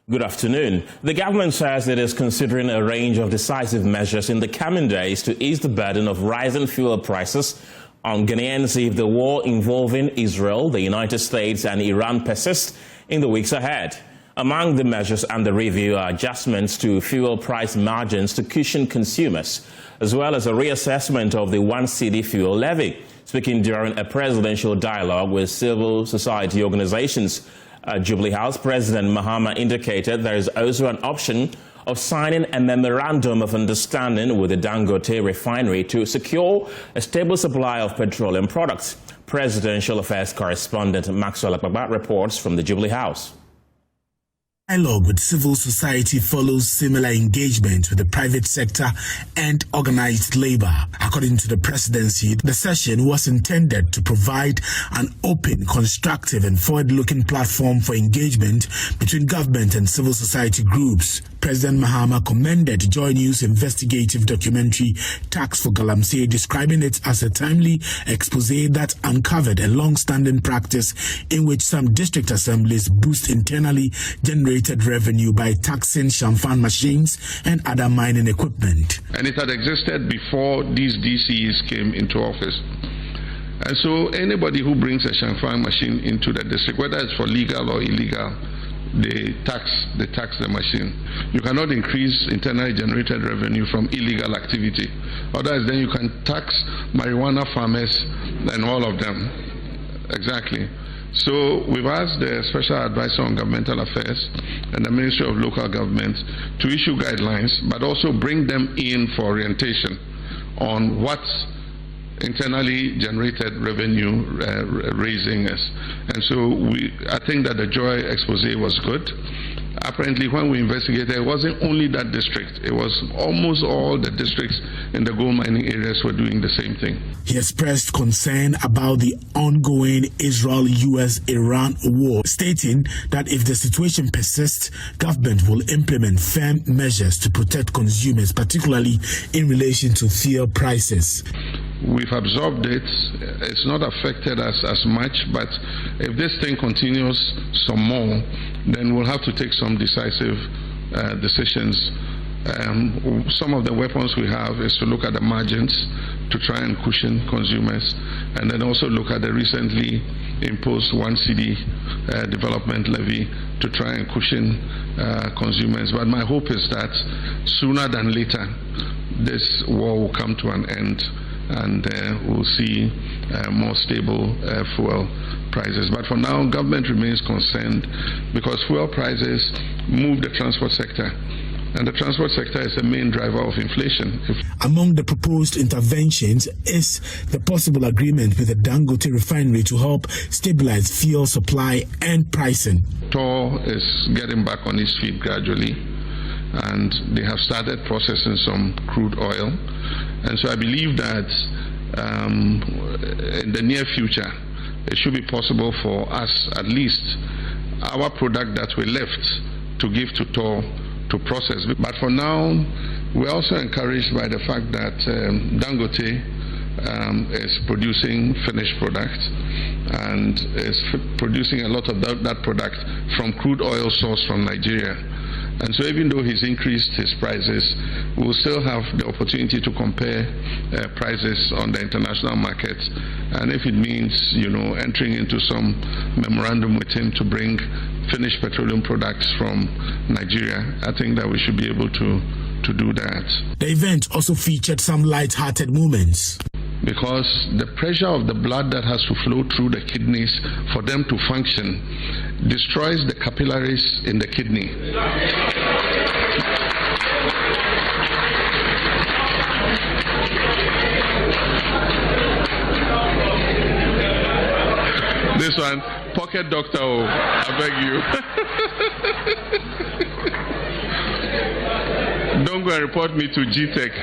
Good afternoon. The government says it is considering a range of decisive measures in the coming days to ease the burden of rising fuel prices on Ghanaians if the war involving Israel, the United States and Iran persists in the weeks ahead. Among the measures under review are adjustments to fuel price margins to cushion consumers, as well as a reassessment of the 1 cedi fuel levy. Speaking during a presidential dialogue with civil society organizations, Jubilee House President Mahama indicated there is also an option of signing a memorandum of understanding with the Dangote refinery to secure a stable supply of petroleum products. Presidential Affairs correspondent Maxwell Akbaba reports from the Jubilee House. Dialogue with civil society follows similar engagement with the private sector and organized labor. According to the presidency, the session was intended to provide an open, constructive and forward-looking platform for engagement between government and civil society groups. President Mahama commended JoyNews' investigative documentary Tax for Galamsey, describing it as a timely expose that uncovered a long-standing practice in which some district assemblies boost internally generated revenue by taxing champagne machines and other mining equipment. And it had existed before these DCs came into office. And so anybody who brings a champagne machine into the district, whether it's for legal or illegal, they tax the machine. You cannot increase internally generated revenue from illegal activity. Otherwise, then you can tax marijuana farmers and all of them. Exactly. So we've asked the Special Advisor on Governmental Affairs and the Ministry of Local Government to issue guidelines, but also bring them in for orientation on what internally generated revenue raising is. And so I think that the Joy expose was good. Apparently, when we investigated, it wasn't only that district. It was almost all the districts in the gold mining areas were doing the same thing. He expressed concern about the ongoing Israel-US-Iran war, stating that if the situation persists, government will implement firm measures to protect consumers, particularly in relation to fuel prices. We've absorbed it. It's not affected us as much, but if this thing continues some more, then we'll have to take some decisive decisions. Some of the weapons we have is to look at the margins to try and cushion consumers, and then also look at the recently imposed 1 cedi development levy to try and cushion consumers. But my hope is that sooner than later, this war will come to an end, and we'll see more stable fuel prices. But for now, government remains concerned because fuel prices move the transport sector, and the transport sector is the main driver of inflation. Among the proposed interventions is the possible agreement with the Dangote refinery to help stabilize fuel supply and pricing. TOR is getting back on its feet gradually, and they have started processing some crude oil. And so I believe that in the near future, it should be possible for us, at least our product that we left, to give to TOR to process. But for now, we're also encouraged by the fact that Dangote is producing finished product and is producing a lot of that product from crude oil sourced from Nigeria. And so even though he's increased his prices, we'll still have the opportunity to compare prices on the international market. And if it means, entering into some memorandum with him to bring finished petroleum products from Nigeria, I think that we should be able to do that. The event also featured some light-hearted moments. Because the pressure of the blood that has to flow through the kidneys for them to function destroys the capillaries in the kidney. This one, pocket doctor, I beg you. Don't go and report me to GTech.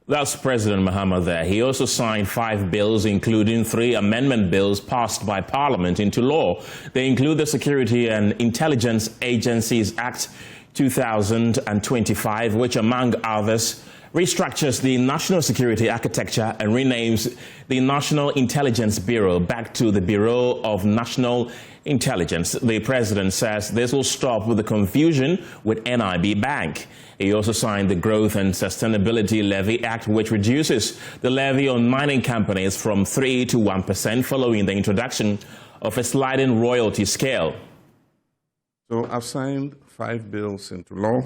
That's President Mahama there. He also signed 5 bills, including 3 amendment bills passed by Parliament into law. They include the Security and Intelligence Agencies Act 2025, which, among others, restructures the national security architecture and renames the National Intelligence Bureau back to the Bureau of National Intelligence. The president says this will stop with the confusion with NIB Bank. He also signed the Growth and Sustainability Levy Act, which reduces the levy on mining companies from 3 to 1% following the introduction of a sliding royalty scale. So I've signed 5 bills into law.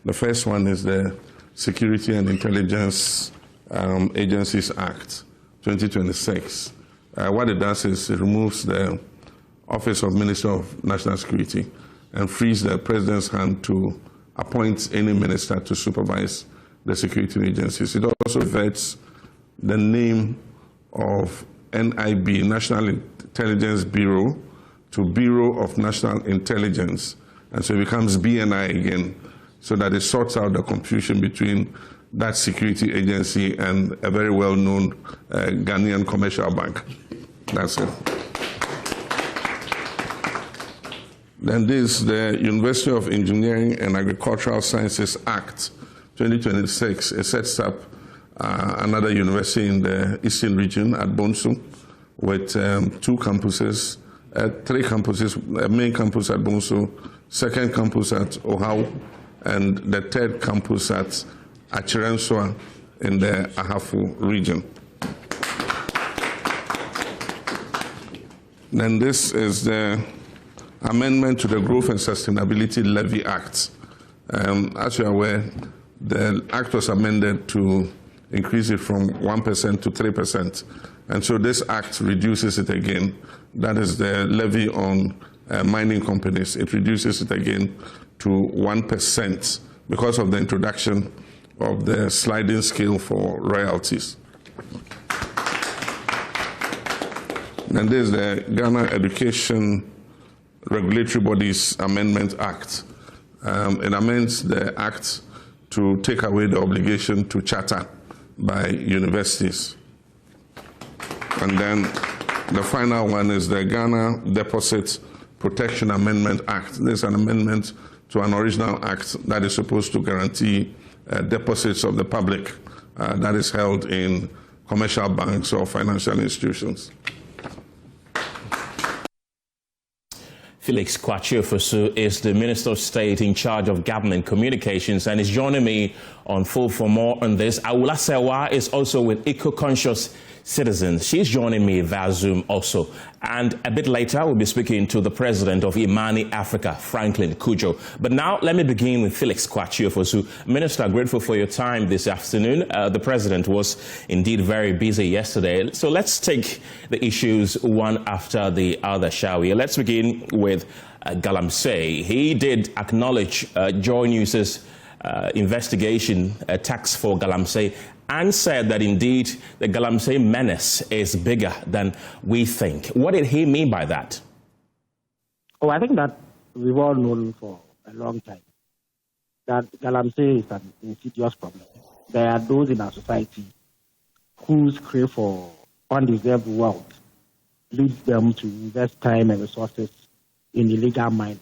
The first one is the Security and Intelligence Agencies Act 2026. What it does is it removes the Office of Minister of National Security and frees the President's hand to appoint any minister to supervise the security agencies. It also reverts the name of NIB, National Intelligence Bureau, to Bureau of National Intelligence, and so it becomes BNI again, so that it sorts out the confusion between that security agency and a very well-known Ghanaian commercial bank. That's it. Then this is the University of Engineering and Agricultural Sciences Act 2026. It sets up another university in the eastern region at Bonsu with 2 campuses, 3 campuses, a main campus at Bonsu, second campus at Ohau, and the 3rd campus at Achirenswa in the Ahafo region. Then this is the amendment to the Growth and Sustainability Levy Act. As you are aware, the act was amended to increase it from 1% to 3%. And so this act reduces it again. That is the levy on mining companies. It reduces it again to 1% because of the introduction of the sliding scale for royalties. And this is the Ghana Education Regulatory Bodies Amendment Act. It amends the act to take away the obligation to charter by universities. And then the final one is the Ghana Deposit Protection Amendment Act. This is an amendment to an original act that is supposed to guarantee deposits of the public that is held in commercial banks or financial institutions. Felix Kwakye Ofosu is the Minister of State in charge of Government Communications and is joining me on Full for more on this. Awula Sewa is also with Eco-Conscious Citizens. She's joining me via Zoom also. And a bit later, we'll be speaking to the president of Imani Africa, Franklin Kujo. But now, let me begin with Felix Kwakye Ofosu. Minister, grateful for your time this afternoon. The president was indeed very busy yesterday. So let's take the issues one after the other, shall we? Let's begin with Galamsey. He did acknowledge JoyNews' investigation tax for Galamsey and said that indeed the Galamsey menace is bigger than we think. What did he mean by that? Oh, I think that we've all known for a long time that Galamsey is an insidious problem. There are those in our society whose crave for undeserved wealth leads them to invest time and resources in illegal mining.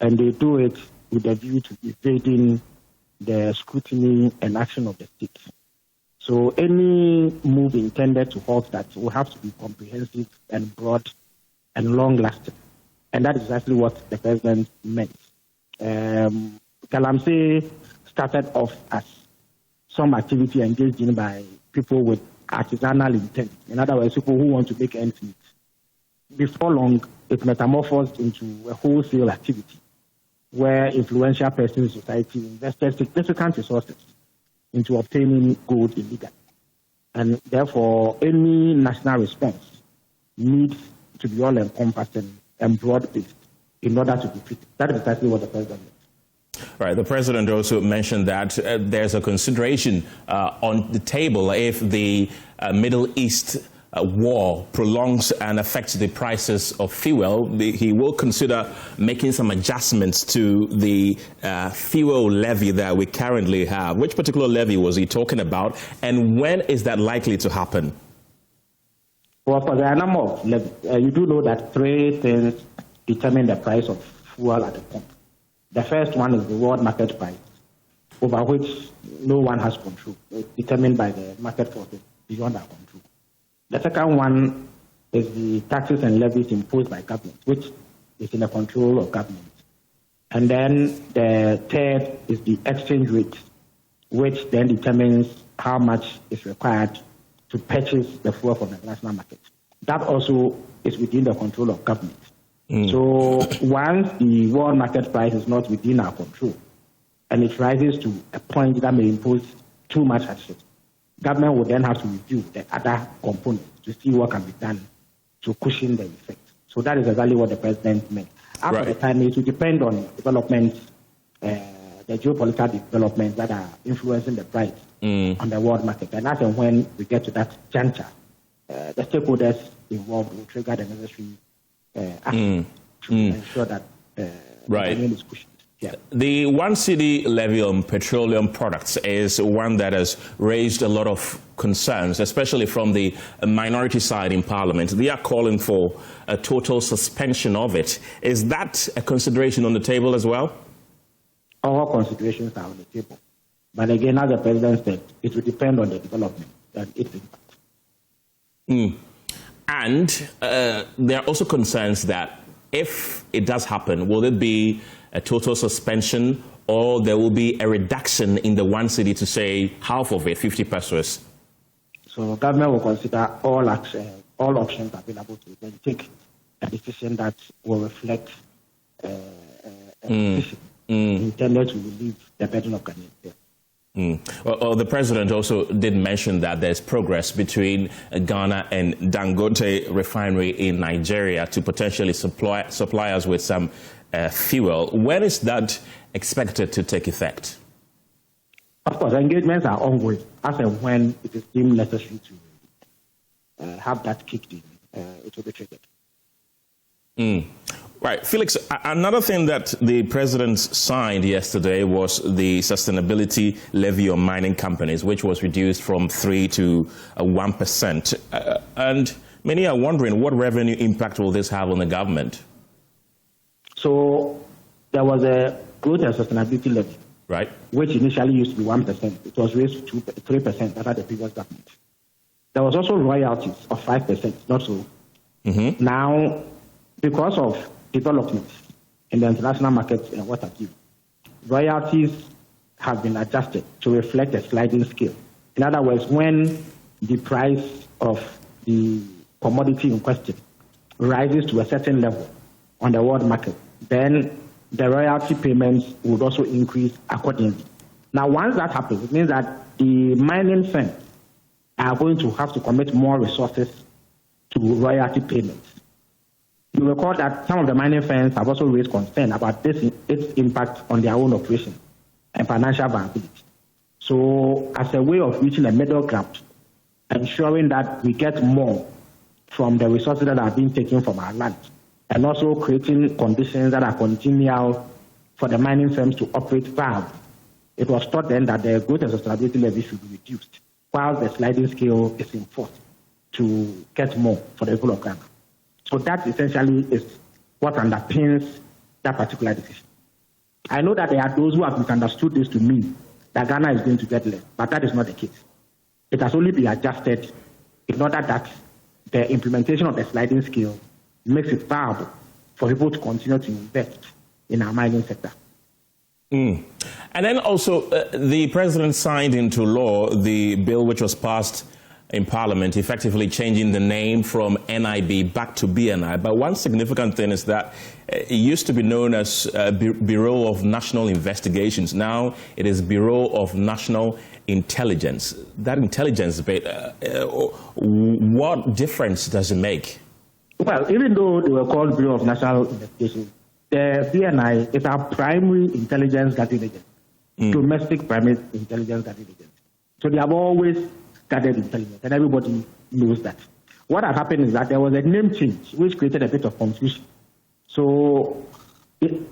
And they do it with a view to evading the scrutiny and action of the state. So any move intended to halt that will have to be comprehensive and broad and long-lasting. And that is exactly what the president meant. Galamsey started off as some activity engaged in by people with artisanal intent. In other words, people who want to make ends meet. Before long, it metamorphosed into a wholesale activity where influential persons in society invested significant resources into obtaining gold illegally. And therefore, any national response needs to be all-encompassing and broad-based in order to defeat it. That is exactly what the president meant. Right. The president also mentioned that there's a consideration on the table if the Middle East war prolongs and affects the prices of fuel. He will consider making some adjustments to the fuel levy that we currently have. Which particular levy was he talking about, and when is that likely to happen? Well, for the number of levies, you do know that 3 things determine the price of fuel at the pump. The first one is the world market price. over which no one has control. It's determined by the market forces beyond our control. The second one is the taxes and levies imposed by government, which is in the control of government. And then the third is the exchange rate, which then determines how much is required to purchase the fuel from the international market. That also is within the control of government. So once the world market price is not within our control and it rises to a point that may impose too much hardship, government will then have to review the other components to see what can be done to cushion the effect. So that is exactly what the president meant. After the time, it will depend on developments, the geopolitical developments that are influencing the price on the world market. And as and when we get to that juncture, the stakeholders involved will trigger the necessary action to ensure that the economy is cushioned. Yeah. The 1 cedi levy on petroleum products is one that has raised a lot of concerns, especially from the minority side in Parliament. They are calling for a total suspension of it. Is that a consideration on the table as well? All considerations are on the table. But again, as the President said, it will depend on the development and its impact. And there are also concerns that if it does happen, will it be a total suspension, or there will be a reduction in the 1 cedi to say half of it, 50 pesos? So government will consider all options available to it and take a decision that will reflect a decision intended to relieve the burden of Ghanaians. Well, the president also did mention that there's progress between Ghana and Dangote refinery in Nigeria to potentially supply us with some fuel. When is that expected to take effect? Of course, engagements are ongoing as and when it is deemed necessary to have that kicked in. It will be triggered. Right. Felix, another thing that the president signed yesterday was the sustainability levy on mining companies, which was reduced from 3% to 1%. And many are wondering, what revenue impact will this have on the government? So there was a growth and sustainability levy, right, which initially used to be 1%. It was raised to 3% under the previous government. There was also royalties of 5%, not so. Now, because of developments in the international market and what have you, royalties have been adjusted to reflect a sliding scale. In other words, when the price of the commodity in question rises to a certain level on the world market, then the royalty payments would also increase accordingly. Now, once that happens, it means that the mining firms are going to have to commit more resources to royalty payments. You recall that some of the mining firms have also raised concern about its impact on their own operation and financial viability. So, as a way of reaching a middle ground, ensuring that we get more from the resources that are being taken from our land, and also creating conditions that are congenial for the mining firms to operate viably, it was thought then that the growth and sustainability levy should be reduced, while the sliding scale is enforced to get more for the people of Ghana. So that essentially is what underpins that particular decision. I know that there are those who have misunderstood this to mean that Ghana is going to get less, but that is not the case. It has only been adjusted in order that the implementation of the sliding scale makes it viable for people to continue to invest in our mining sector. And then also, the president signed into law the bill which was passed in Parliament, effectively changing the name from NIB back to BNI. But one significant thing is that it used to be known as Bureau of National Investigations. Now it is Bureau of National Intelligence. That intelligence bit, what difference does it make? Well, even though they were called Bureau of National Investigations, the BNI is our primary intelligence gathering agency, domestic primary intelligence gathering agency. So they have always gathered intelligence, and everybody knows that. What had happened is that there was a name change, which created a bit of confusion. So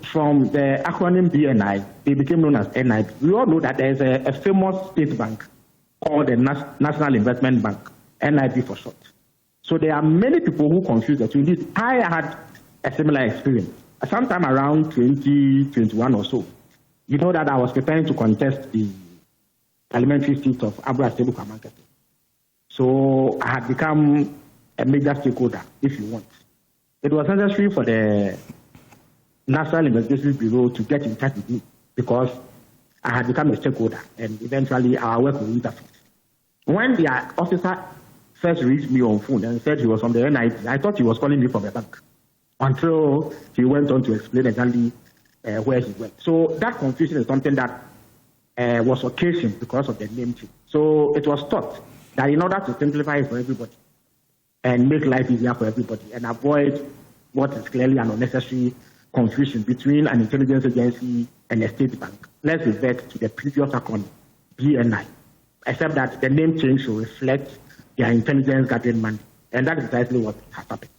from the acronym BNI, they became known as NIB. We all know that there is a famous state bank called the National Investment Bank, NIB for short. So there are many people who confuse the two. I had a similar experience. Sometime around 2021 or so, you know that I was preparing to contest the parliamentary seat of Abra Sebuka Market. So I had become a major stakeholder, if you want. It was necessary for the National Investigations Bureau to get in touch with me because I had become a stakeholder and eventually our work will interface. When the officer first reached me on phone and said he was from the NIT, I thought he was calling me from a bank until he went on to explain exactly where he went. So that confusion is something that was occasioned because of the name change. So it was thought that in order to simplify it for everybody and make life easier for everybody and avoid what is clearly an unnecessary confusion between an intelligence agency and a state bank, let's revert to the previous acronym, BNI, except that the name change will reflect their intelligence gathering mandate. And that is precisely what has happened.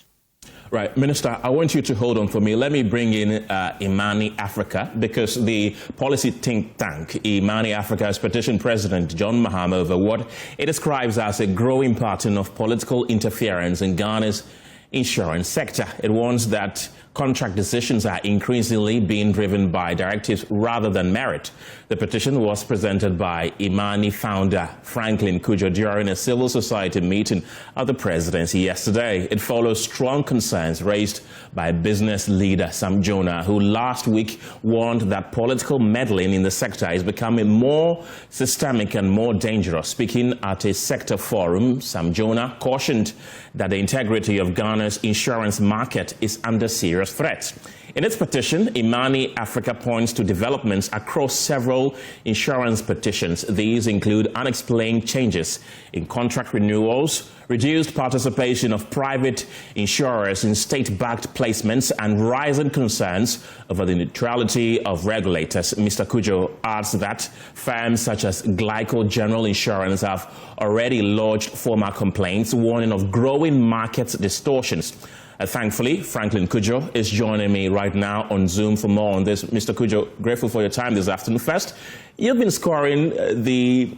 Right. Minister, I want you to hold on for me. Let me bring in Imani Africa, because the policy think tank, Imani Africa, has petitioned President John Mahama over what it describes as a growing pattern of political interference in Ghana's insurance sector. It warns that contract decisions are increasingly being driven by directives rather than merit. The petition was presented by Imani founder Franklin Kujo during a civil society meeting at the presidency yesterday. It follows strong concerns raised by business leader Sam Jonah, who last week warned that political meddling in the sector is becoming more systemic and more dangerous. Speaking at a sector forum, Sam Jonah cautioned that the integrity of Ghana's insurance market is under serious threat. In its petition, Imani Africa points to developments across several insurance petitions. These include unexplained changes in contract renewals, reduced participation of private insurers in state-backed placements, and rising concerns over the neutrality of regulators. Mr. Kujo adds that firms such as Glyco General Insurance have already lodged formal complaints warning of growing market distortions. Thankfully, Franklin Kujo is joining me right now on Zoom for more on this. Mr. Kujo, grateful for your time this afternoon. First, you've been scoring the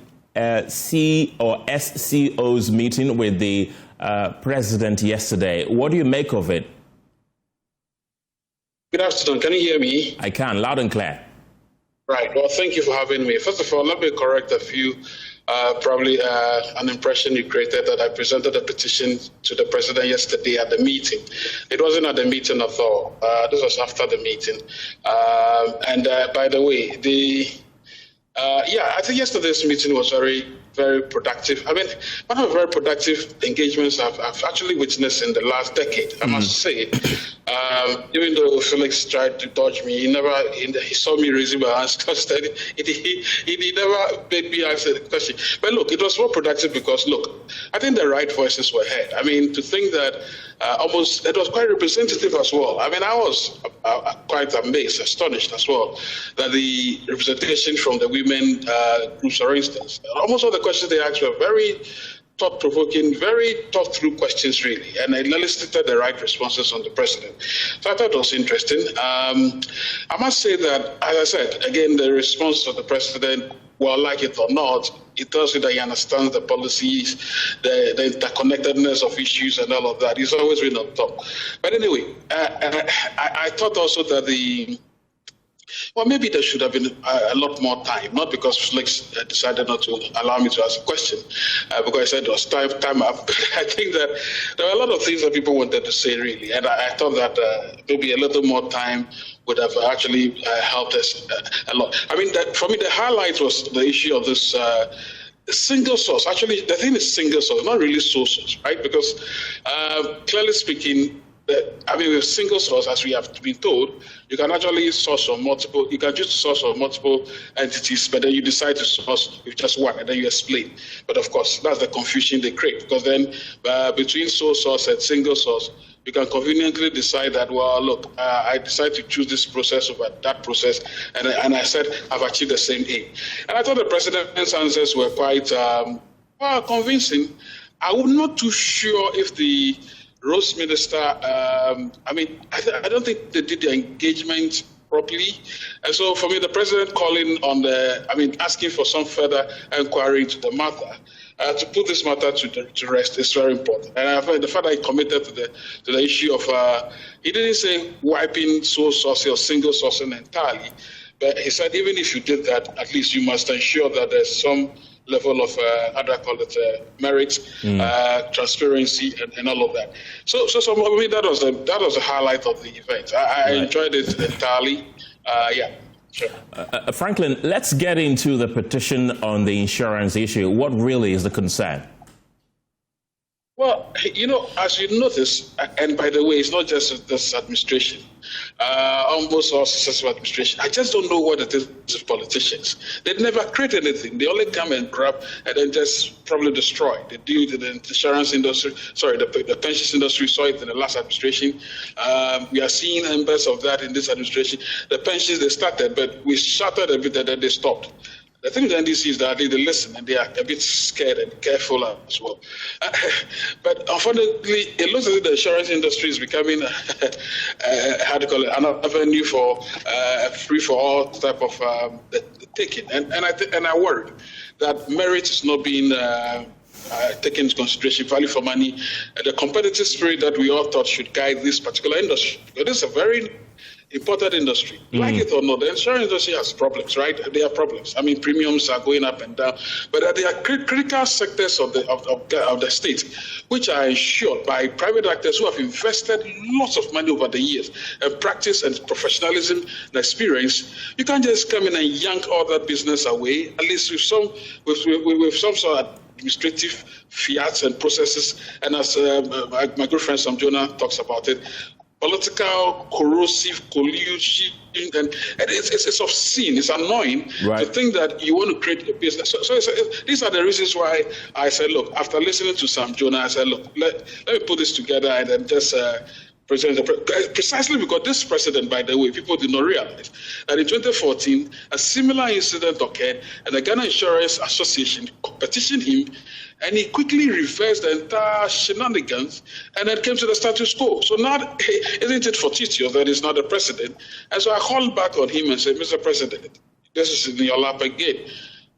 C or SCO's meeting with the president yesterday. What do you make of it? Good afternoon. Can you hear me? I can, loud and clear. Right. Well, thank you for having me. First of all, let me correct a few, probably an impression you created that I presented a petition to the president yesterday at the meeting. It wasn't at the meeting at all. This was after the meeting. And by the way, I think yesterday's meeting was very productive. I mean, one of the very productive engagements I've actually witnessed in the last decade, I must say. Even though Felix tried to dodge me, he saw me raising my hands because he never made me answer the question. But look, it was more productive because, look, I think the right voices were heard. I mean, to think that it was quite representative as well. I mean, I was quite amazed, astonished as well, that the representation from the women groups, for instance, almost all the questions they asked were very thought-provoking, very thought-through questions, really, and it elicited the right responses on the president. So I thought it was interesting. I must say that, as I said, again, the response of the president, well, like it or not, it tells you that he understands the policies, the interconnectedness of issues and all of that. He's always been on top. But anyway, I thought also that maybe there should have been a lot more time, not because Felix decided not to allow me to ask a question, because I said it was time up. I think that there were a lot of things that people wanted to say, really, and I thought that maybe a little more time would have actually helped us a lot. I mean, for me, the highlight was the issue of this single source. Actually, the thing is single source, not really sole source, right? Because clearly speaking, with single source, as we have been told, you can actually source from multiple, you can just source from multiple entities, but then you decide to source with just one, and then you explain. But of course, that's the confusion they create, because then between sole source and single source, you can conveniently decide that, well, look, I decide to choose this process over that process, and I said I've achieved the same aim. And I thought the president's answers were quite convincing. I'm not too sure if the Rose Minister, I don't think they did the engagement properly. And so for me, the president calling on asking for some further inquiry into the matter, to put this matter to rest is very important. And the fact that he committed to the issue of, he didn't say wiping sole sourcing or single sourcing entirely, But he said, even if you did that, at least you must ensure that there's some level of, how do I call it, merit, transparency, and all of that. So I mean, that was the highlight of the event. I enjoyed it entirely. Yeah. Sure. Franklin, let's get into the petition on the insurance issue. What really is the concern? Well, you know, as you notice, and by the way, it's not just this administration, almost all successive administration. I just don't know what it is with politicians. They never create anything. They only come and grab and then just probably destroy. They do it in the insurance industry, the pensions industry, saw it in the last administration. We are seeing embers of that in this administration. The pensions, they started, but we started a bit and then they stopped. The thing with the NDC is that they listen and they are a bit scared and careful as well. But unfortunately, it looks as if the insurance industry is becoming, how do you call it, an avenue for free for all type of taking. And I worry that merit is not being taken into consideration, value for money, the competitive spirit that we all thought should guide this particular industry. Because this is a very important industry. Like it or not, the insurance industry has problems, right? There are problems. I mean, premiums are going up and down, but there are critical sectors of the state which are insured by private actors who have invested lots of money over the years and practice and professionalism and experience. You can't just come in and yank all that business away, at least with some sort of administrative fiats and processes. And as my good friend Sam Jonah talks about it, political, corrosive, collusion, and it's obscene, it's annoying to think that you want to create a business. So these are the reasons why I said, look, after listening to Sam Jonah, I said, look, let me put this together and then just present precisely because this president, by the way, people did not realize that in 2014, a similar incident occurred and the Ghana Insurance Association petitioned him, and he quickly reversed the entire shenanigans and then came to the status quo. So now, isn't it fortuitous that he's not the president? And so I called back on him and said, Mr. President, this is in your lap again.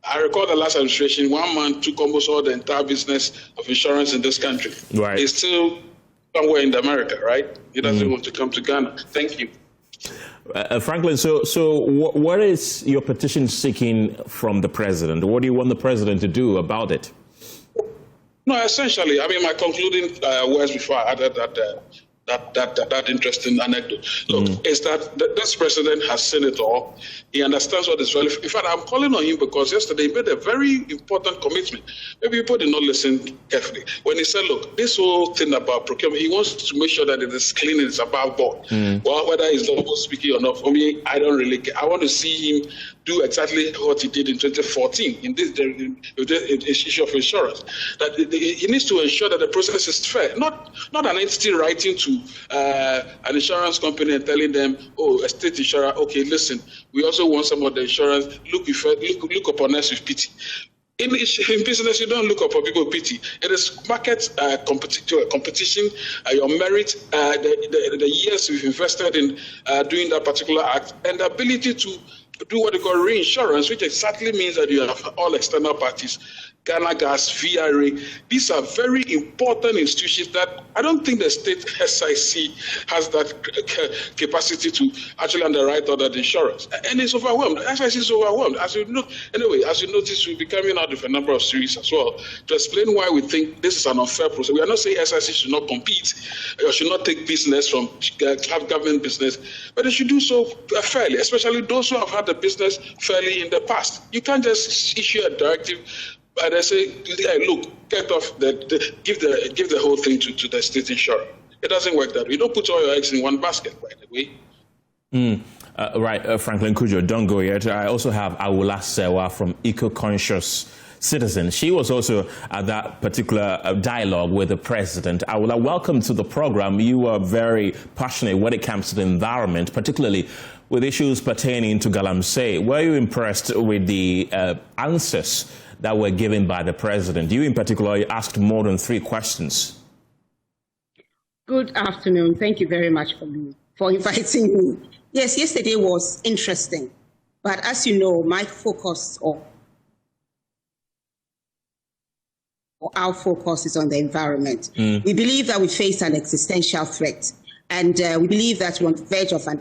I recall the last administration, one man took almost all the entire business of insurance in this country. Right. He's still somewhere in America, right? He doesn't want to come to Ghana. Thank you. Franklin, so what is your petition seeking from the president? What do you want the president to do about it? No, essentially, I mean, my concluding words before I added that interesting anecdote. Look, is that this president has seen it all. He understands what is value. In fact, I'm calling on him because yesterday he made a very important commitment. Maybe people did not listen carefully. When he said, look, this whole thing about procurement, he wants to make sure that it is clean and it's above board. Well, whether he's double speaking or not, for me, I don't really care. I want to see him do exactly what he did in 2014 in this issue of insurance. That he needs to ensure that the process is fair, not an entity writing to an insurance company and telling them, oh, a state insurer, okay, listen, we also want some of the insurance, look upon us with pity. In business, you don't look upon people with pity. It is market competition, your merit, the years you've invested in doing that particular act, and the ability to do what they call reinsurance, which exactly means that you have all external parties, Ghana Gas, VRA. These are very important institutions that I don't think the state SIC has that capacity to actually underwrite all that insurance. And it's overwhelmed. The SIC is overwhelmed. As you notice, we'll be coming out with a number of series as well to explain why we think this is an unfair process. We are not saying SIC should not compete or should not take business from government business, but they should do so fairly, especially those who have had the business fairly in the past. You can't just issue a directive and they say, hey, look, get off give the whole thing to the state insurer. It doesn't work that way. You don't put all your eggs in one basket, by the way. Right, Franklin Kujo, don't go yet. I also have Awula Sewa from Eco-Conscious Citizen. She was also at that particular dialogue with the president. Awula, welcome to the program. You are very passionate when it comes to the environment, particularly with issues pertaining to Galamsey. Were you impressed with the answers that were given by the president? You in particular asked more than 3 questions. Good afternoon. Thank you very much for inviting me. Yes, yesterday was interesting, but as you know, my focus or our focus is on the environment. We believe that we face an existential threat, and we believe that we're on the verge of an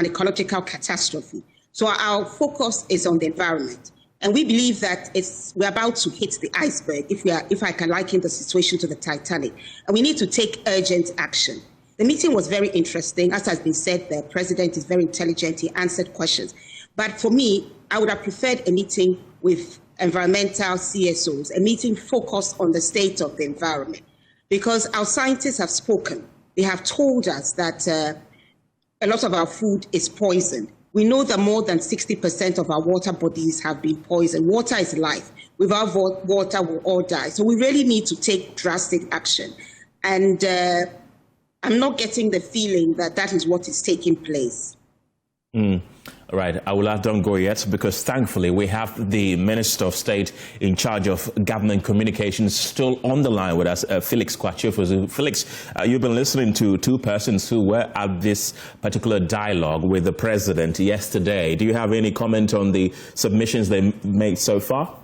ecological catastrophe. So our focus is on the environment. And we believe that we're about to hit the iceberg, if I can liken the situation to the Titanic. And we need to take urgent action. The meeting was very interesting. As has been said, the president is very intelligent. He answered questions. But for me, I would have preferred a meeting with environmental CSOs, a meeting focused on the state of the environment. Because our scientists have spoken. They have told us that a lot of our food is poisoned. We know that more than 60% of our water bodies have been poisoned. Water is life. Without water, we'll all die. So we really need to take drastic action. And I'm not getting the feeling that that is what is taking place. All right, I will not don't go yet because thankfully we have the Minister of State in charge of government communications still on the line with us, Felix Kwakye Ofosu. Felix, you've been listening to two persons who were at this particular dialogue with the president yesterday. Do you have any comment on the submissions they made so far?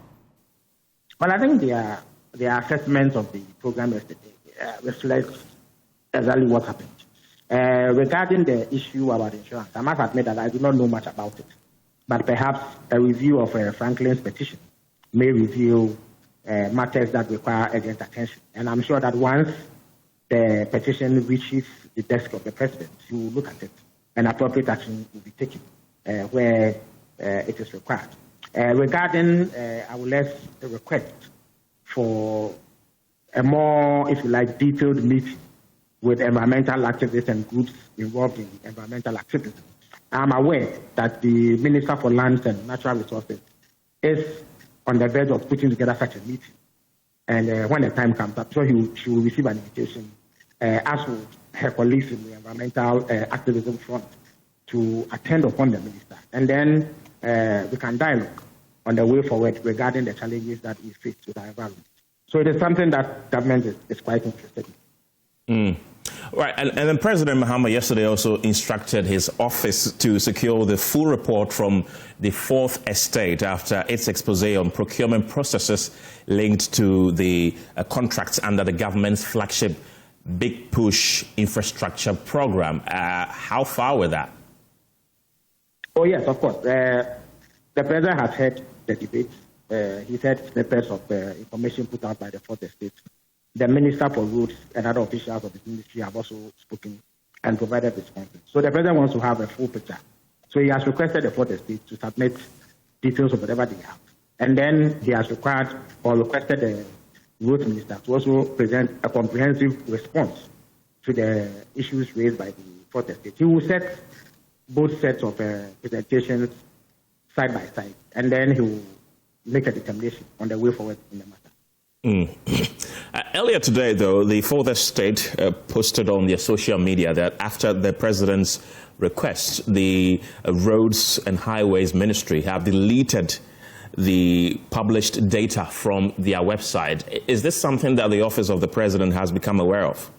Well, I think their assessment of the program yesterday reflects exactly what happened. Regarding the issue about insurance, I must admit that I do not know much about it. But perhaps a review of Franklin's petition may reveal matters that require urgent attention. And I'm sure that once the petition reaches the desk of the president, he will look at it and appropriate action will be taken where it is required. Regarding I will let the request for a more, if you like, detailed meeting with environmental activists and groups involved in environmental activism. I'm aware that the Minister for Lands and Natural Resources is on the verge of putting together such a meeting. And when the time comes up, she will receive an invitation, as will her colleagues in the environmental activism front, to attend upon the minister. And then we can dialogue on the way forward regarding the challenges that we face with our environment. So it is something that government is quite interested in. Right, and then President Mahama yesterday also instructed his office to secure the full report from the Fourth Estate after its expose on procurement processes linked to the contracts under the government's flagship Big Push infrastructure program. How far with that? Oh, yes, of course. The President has heard the debate. He's heard snippets of information put out by the Fourth Estate. The Minister for Roads and other officials of the ministry have also spoken and provided responses. So the President wants to have a full picture. So he has requested the Fourth Estate to submit details of whatever they have. And then he has requested the Roads Minister to also present a comprehensive response to the issues raised by the Fourth Estate. He will set both sets of presentations side by side, and then he will make a determination on the way forward in the matter. Earlier today, though, the Fourth Estate posted on their social media that after the president's request, the Roads and Highways Ministry have deleted the published data from their website. Is this something that the office of the president has become aware of?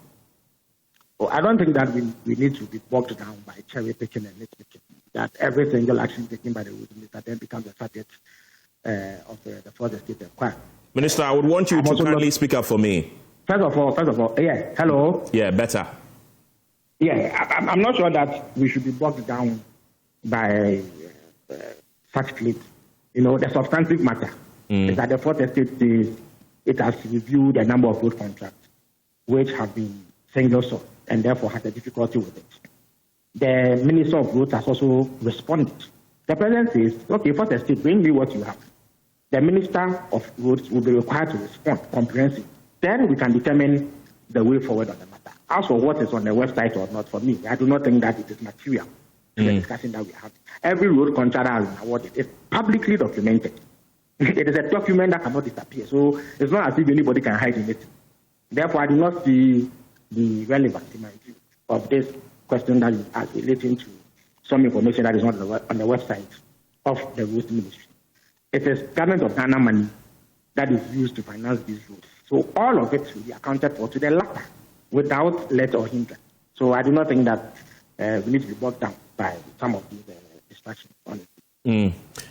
Well, I don't think that we need to be bogged down by cherry picking and nitpicking. That every single action taken by the Roads Minister then becomes a subject of the Fourth Estate inquiry. Minister, I would want you to kindly speak up for me. First of all, yeah, hello? Yeah, better. Yeah, I'm not sure that we should be bogged down by such clips. You know, the substantive matter is that the Fourth Estate says it has reviewed a number of road contracts which have been single-sourced and therefore has a difficulty with it. The Minister of Roads has also responded. The President says, okay, Fourth Estate, bring me what you have. The Minister of Roads will be required to respond comprehensively. Then we can determine the way forward on the matter. As for what is on the website or not, for me, I do not think that it is material to the discussion that we have. Every road contract has been awarded. It's publicly documented. It is a document that cannot disappear. So it's not as if anybody can hide in it. Therefore, I do not see the relevance, in my view, of this question that you asked relating to some information that is not on the website of the Roads Ministry. It is government of Ghana money that is used to finance these roads. So all of it will be accounted for to the latter without let or hindrance. So I do not think that we need to be bogged down by some of these distractions.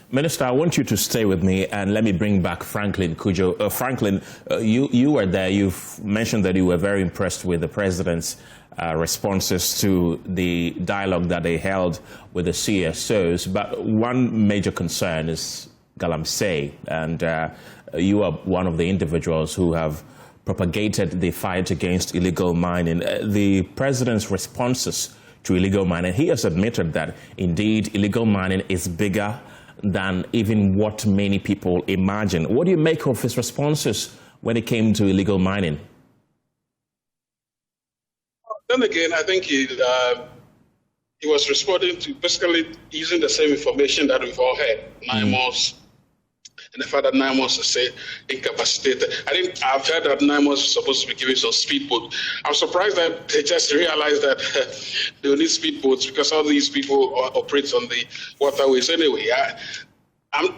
Minister, I want you to stay with me and let me bring back Franklin Cudjoe. Franklin, you were there. You've mentioned that you were very impressed with the president's responses to the dialogue that they held with the CSOs. But one major concern is Galamsey, and you are one of the individuals who have propagated the fight against illegal mining. The president's responses to illegal mining, he has admitted that indeed illegal mining is bigger than even what many people imagine. What do you make of his responses when it came to illegal mining? Then again, I think he was responding to basically using the same information that we've all heard. 9 months, and the fact that 9 months is incapacitated. I've heard that 9 months is supposed to be giving some speedboat. I'm surprised that they just realized that they will need speedboats because all these people operate on the waterways anyway.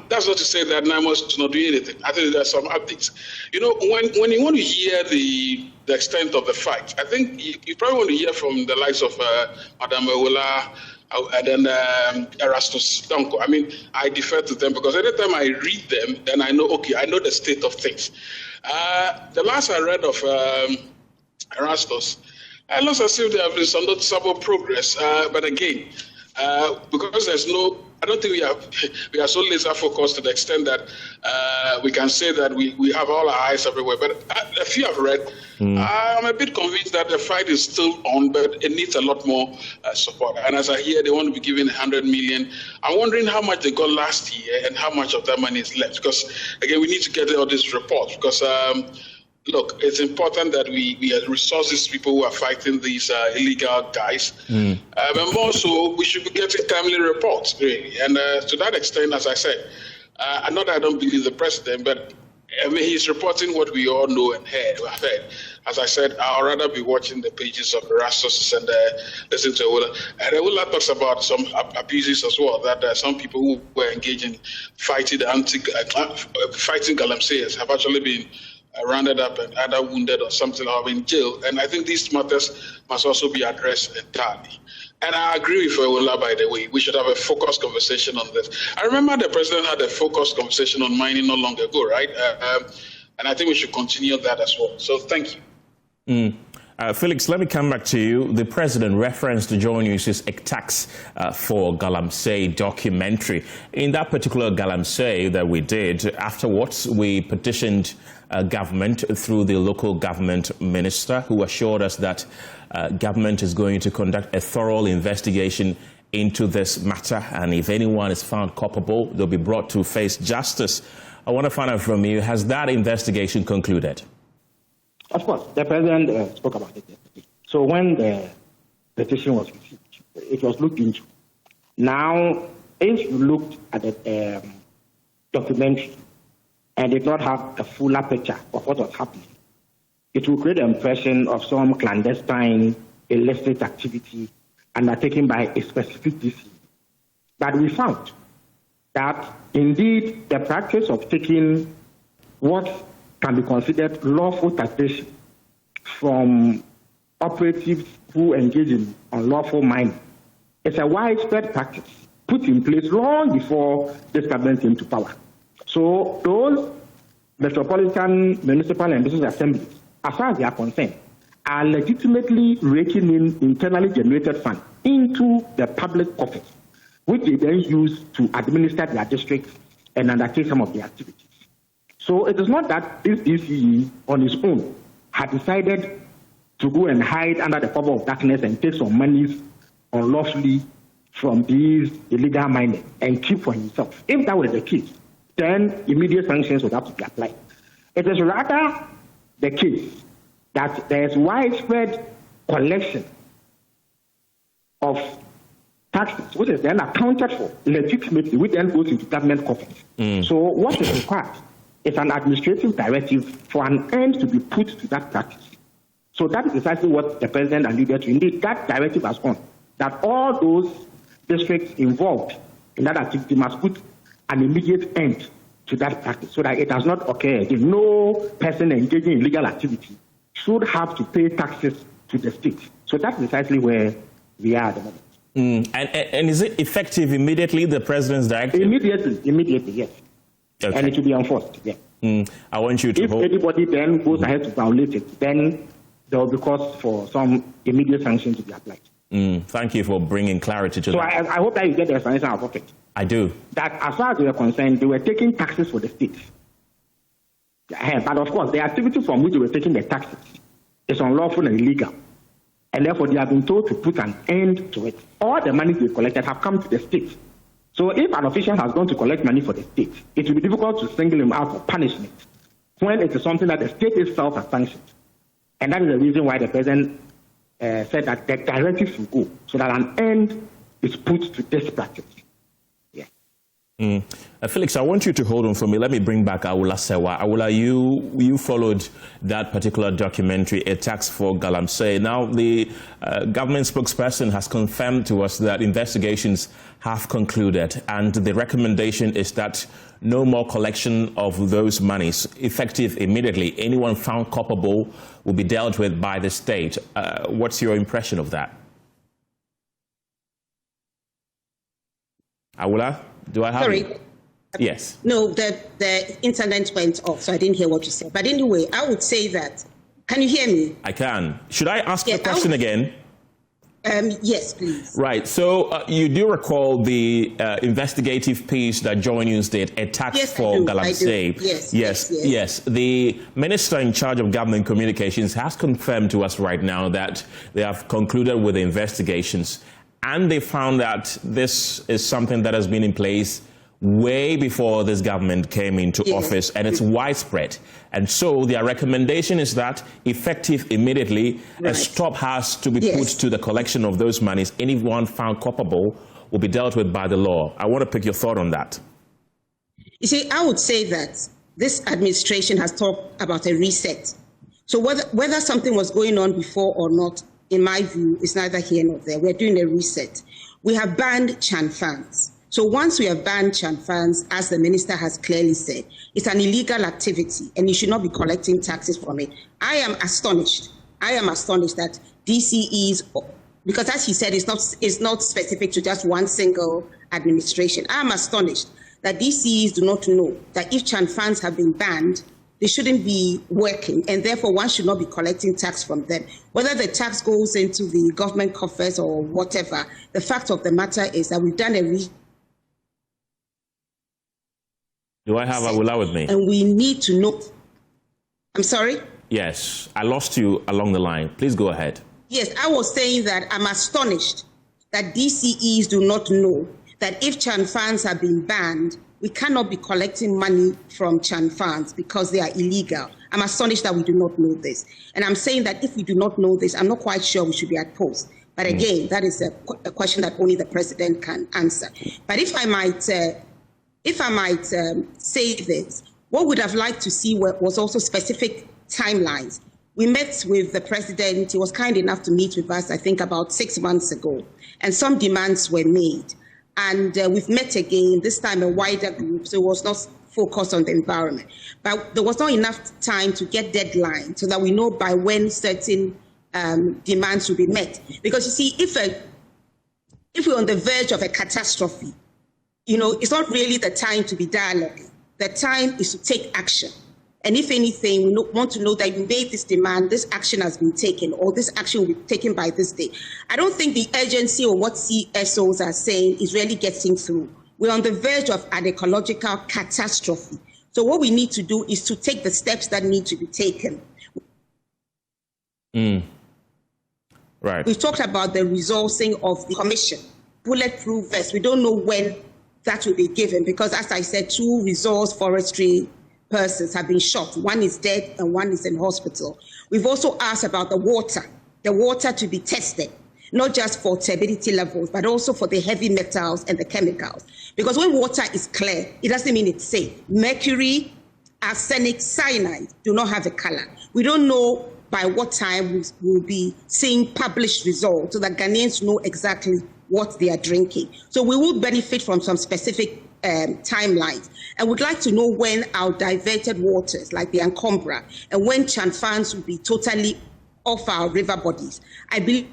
That's not to say that 9 months does not do anything. I think there's some updates. You know, when you want to hear the extent of the fight, I think you probably want to hear from the likes of Madam Ewola and then Erastus Danko. I mean, I defer to them because every time I read them, then I know, okay, I know the state of things. The last I read of Erastus, it looks as if there have been some noticeable progress. But again, because there's no, I don't think we are so laser focused to the extent that we can say that we have all our eyes everywhere. But a few I've read, I'm a bit convinced that the fight is still on, but it needs a lot more support. And as I hear, they want to be giving 100 million. I'm wondering how much they got last year and how much of that money is left. Because again, we need to get all these reports because. Look, it's important that we resource these people who are fighting these illegal guys. But more so, we should be getting timely reports, really. And to that extent, as I said, not that I don't believe the president, but I mean, he's reporting what we all know and have heard. As I said, I'd rather be watching the pages of Erastus and listening to Ewola. And Ewola talks about some abuses as well, that some people who were engaged in fighting Galamseyers have actually been rounded up and either wounded or something or in jail. And I think these matters must also be addressed entirely. And I agree with Ewola, by the way. We should have a focused conversation on this. I remember the president had a focused conversation on mining not long ago, right? And I think we should continue that as well. So thank you. Felix, let me come back to you. The president referenced to JoyNews' attacks for Galamsey documentary. In that particular Galamsey that we did, afterwards we petitioned government through the local government minister, who assured us that government is going to conduct a thorough investigation into this matter, and if anyone is found culpable, they'll be brought to face justice. I want to find out from you, has that investigation concluded? Of course, the president spoke about it yesterday. So when the petition was received, it was looked into. Now, if you looked at the documentary and did not have a fuller picture of what was happening, it will create the impression of some clandestine, illicit activity undertaken by a specific DC. But we found that indeed the practice of taking what can be considered lawful taxation from operatives who engage in unlawful mining is a widespread practice put in place long before this government came to power. So those metropolitan, municipal and business assemblies, as far as they are concerned, are legitimately raking in internally generated funds into the public coffers, which they then use to administer their districts and undertake some of their activities. So it is not that this DCE on its own had decided to go and hide under the cover of darkness and take some monies unlawfully from these illegal miners and keep for himself. If that was the case, then immediate sanctions would have to be applied. It is rather the case that there is widespread collection of taxes, which is then accounted for legitimately, which then goes into government coffers. So what is required is an administrative directive for an end to be put to that practice. So that is precisely what the president alluded to. Indeed, that directive has gone, that all those districts involved in that activity must put an immediate end to that practice so that it does not occur again. No person engaging in illegal activity should have to pay taxes to the state. So that's precisely where we are at the moment. And is it effective immediately, the president's directive? Immediately, yes. Okay. And it will be enforced, yeah. I want you to If anybody then goes ahead to violate it, then there will be cause for some immediate sanction to be applied. Thank you for bringing clarity to that. So I hope that you get the explanation out of it. I do. That as far as they were concerned, they were taking taxes for the states. But of course, the activity from which they were taking the taxes is unlawful and illegal. And therefore, they have been told to put an end to it. All the money they collected have come to the states. So if an official has gone to collect money for the state, it will be difficult to single him out for punishment when it is something that the state itself has sanctioned. And that is the reason why the president said that the directive should go, so that an end is put to this practice. Felix, I want you to hold on for me. Let me bring back Awula Sewa. Awula, you followed that particular documentary, A Tax for Galamsey. Now, the government spokesperson has confirmed to us that investigations have concluded, and the recommendation is that no more collection of those monies, effective immediately. Anyone found culpable will be dealt with by the state. What's your impression of that? Awula? Do I have Sorry. you? Yes. No, the internet went off, so I didn't hear what you said. But anyway, I would say that. Can you hear me? I can. Should I ask the question again? Yes, please. Right. So you do recall the investigative piece that JoyNews did, A Tax for Galamsey. Yes. The minister in charge of government communications has confirmed to us right now that they have concluded with the investigations. And they found that this is something that has been in place way before this government came into office, and it's widespread. And so their recommendation is that, effective immediately, a stop has to be put to the collection of those monies. Anyone found culpable will be dealt with by the law. I want to pick your thought on that. You see, I would say that this administration has talked about a reset. So whether something was going on before or not, in my view, is neither here nor there. We're doing a reset. We have banned Chan funds. So once we have banned Chan funds, as the minister has clearly said, it's an illegal activity and you should not be collecting taxes from it. I am astonished that DCEs, because as he said, it's not specific to just one single administration. I am astonished that DCEs do not know that if Chan funds have been banned, they shouldn't be working, and therefore one should not be collecting tax from them. Whether the tax goes into the government coffers or whatever, the fact of the matter is that we've done a Do I have Awula with me? And we need to know. I'm sorry? Yes, I lost you along the line. Please go ahead. Yes, I was saying that I'm astonished that DCEs do not know that if Chan funds have been banned, we cannot be collecting money from Chan funds because they are illegal. I'm astonished that we do not know this. And I'm saying that if we do not know this, I'm not quite sure we should be at post. But again, that is a question that only the president can answer. But if I might say this, what we would have liked to see was also specific timelines. We met with the president. He was kind enough to meet with us, I think, about 6 months ago. And some demands were made. And we've met again, this time a wider group, so it was not focused on the environment. But there was not enough time to get deadlines so that we know by when certain demands will be met. Because you see, if we're on the verge of a catastrophe, it's not really the time to be dialoguing. The time is to take action. And if anything, we want to know that you made this demand, this action has been taken, or this action will be taken by this day. I don't think the urgency or what CSOs are saying is really getting through. We're on the verge of an ecological catastrophe. So what we need to do is to take the steps that need to be taken. Right. We've talked about the resourcing of the commission, bulletproof vest. We don't know when that will be given because, as I said, 2 resource forestry persons have been shot. One is dead and one is in hospital. We've also asked about the water to be tested, not just for turbidity levels, but also for the heavy metals and the chemicals. Because when water is clear, it doesn't mean it's safe. Mercury, arsenic, cyanide do not have a color. We don't know by what time we'll be seeing published results so that Ghanaians know exactly what they are drinking. So we will benefit from some specific timelines. And we'd like to know when our diverted waters, like the Ancombra, and when Chan funds will be totally off our river bodies. I believe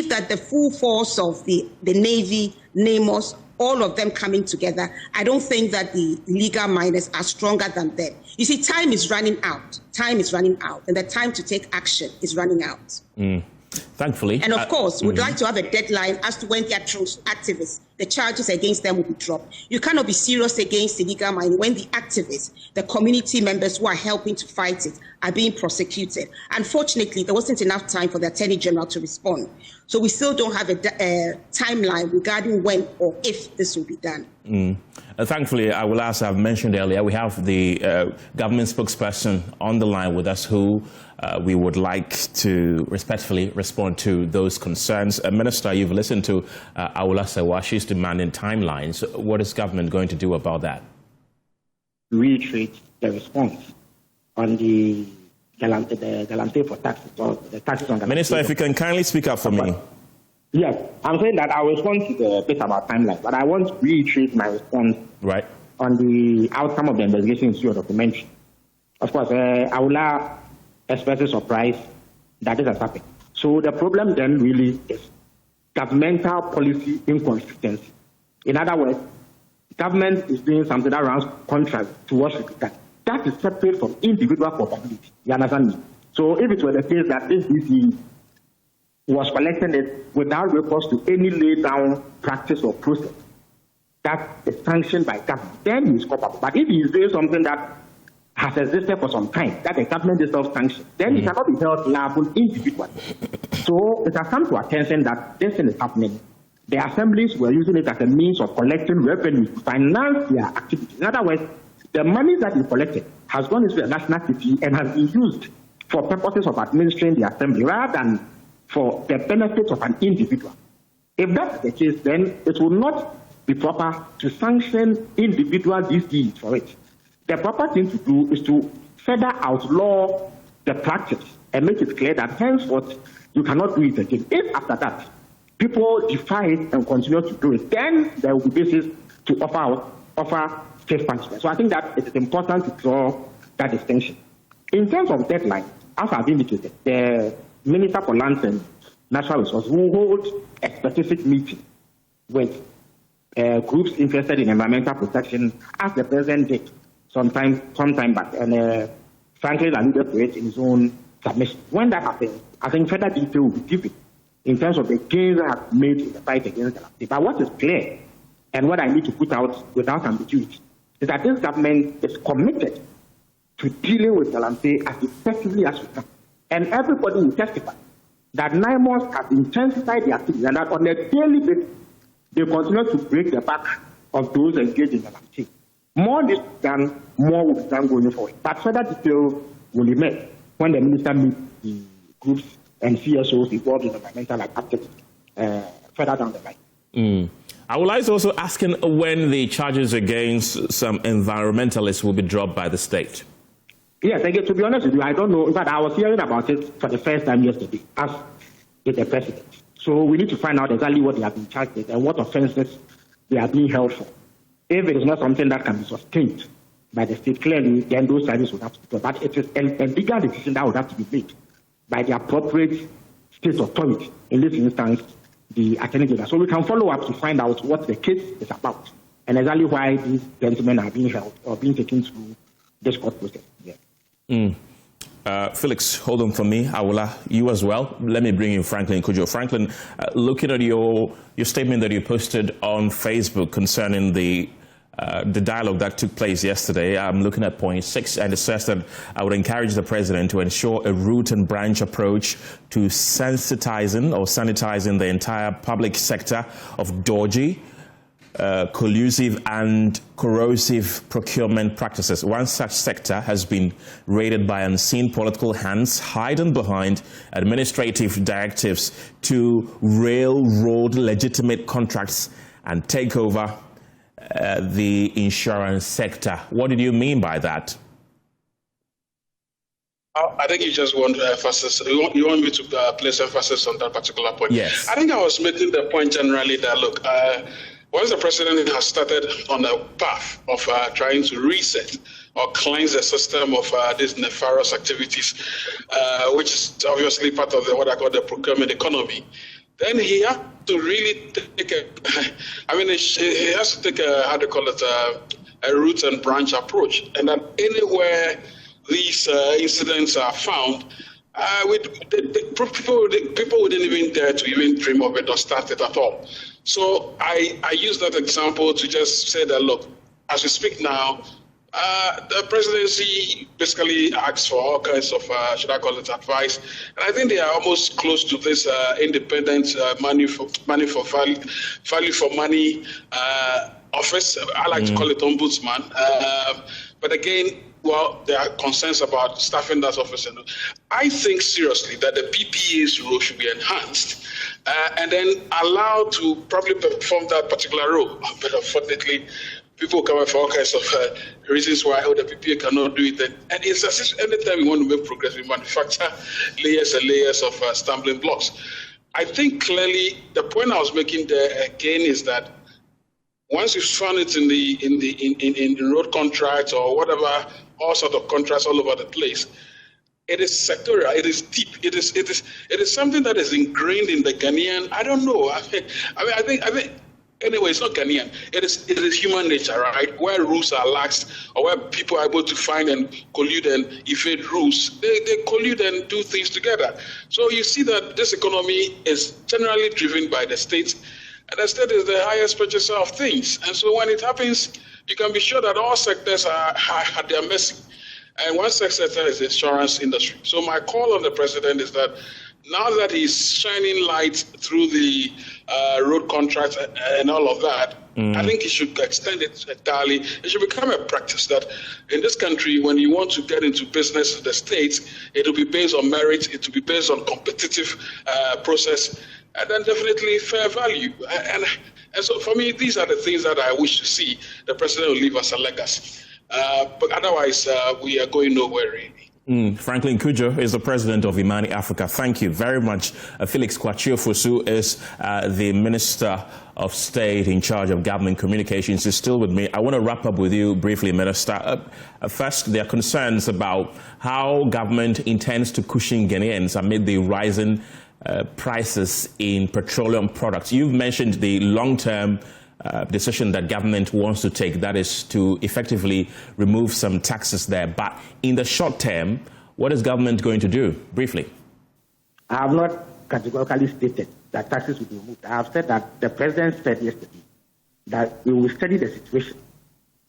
that the full force of the Navy, NAMOS, all of them coming together, I don't think that the illegal miners are stronger than them. You see, time is running out. Time is running out, and the time to take action is running out. Thankfully. And of course, we'd like to have a deadline as to when the activists, the charges against them will be dropped. You cannot be serious against illegal mining when the activists, the community members who are helping to fight it, are being prosecuted. Unfortunately, there wasn't enough time for the Attorney General to respond. So we still don't have a timeline regarding when or if this will be done. Thankfully, I will ask, I've mentioned earlier, we have the government spokesperson on the line with us who we would like to respectfully respond to those concerns. Minister, you've listened to Awula Sewa. She's demanding timelines. What is government going to do about that? Reiterate the response on the Galante for taxes, or the taxes on Galante. Minister, if you can kindly speak up for me. Yes, I'm saying that I'll respond to the bit about timeline, but I want to reiterate my response on the outcome of the investigation into your documentary. Of course, Awula expresses surprise that this has happened. So the problem then really is governmental policy inconsistency. In other words, government is doing something that runs contrary to what should be done. That is separate from individual culpability. You understand me? So if it were the case that this DC was collecting it without recourse to any laid down practice or process that is sanctioned by government, then he is culpable. But if he is doing something that has existed for some time, that the government is self-sanctioned, then he cannot be held liable individually. So it has come to attention that this thing is happening. The assemblies were using it as a means of collecting revenue to finance their activities. In other words, the money that is collected has gone into the national kitty and has been used for purposes of administering the assembly rather than for the benefit of an individual. If that's the case, then it will not be proper to sanction individual DCs for it. The proper thing to do is to further outlaw the practice and make it clear that henceforth you cannot do it again. If after that people defy it and continue to do it, then there will be basis to offer safe punishment. So I think that it is important to draw that distinction. In terms of deadline, as I've indicated, the Minister for Lands and Natural Resources will hold a specific meeting with groups interested in environmental protection, as the President did sometime back, and frankly alluded to it in his own submission. When that happens, I think further detail will be given in terms of the gains that have made in the fight against Galante. But what is clear, and what I need to put out without ambiguity, is that this government is committed to dealing with Galante as effectively as we can. And everybody will testify that 9 months have intensified the activity and that on a daily basis, they continue to break the back of those engaged in Galante. More is done, more will be done going forward. But further detail will emerge when the minister meets the groups and CSOs involved in environmental activities further down the line. I would like to also ask when the charges against some environmentalists will be dropped by the state. Yes, again, to be honest with you, I don't know. In fact, I was hearing about it for the first time yesterday, as with the president. So we need to find out exactly what they have been charged with and what offences they are being held for. If it is not something that can be sustained by the state, clearly, then those charges would have to be dropped. But it is a legal decision that would have to be made by the appropriate state authority, in this instance, the Attorney General. So we can follow up to find out what the case is about and exactly why these gentlemen are being held or being taken through this court process. Felix, hold on for me. Awula, you as well. Let me bring in Franklin Kujo. Franklin, looking at your statement that you posted on Facebook concerning the dialogue that took place yesterday, I'm looking at point 6, and it says that I would encourage the president to ensure a root and branch approach to sensitizing or sanitizing the entire public sector of dodgy, collusive and corrosive procurement practices. One such sector has been raided by unseen political hands hiding behind administrative directives to railroad legitimate contracts and take over the insurance sector. What did you mean by that? I think you just want emphasis. You want me to place emphasis on that particular point? Yes. I think I was making the point generally that, look, once the president has started on a path of trying to reset or cleanse the system of these nefarious activities, which is obviously part of what I call the procurement economy, then he has to really take he has to take a root and branch approach, and that anywhere these incidents are found, people wouldn't even dare to even dream of it or start it at all. So I use that example to just say that, look, as we speak now, the presidency basically asks for all kinds of, advice. And I think they are almost close to this independent value for money office. I like to call it ombudsman. But again, well, there are concerns about staffing that office. I think seriously that the PPA's role should be enhanced and then allowed to probably perform that particular role. But unfortunately, people come up for all kinds of reasons why the PPA cannot do it. And it's as if anytime we want to make progress, we manufacture layers and layers of stumbling blocks. I think clearly the point I was making there again is that once you've found it in the road contracts or whatever, all sorts of contracts all over the place, it is sectorial. It is deep. It is something that is ingrained in the Ghanaian. I don't know. I think. Anyway, it's not Ghanaian. It is human nature, right? Where rules are lax, or where people are able to find and collude and evade rules, they collude and do things together. So you see that this economy is generally driven by the state, and the state is the highest purchaser of things. And so when it happens, you can be sure that all sectors are at their mercy. And one sector is the insurance industry. So my call on the president is that now that he's shining light through the road contracts and all of that, I think he should extend it entirely. It should become a practice that in this country, when you want to get into business in the States, it will be based on merit, it will be based on competitive process, and then definitely fair value. And so for me, these are the things that I wish to see the president will leave as a legacy. But otherwise, we are going nowhere really. Franklin Kudjo is the president of Imani Africa. Thank you very much. Felix Kwakye Ofosu is the Minister of State in charge of government communications. Is still with me. I want to wrap up with you briefly, Minister. First, there are concerns about how government intends to cushion Ghanaians amid the rising prices in petroleum products. You've mentioned the long-term decision that government wants to take, that is to effectively remove some taxes there. But in the short term, what is government going to do? Briefly. I have not categorically stated that taxes will be removed. I have said that the president said yesterday that we will study the situation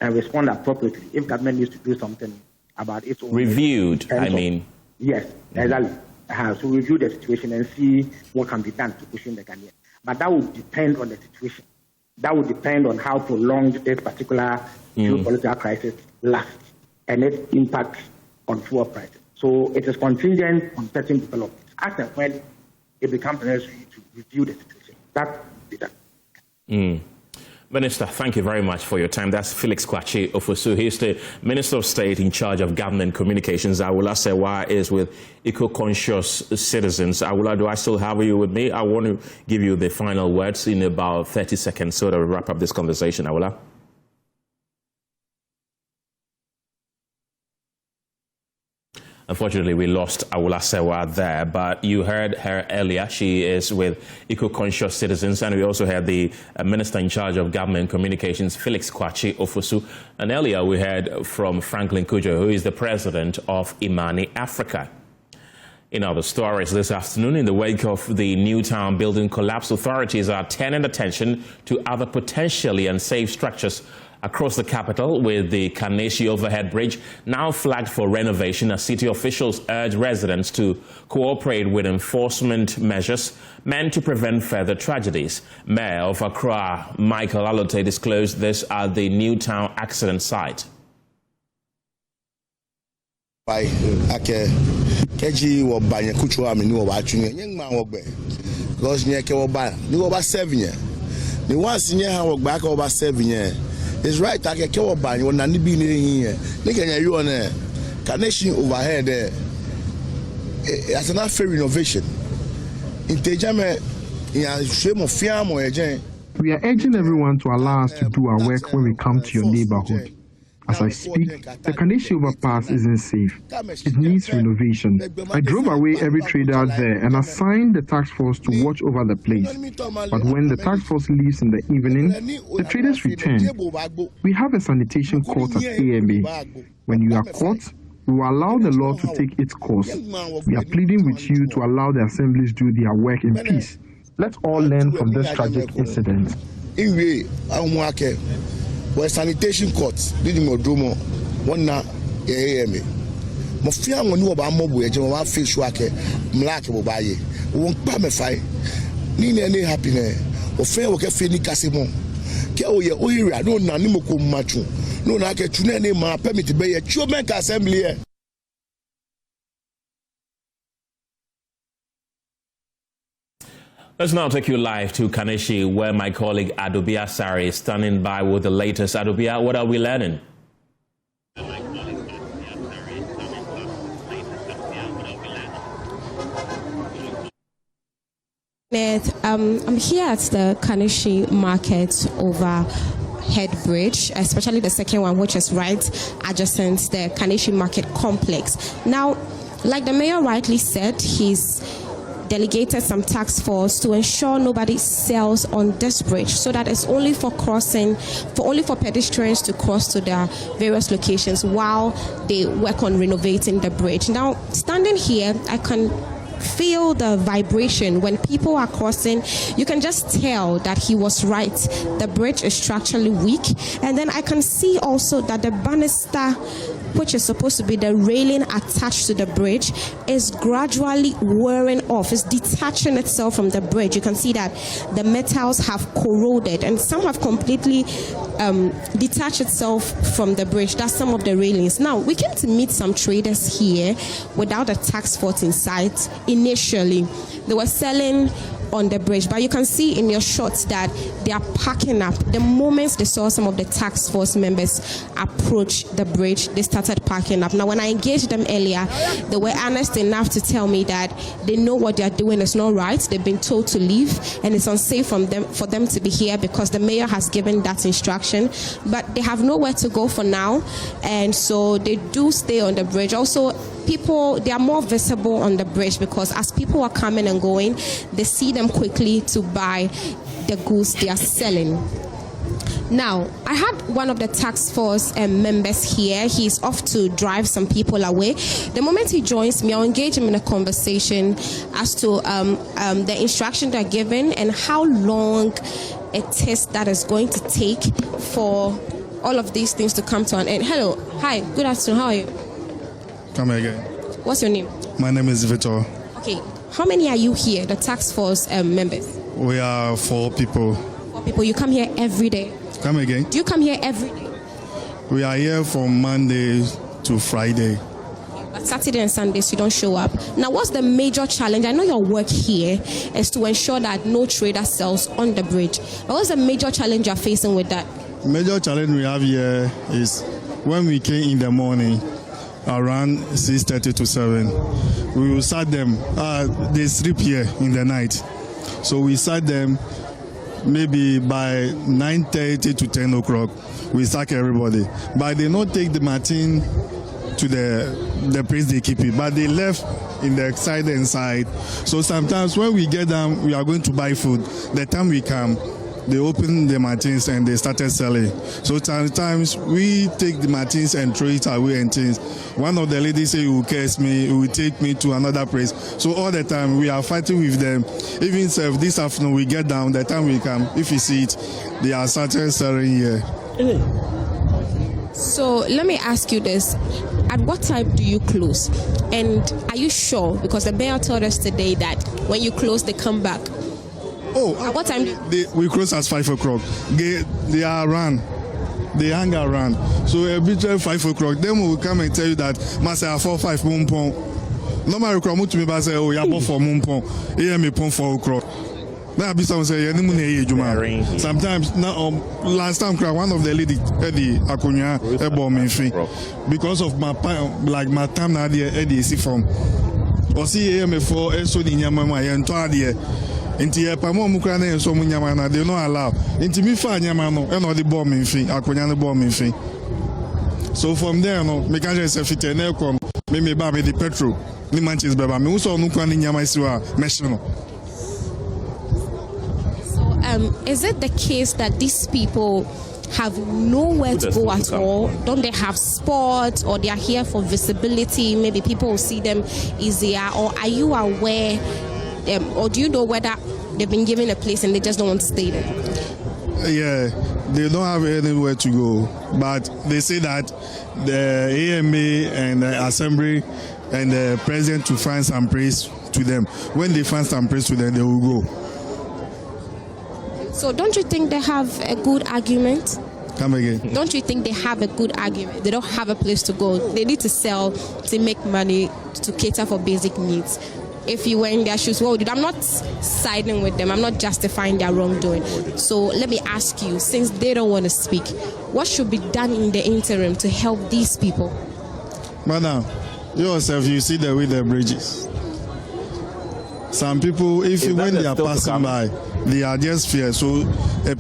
and respond appropriately if government needs to do something about its own. Reviewed, I mean. Yes, exactly. So review the situation and see what can be done to cushion the Ghanaian. But that will depend on the situation. That would depend on how prolonged this particular geopolitical crisis lasts and its impact on fuel prices. So it is contingent on certain developments. As and when it becomes necessary to review the situation, that will be done. Minister, thank you very much for your time. That's Felix Kwakye Ofosu. He's the Minister of State in charge of government communications. Awula Sewa is with eco-conscious citizens. Awula, do I still have you with me? I want to give you the final words in about 30 seconds so that we wrap up this conversation. Awula. Unfortunately, we lost Awula Sewa there, but you heard her earlier. She is with eco-conscious citizens, and we also had the Minister in charge of government communications, Felix Kwakye Ofosu. And earlier we heard from Franklin Kudjo, who is the president of Imani Africa. In other stories this afternoon, in the wake of the Newtown building collapse, authorities are turning attention to other potentially unsafe structures across the capital, with the Kaneshi overhead bridge now flagged for renovation, as city officials urge residents to cooperate with enforcement measures meant to prevent further tragedies. Mayor of Accra, Michael Alote, disclosed this at the Newtown accident site. It's right, I can kill a bang when Nani be here. Nick you on a Carnation overhead there. As an fair renovation. In Tejame, in a shame of Fiam or a. We are urging everyone to allow us to do our work when we come to your neighborhood. As I speak, the Kaneshie overpass isn't safe. It needs renovation. I drove away every trader out there and assigned the task force to watch over the place. But when the task force leaves in the evening, the traders return. We have a sanitation court at AMA. When you are caught, we will allow the law to take its course. We are pleading with you to allow the assemblies do their work in peace. Let's all learn from this tragic incident. Where sanitation courts didn't go do one na AMA. Mofia ngoni oba mobu eje wa fish wake mlake bo baye. Won pa me fai. Ni ne happy ne. Ofia wo ke fe ni kasemo. Ke oye oyira no na ni moko machu. No na ke tune ne ma permit be ye chuomen assembly here. Let's now take you live to Kaneshie, where my colleague Adobia Sari is standing by with the latest. Adobia, what are we learning? I'm here at the Kaneshie Market overhead bridge, especially the second one, which is right adjacent the Kaneshie Market complex. Now, like the mayor rightly said, he's delegated some task force to ensure nobody sells on this bridge, so that it's only for crossing, only for pedestrians to cross to their various locations while they work on renovating the bridge. Now, standing here, I can feel the vibration when people are crossing. You can just tell that he was right. The bridge is structurally weak, and then I can see also that the banister, which is supposed to be the railing attached to the bridge, is gradually wearing off. It's detaching itself from the bridge. You can see that the metals have corroded and some have completely detached itself from the bridge. That's some of the railings. Now, we came to meet some traders here without a task force in sight. Initially, they were selling on the bridge, but you can see in your shots that they are packing up. The moment they saw some of the task force members approach the bridge, they started packing up. Now, when I engaged them earlier, they were honest enough to tell me that they know what they are doing is not right. They've been told to leave, and it's unsafe for them to be here because the mayor has given that instruction. But they have nowhere to go for now, and so they do stay on the bridge. Also, people, they are more visible on the bridge because as people are coming and going, they see them quickly to buy the goods they are selling. Now, I had one of the task force members here. He's off to drive some people away. The moment he joins me, I'll engage him in a conversation as to the instruction they're given and how long it is that is going to take for all of these things to come to an end. Hello. Hi. Good afternoon. How are you? Come again. What's your name? My name is Victor. Okay. How many are you here, the task force members? We are 4 people. 4 people. You come here every day? Come again. Do you come here every day? We are here from Monday to Friday. But Saturday and Sundays you don't show up. Now, what's the major challenge? I know your work here is to ensure that no trader sells on the bridge. But what's the major challenge you're facing with that? The major challenge we have here is when we came in the morning, around 6:30 to 7, we will start them. They sleep here in the night, so we start them maybe by 9:30 to 10 o'clock. We sack everybody, but they don't take the machine to the place they keep it, but they left in the side inside. So sometimes when we get them, we are going to buy food. The time we come, they open the machines and they started selling. So sometimes we take the machines and throw it away and things. One of the ladies say, "You will curse me, you will take me to another place." So all the time we are fighting with them. Even if this afternoon we get down, the time we come, if you see it, they are started selling here. So let me ask you this. At what time do you close? And are you sure? Because the mayor told us today that when you close, they come back. Oh, at what time? We close at 5 o'clock. They are around. They hang around. So a bit 5 o'clock, then we will come and tell you that Masa 4-5 mumpon. Normally, we to me by say, "Oh, you have for mumpon. Here me pon 4 o'clock." Now, be some say, sometimes now, last time, one of the lady, Eddie Akunya, because of my time now, Eddie see from. Or see here me for so the Yamama and Todia. Inti pamo mukra na so munyama na they no allow. Inti mi fa nyama no e no the bomb in fin, Akunya no bomb in fin. So from there, no, me can't just fit in there come. Me buy the petrol. Ni manches beba. Me also no kwani nyama isiwa meshino. So, is it the case that these people have nowhere to go at all? Don't they have sports, or they are here for visibility? Maybe people will see them easier. Or are you aware, or do you know whether they've been given a place and they just don't want to stay there? Yeah, they don't have anywhere to go. But they say that the AMA and the Assembly and the President to find some praise to them. When they find some praise to them, they will go. So don't you think they have a good argument? Come again. Don't you think they have a good argument? They don't have a place to go. They need to sell to make money to cater for basic needs. If you were in their shoes, what would you do? I'm not siding with them. I'm not justifying their wrongdoing. So let me ask you, since they don't want to speak, what should be done in the interim to help these people? Madam, yourself, you see the way the bridges. Some people, when they are passing by, they are just fear. So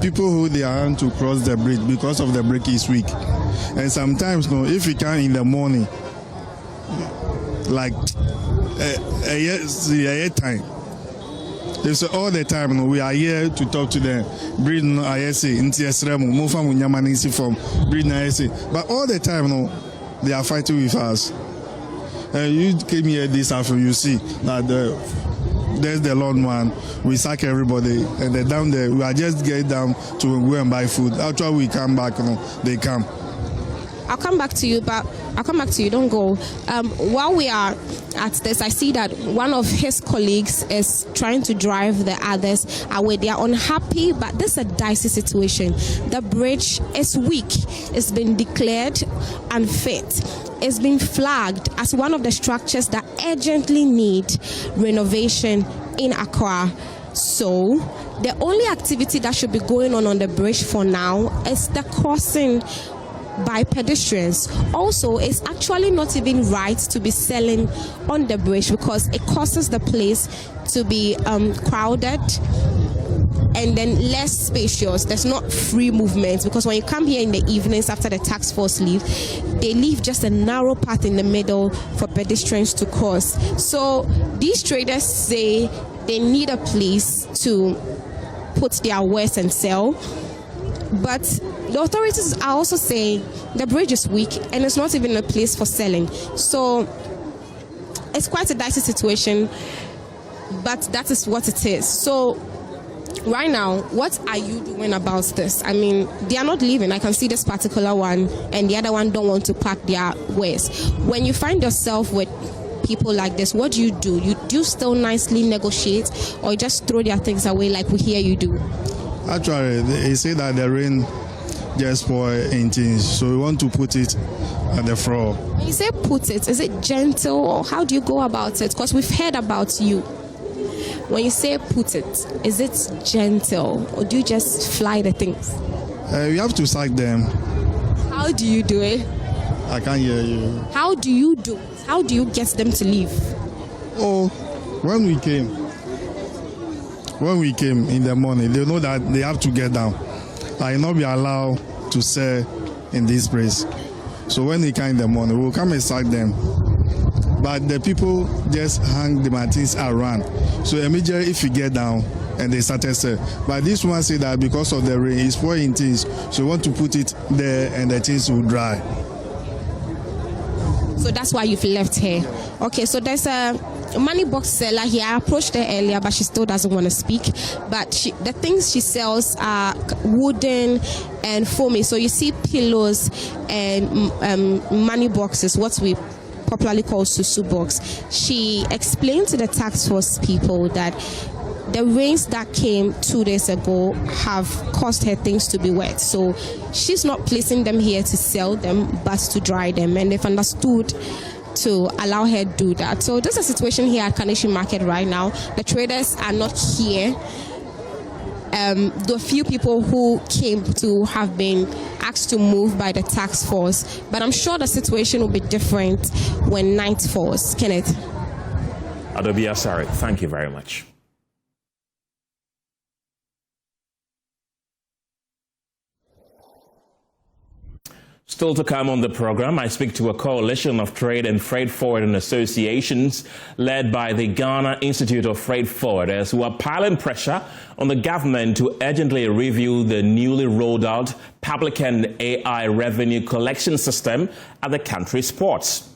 people who they are to cross the bridge because of the bridge is weak. And sometimes, no, if you can in the morning, like a time. They say all the time, no, we are here to talk to them. Breed no ISA, NTSRM, Mofa Munyamanisi from Breed no ISA. But all the time, no, they are fighting with us. And you came here this afternoon, you see that there's the Lord man. We sack everybody, and they're down there. We are just getting down to go and buy food. After we come back, no, they come. I'll come back to you, but I'll come back to you. Don't go. While we are at this, I see that one of his colleagues is trying to drive the others away. They are unhappy, but this is a dicey situation. The bridge is weak. It's been declared unfit. It's been flagged as one of the structures that urgently need renovation in Accra. So the only activity that should be going on the bridge for now is the crossing by pedestrians. Also, it's actually not even right to be selling on the bridge because it causes the place to be crowded and then less spacious. There's not free movement because when you come here in the evenings after the task force leave, they leave just a narrow path in the middle for pedestrians to cross. So these traders say they need a place to put their wares and sell. But the authorities are also saying the bridge is weak and it's not even a place for selling. So it's quite a dicey situation, but that is what it is. So right now, what are you doing about this? I mean, they are not leaving. I can see this particular one and the other one don't want to pack their wares. When you find yourself with people like this, what do? You still nicely negotiate or you just throw their things away like we hear you do? Actually, they say that the rain just spoil in things, so we want to put it at the floor. When you say put it, is it gentle or how do you go about it? Because we've heard about you. When you say put it, is it gentle or do you just fly the things? We have to sack them. How do you do it? I can't hear you. How do you do it? How do you get them to leave? Oh, when we came in the morning, they know that they have to get down. I will not be allowed to sell in this place. So when they come in the morning, we'll come and sack them. But the people just hang the things around. So immediately if you get down and they started sell. But this one say that because of the rain, it's spoiling things. So we want to put it there and the things will dry. So that's why you've left here. Okay, so there's a money box seller here. I approached her earlier, but she still doesn't want to speak. But the things she sells are wooden and foamy. So you see pillows and money boxes, what we popularly call susu box. She explained to the task force people that the rains that came 2 days ago have caused her things to be wet. So she's not placing them here to sell them, but to dry them. And they've understood to allow her to do that. So there's a situation here at Kaneshie Market right now. The traders are not here. The few people who came to have been asked to move by the task force. But I'm sure the situation will be different when night falls. Kenneth. Adobe Asari, thank you very much. Still to come on the program, I speak to a coalition of trade and freight forwarding associations led by the Ghana Institute of Freight Forwarders, who are piling pressure on the government to urgently review the newly rolled out public and AI revenue collection system at the country's ports.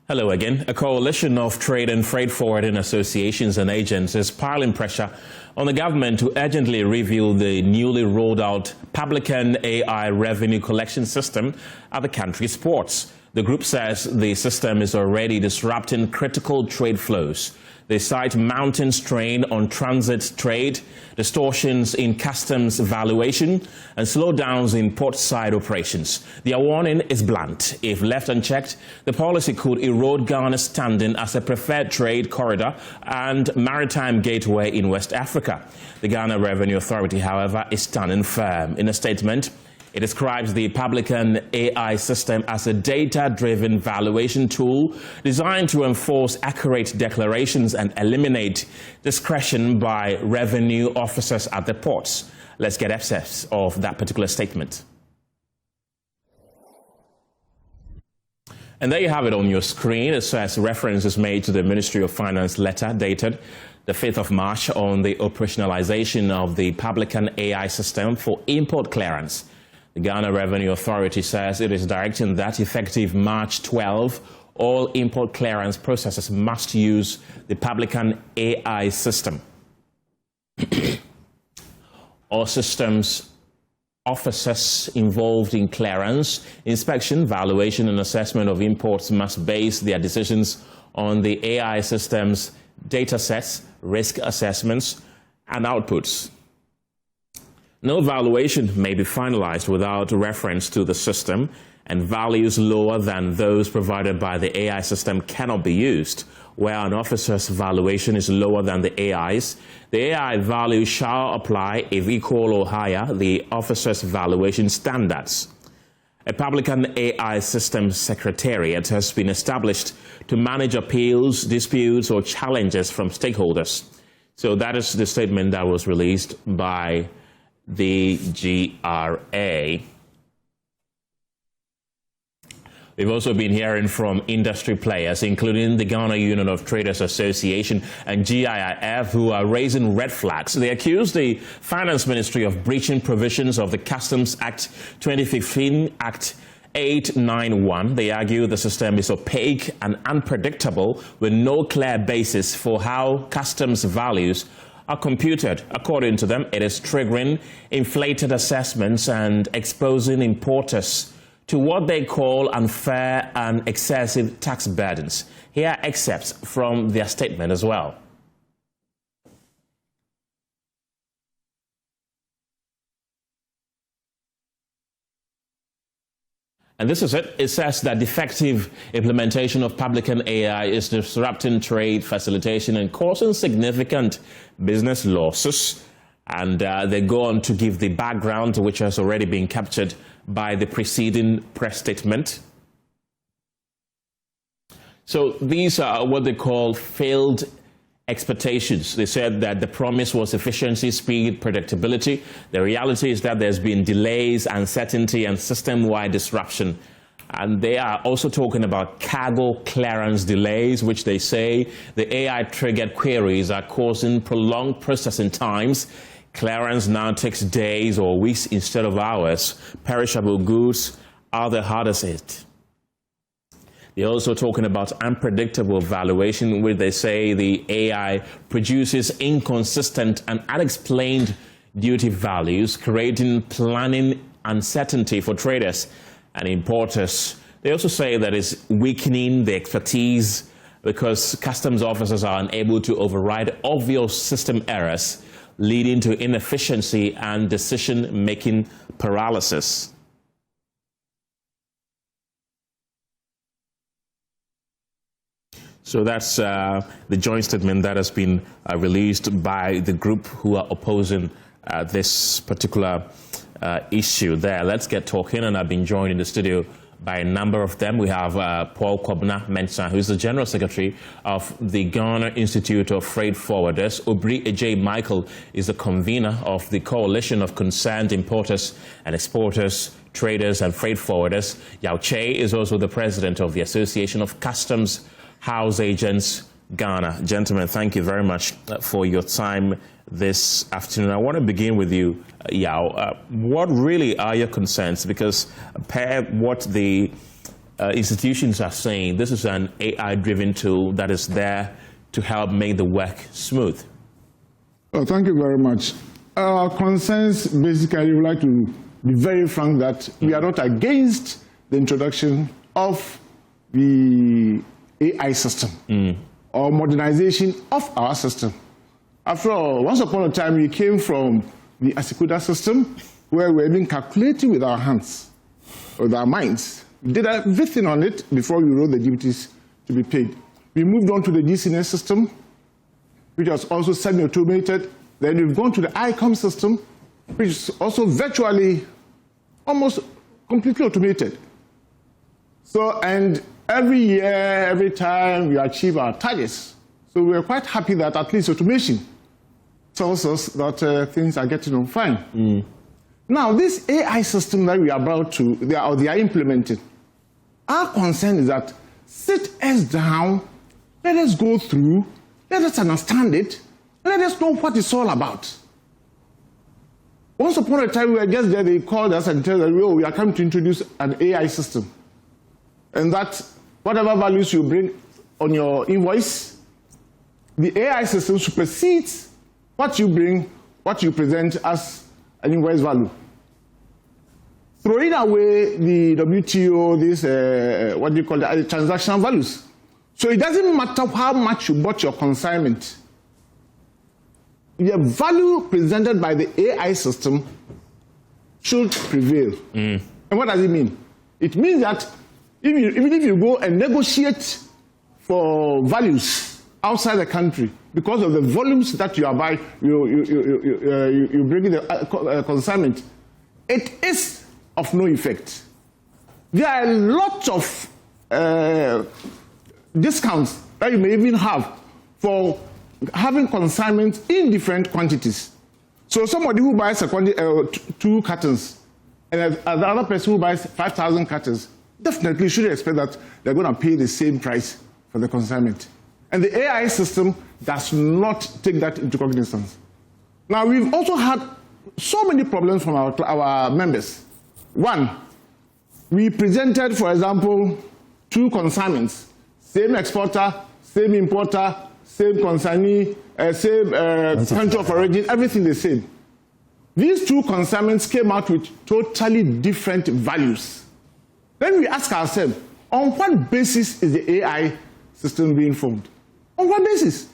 Hello again. A coalition of trade and freight forwarding associations and agents is piling pressure on the government to urgently review the newly rolled out public and AI revenue collection system at the country's ports. The group says the system is already disrupting critical trade flows. They cite mounting strain on transit trade, distortions in customs valuation, and slowdowns in port-side operations. Their warning is blunt. If left unchecked, the policy could erode Ghana's standing as a preferred trade corridor and maritime gateway in West Africa. The Ghana Revenue Authority, however, is standing firm. In a statement, it describes the public and AI system as a data-driven valuation tool designed to enforce accurate declarations and eliminate discretion by revenue officers at the ports. Let's get access of that particular statement. And there you have it on your screen. It says reference is made to the Ministry of Finance letter dated the 5th of March on the operationalization of the public and AI system for import clearance. The Ghana Revenue Authority says it is directing that effective March 12, all import clearance processes must use the public and AI system. All systems officers involved in clearance, inspection, valuation, and assessment of imports must base their decisions on the AI system's data sets, risk assessments, and outputs. No valuation may be finalized without reference to the system, and values lower than those provided by the AI system cannot be used. Where an officer's valuation is lower than the AI's, the AI value shall apply if equal or higher the officer's valuation standards. A public and AI system secretariat has been established to manage appeals, disputes, or challenges from stakeholders. So that is the statement that was released by the GRA. We've also been hearing from industry players, including the Ghana Union of Traders Association and GIIF, who are raising red flags. They accuse the Finance Ministry of breaching provisions of the Customs Act 2015, Act 891. They argue the system is opaque and unpredictable with no clear basis for how customs values are computed. According to them, it is triggering inflated assessments and exposing importers to what they call unfair and excessive tax burdens. Here are excerpts from their statement as well. And this is it. It says that defective implementation of public and AI is disrupting trade facilitation and causing significant business losses. And they go on to give the background, which has already been captured by the preceding press statement. So these are what they call failed expectations. They said that the promise was efficiency, speed, predictability. The reality is that there's been delays, uncertainty, and system-wide disruption. And they are also talking about cargo clearance delays, which they say the AI-triggered queries are causing prolonged processing times. Clearance now takes days or weeks instead of hours. Perishable goods are the hardest hit. They're also talking about unpredictable valuation, where they say the AI produces inconsistent and unexplained duty values, creating planning uncertainty for traders and importers. They also say that it's weakening the expertise because customs officers are unable to override obvious system errors, leading to inefficiency and decision-making paralysis. So that's the joint statement that has been released by the group who are opposing this particular issue there. Let's get talking, and I've been joined in the studio by a number of them. We have Paul Kwabena Mensah, who is the General Secretary of the Ghana Institute of Freight Forwarders. Obri Ejay Michael is the convener of the Coalition of Concerned Importers and Exporters, Traders and Freight Forwarders. Yao Che is also the president of the Association of Customs House Agents Ghana. Gentlemen, thank you very much for your time this afternoon. I want to begin with you, Yao. What really are your concerns? Because per what the institutions are saying, this is an AI-driven tool that is there to help make the work smooth. Well, thank you very much. Our concerns, basically, we would like to be very frank that we are not against the introduction of the AI system or modernization of our system. After all, once upon a time, we came from the Asikuda system where we were even calculating with our hands, with our minds. We did everything on it before we wrote the duties to be paid. We moved on to the GCNS system, which was also semi-automated. Then we've gone to the ICOM system, which is also virtually almost completely automated. So, and every year, every time we achieve our targets. So we're quite happy that at least automation tells us that things are getting on fine. Now, this AI system that we are about to, they are implementing, our concern is that sit us down, let us go through, let us understand it, let us know what it's all about. Once upon a time, we were just there, they called us and told us, oh, we are coming to introduce an AI system. And that whatever values you bring on your invoice, the AI system supersedes what you bring, what you present as an invoice value. Throwing away the WTO, this, what do you call it, transaction values. So it doesn't matter how much you bought your consignment. The value presented by the AI system should prevail. And what does it mean? It means that even if you go and negotiate for values outside the country, because of the volumes that you are buying, you bring in the consignment, it is of no effect. There are a lot of discounts that you may even have for having consignments in different quantities. So somebody who buys 2 cartons and the other person who buys 5,000 cartons definitely should expect that they're going to pay the same price for the consignment. And the AI system does not take that into cognizance. Now, we've also had so many problems from our members. One, we presented, for example, 2 consignments, same exporter, same importer, same consignee, same country of origin, everything the same. These 2 consignments came out with totally different values. Then we ask ourselves, on what basis is the AI system being formed? On what basis?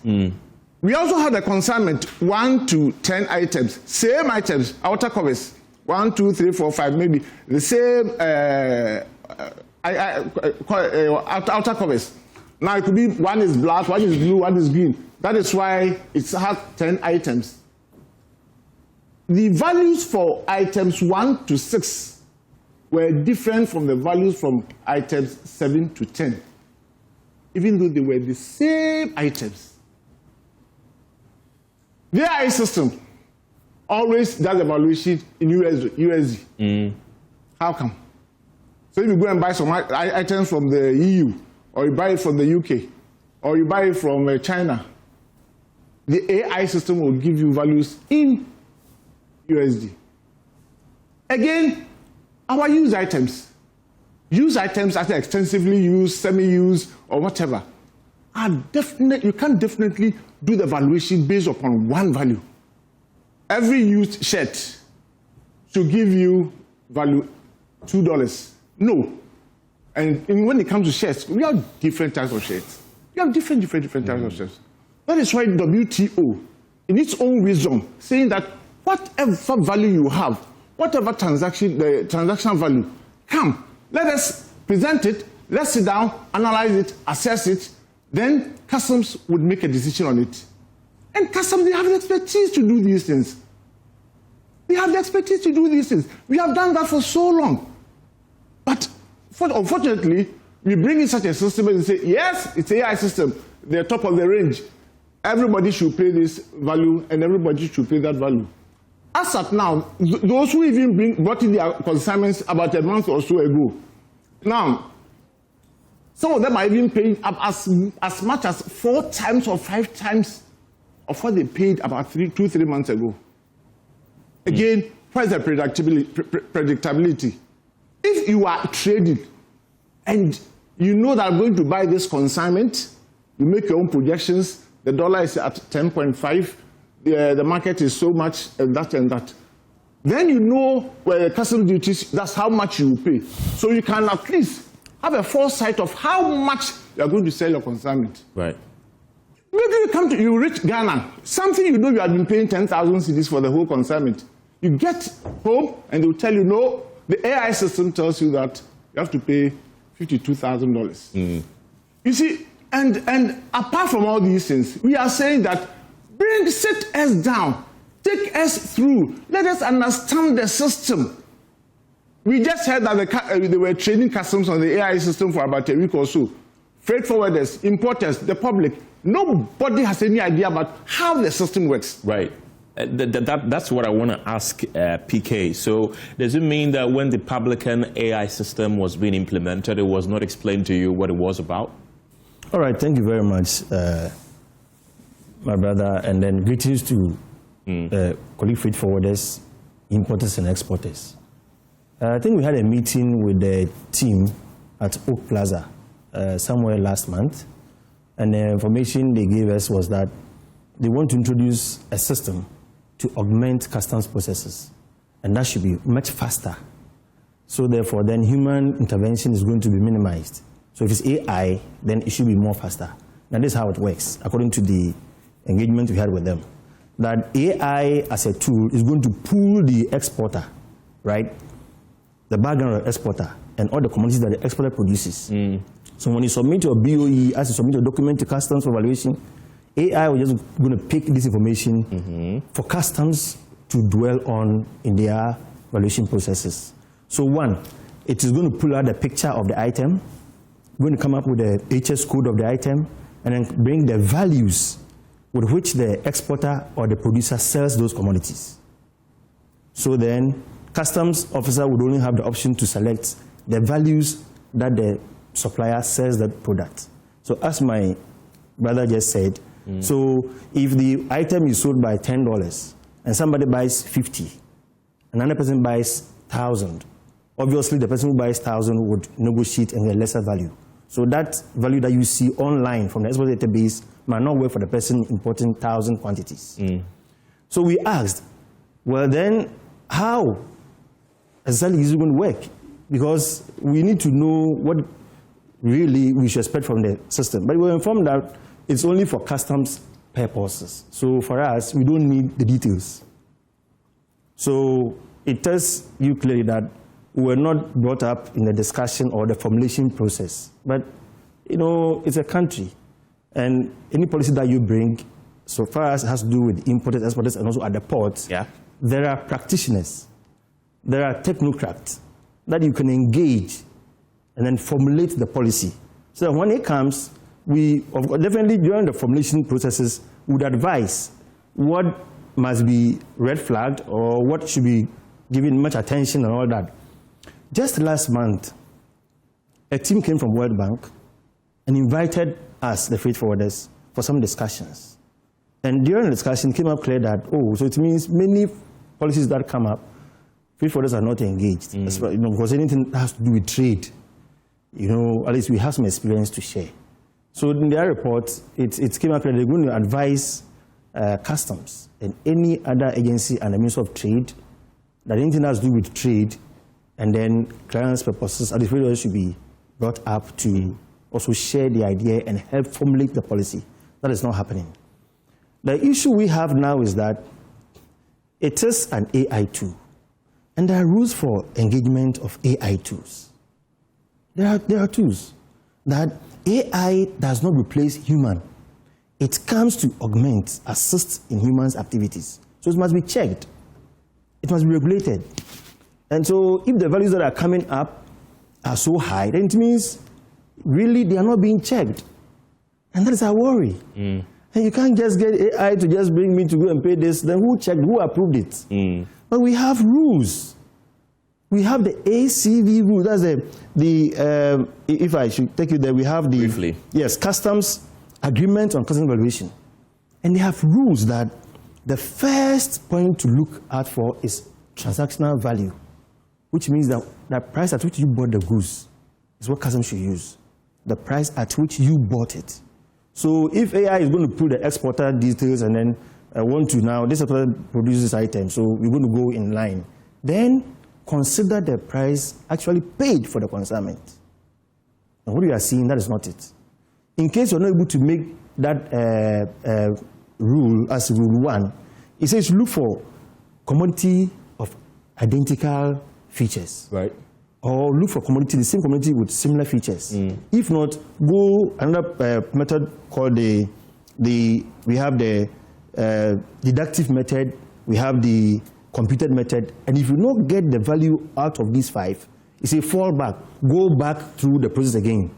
We also had a consignment, 1 to 10 items, same items, outer covers, 1, 2, 3, 4, 5, maybe the same outer covers. Now it could be one is black, one is blue, one is green. That is why it's had 10 items. The values for items 1 to 6 were different from the values from items 7 to 10, even though they were the same items. The AI system always does evaluation in USD. How come? So if you go and buy some items from the EU, or you buy it from the UK, or you buy it from China, the AI system will give you values in USD. Again, our used items after extensively used, semi-used, or whatever, are definitely, you can definitely do the valuation based upon one value. Every used shirt should give you value $2. No. And when it comes to shirts, we have different types of shirts. We have different types of shirts. That is why WTO, in its own wisdom, saying that whatever value you have, whatever the transaction value, come, let us present it, let's sit down, analyze it, assess it, then customs would make a decision on it. And customs, they have the expertise to do these things. They have the expertise to do these things. We have done that for so long. But unfortunately, we bring in such a system and say, yes, it's AI system, they're top of the range. Everybody should pay this value and everybody should pay that value. As at now, those who even brought in their consignments about a month or so ago, now, some of them are even paying up as much as 4 times or 5 times of what they paid about 2-3 months ago. Again, what is the predictability? If you are trading and you know that I'm going to buy this consignment, you make your own projections, the dollar is at 10.5, the market is so much, and that. Then you know where the customs duties, that's how much you will pay. So you can at least have a foresight of how much you are going to sell your consignment. Right. Maybe you reach Ghana, something you know you have been paying 10,000 cedis for the whole consignment. You get home and they'll tell you, no, the AI system tells you that you have to pay $52,000. You see, and apart from all these things, we are saying that sit us down, take us through, let us understand the system. We just heard that they were training customs on the AI system for about a week or so. Freight forwarders, importers, the public, nobody has any idea about how the system works. Right. That's what I want to ask PK. So does it mean that when the publican AI system was being implemented, it was not explained to you what it was about? All right, thank you very much, my brother, and then greetings to colleague freight forwarders, importers and exporters. I think we had a meeting with the team at Oak Plaza somewhere last month, and the information they gave us was that they want to introduce a system to augment customs processes, and that should be much faster. So therefore, then human intervention is going to be minimized. So if it's AI, then it should be more faster. Now this is how it works, according to the engagement we had with them. That AI as a tool is going to pull the exporter, right? The background of the exporter and all the commodities that the exporter produces. So when you submit your BOE, as you submit your document to customs for valuation, AI was just going to pick this information for customs to dwell on in their valuation processes. So one, it is going to pull out the picture of the item, going to come up with the HS code of the item, and then bring the values with which the exporter or the producer sells those commodities. So then, customs officer would only have the option to select the values that the supplier sells that product. So as my brother just said, so if the item is sold by $10 and somebody buys 50, another person buys 1,000, obviously the person who buys 1,000 would negotiate and get lesser value. So that value that you see online from the export database might not work for the person importing 1,000 quantities. So we asked, well then, how exactly is it going to work? Because we need to know what really we should expect from the system. But we were informed that it's only for customs purposes. So for us, we don't need the details. So it tells you clearly that we were not brought up in the discussion or the formulation process. But, you know, it's a country. And any policy that you bring, so far as it has to do with importers, exporters, and also at the ports, there are practitioners, there are technocrats that you can engage and then formulate the policy. So that when it comes, we definitely during the formulation processes would advise what must be red flagged or what should be given much attention and all that. Just last month, a team came from World Bank and invited us, the freight forwarders, for some discussions. And during the discussion, it came up clear that, oh, so it means many policies that come up, freight forwarders are not engaged. You know, because anything that has to do with trade, you know, at least we have some experience to share. So in their report, it came up that they're going to advise customs and any other agency and the Ministry of Trade that anything that has to do with trade and then clearance purposes, at least freight forwarders should be brought up to also share the idea and help formulate the policy. That is not happening. The issue we have now is that it is an AI tool, and there are rules for engagement of AI tools. There are tools that AI does not replace human. It comes to augment, assist in humans' activities. So it must be checked. It must be regulated. And so if the values that are coming up are so high, then it means really they are not being checked. And that is our worry. And you can't just get AI to just bring me to go and pay this. Then who checked, who approved it? But we have rules. We have the ACV rule. That's if I should take you there, we have the... Briefly. Yes, customs agreement on customs valuation. And they have rules that the first point to look out for is transactional value, which means that the price at which you bought the goods is what customs should use. The price at which you bought it. So if AI is going to pull the exporter details and then want to now, this exporter produces this item, so we're going to go in line, then consider the price actually paid for the consignment. Now what you are seeing, that is not it. In case you're not able to make that rule as rule 1, it says look for commodity of identical features. Right. Or look for commodity, the same commodity with similar features. If not, go another method called we have the deductive method, we have the computed method, and if you don't get the value out of these 5, it's a fall back, go back through the process again.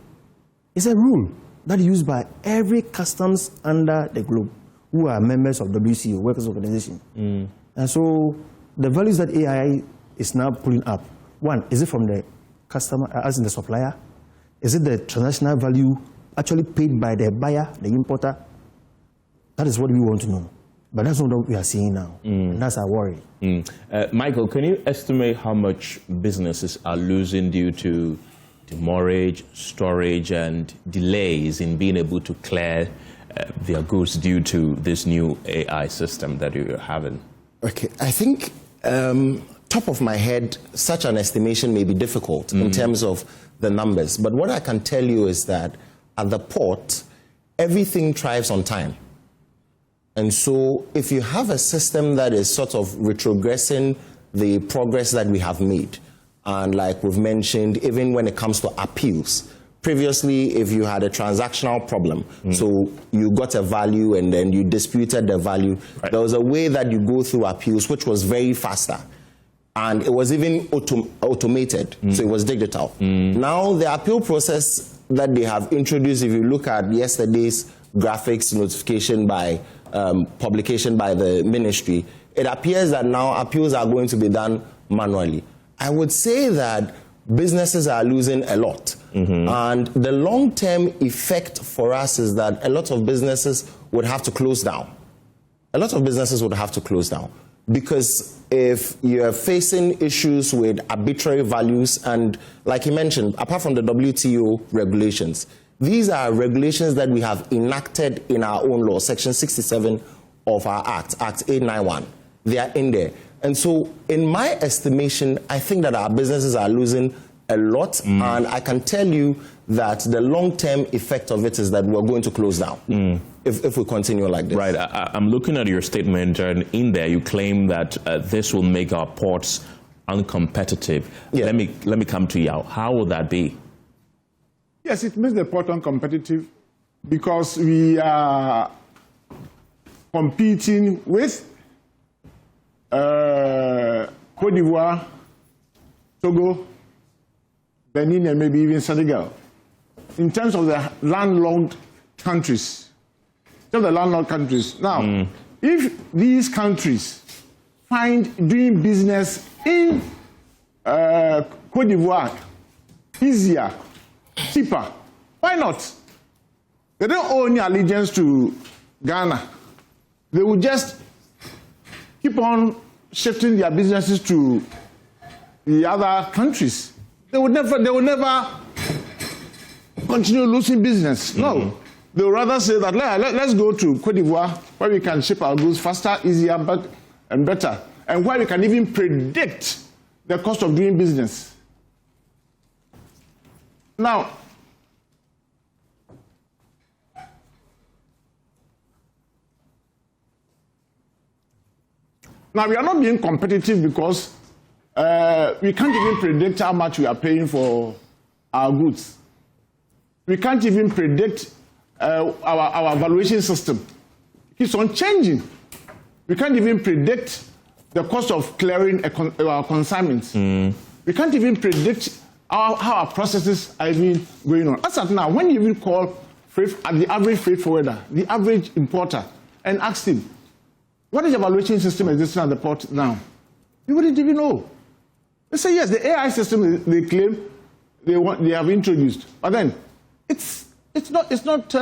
It's a rule that is used by every customs under the globe who are members of WCO, Workers' Organization. And so the values that AI is now pulling up, 1, is it from the customer, as in the supplier? Is it the transactional value actually paid by the buyer, the importer? That is what we want to know. But that's not what we are seeing now. And that's our worry. Michael, can you estimate how much businesses are losing due to demurrage, storage, and delays in being able to clear their goods due to this new AI system that you're having? Okay, I think top of my head, such an estimation may be difficult in terms of the numbers. But what I can tell you is that at the port, everything thrives on time. And so if you have a system that is sort of retrogressing the progress that we have made, and like we've mentioned, even when it comes to appeals, previously if you had a transactional problem, so you got a value and then you disputed the value, there was a way that you go through appeals which was very faster. And it was even automated, so it was digital. Now the appeal process that they have introduced, if you look at yesterday's graphics notification by publication by the ministry, it appears that now appeals are going to be done manually. I would say that businesses are losing a lot. And the long-term effect for us is that a lot of businesses would have to close down. A lot of businesses would have to close down. Because if you're facing issues with arbitrary values, and like you mentioned, apart from the WTO regulations, these are regulations that we have enacted in our own law, Section 67 of our Act, Act 891. They are in there. And so, in my estimation, I think that our businesses are losing a lot, and I can tell you that the long-term effect of it is that we're going to close down if we continue like this. Right. I'm looking at your statement, and in there you claim that this will make our ports uncompetitive. Yeah. Let me come to you. How will that be? Yes, it makes the port uncompetitive because we are competing with Cote d'Ivoire, Togo, Benin, and maybe even Senegal. In terms of the landlocked countries. Now, if these countries find doing business in Cote d'Ivoire easier, cheaper, why not? They don't owe any allegiance to Ghana. They will just keep on shifting their businesses to the other countries. They will never continue losing business. No. They would rather say that let's go to Cote d'Ivoire where we can ship our goods faster, easier, and better, and where we can even predict the cost of doing business. Now, we are not being competitive because we can't even predict how much we are paying for our goods. We can't even predict our valuation system. It's on changing. We can't even predict the cost of clearing our consignments. We can't even predict how our processes are even going on. As at now, when you even call the average freight forwarder, the average importer, and ask him, what is the evaluation system existing at the port now? You wouldn't even know. They say, yes, the AI system they claim they have introduced, but then it's not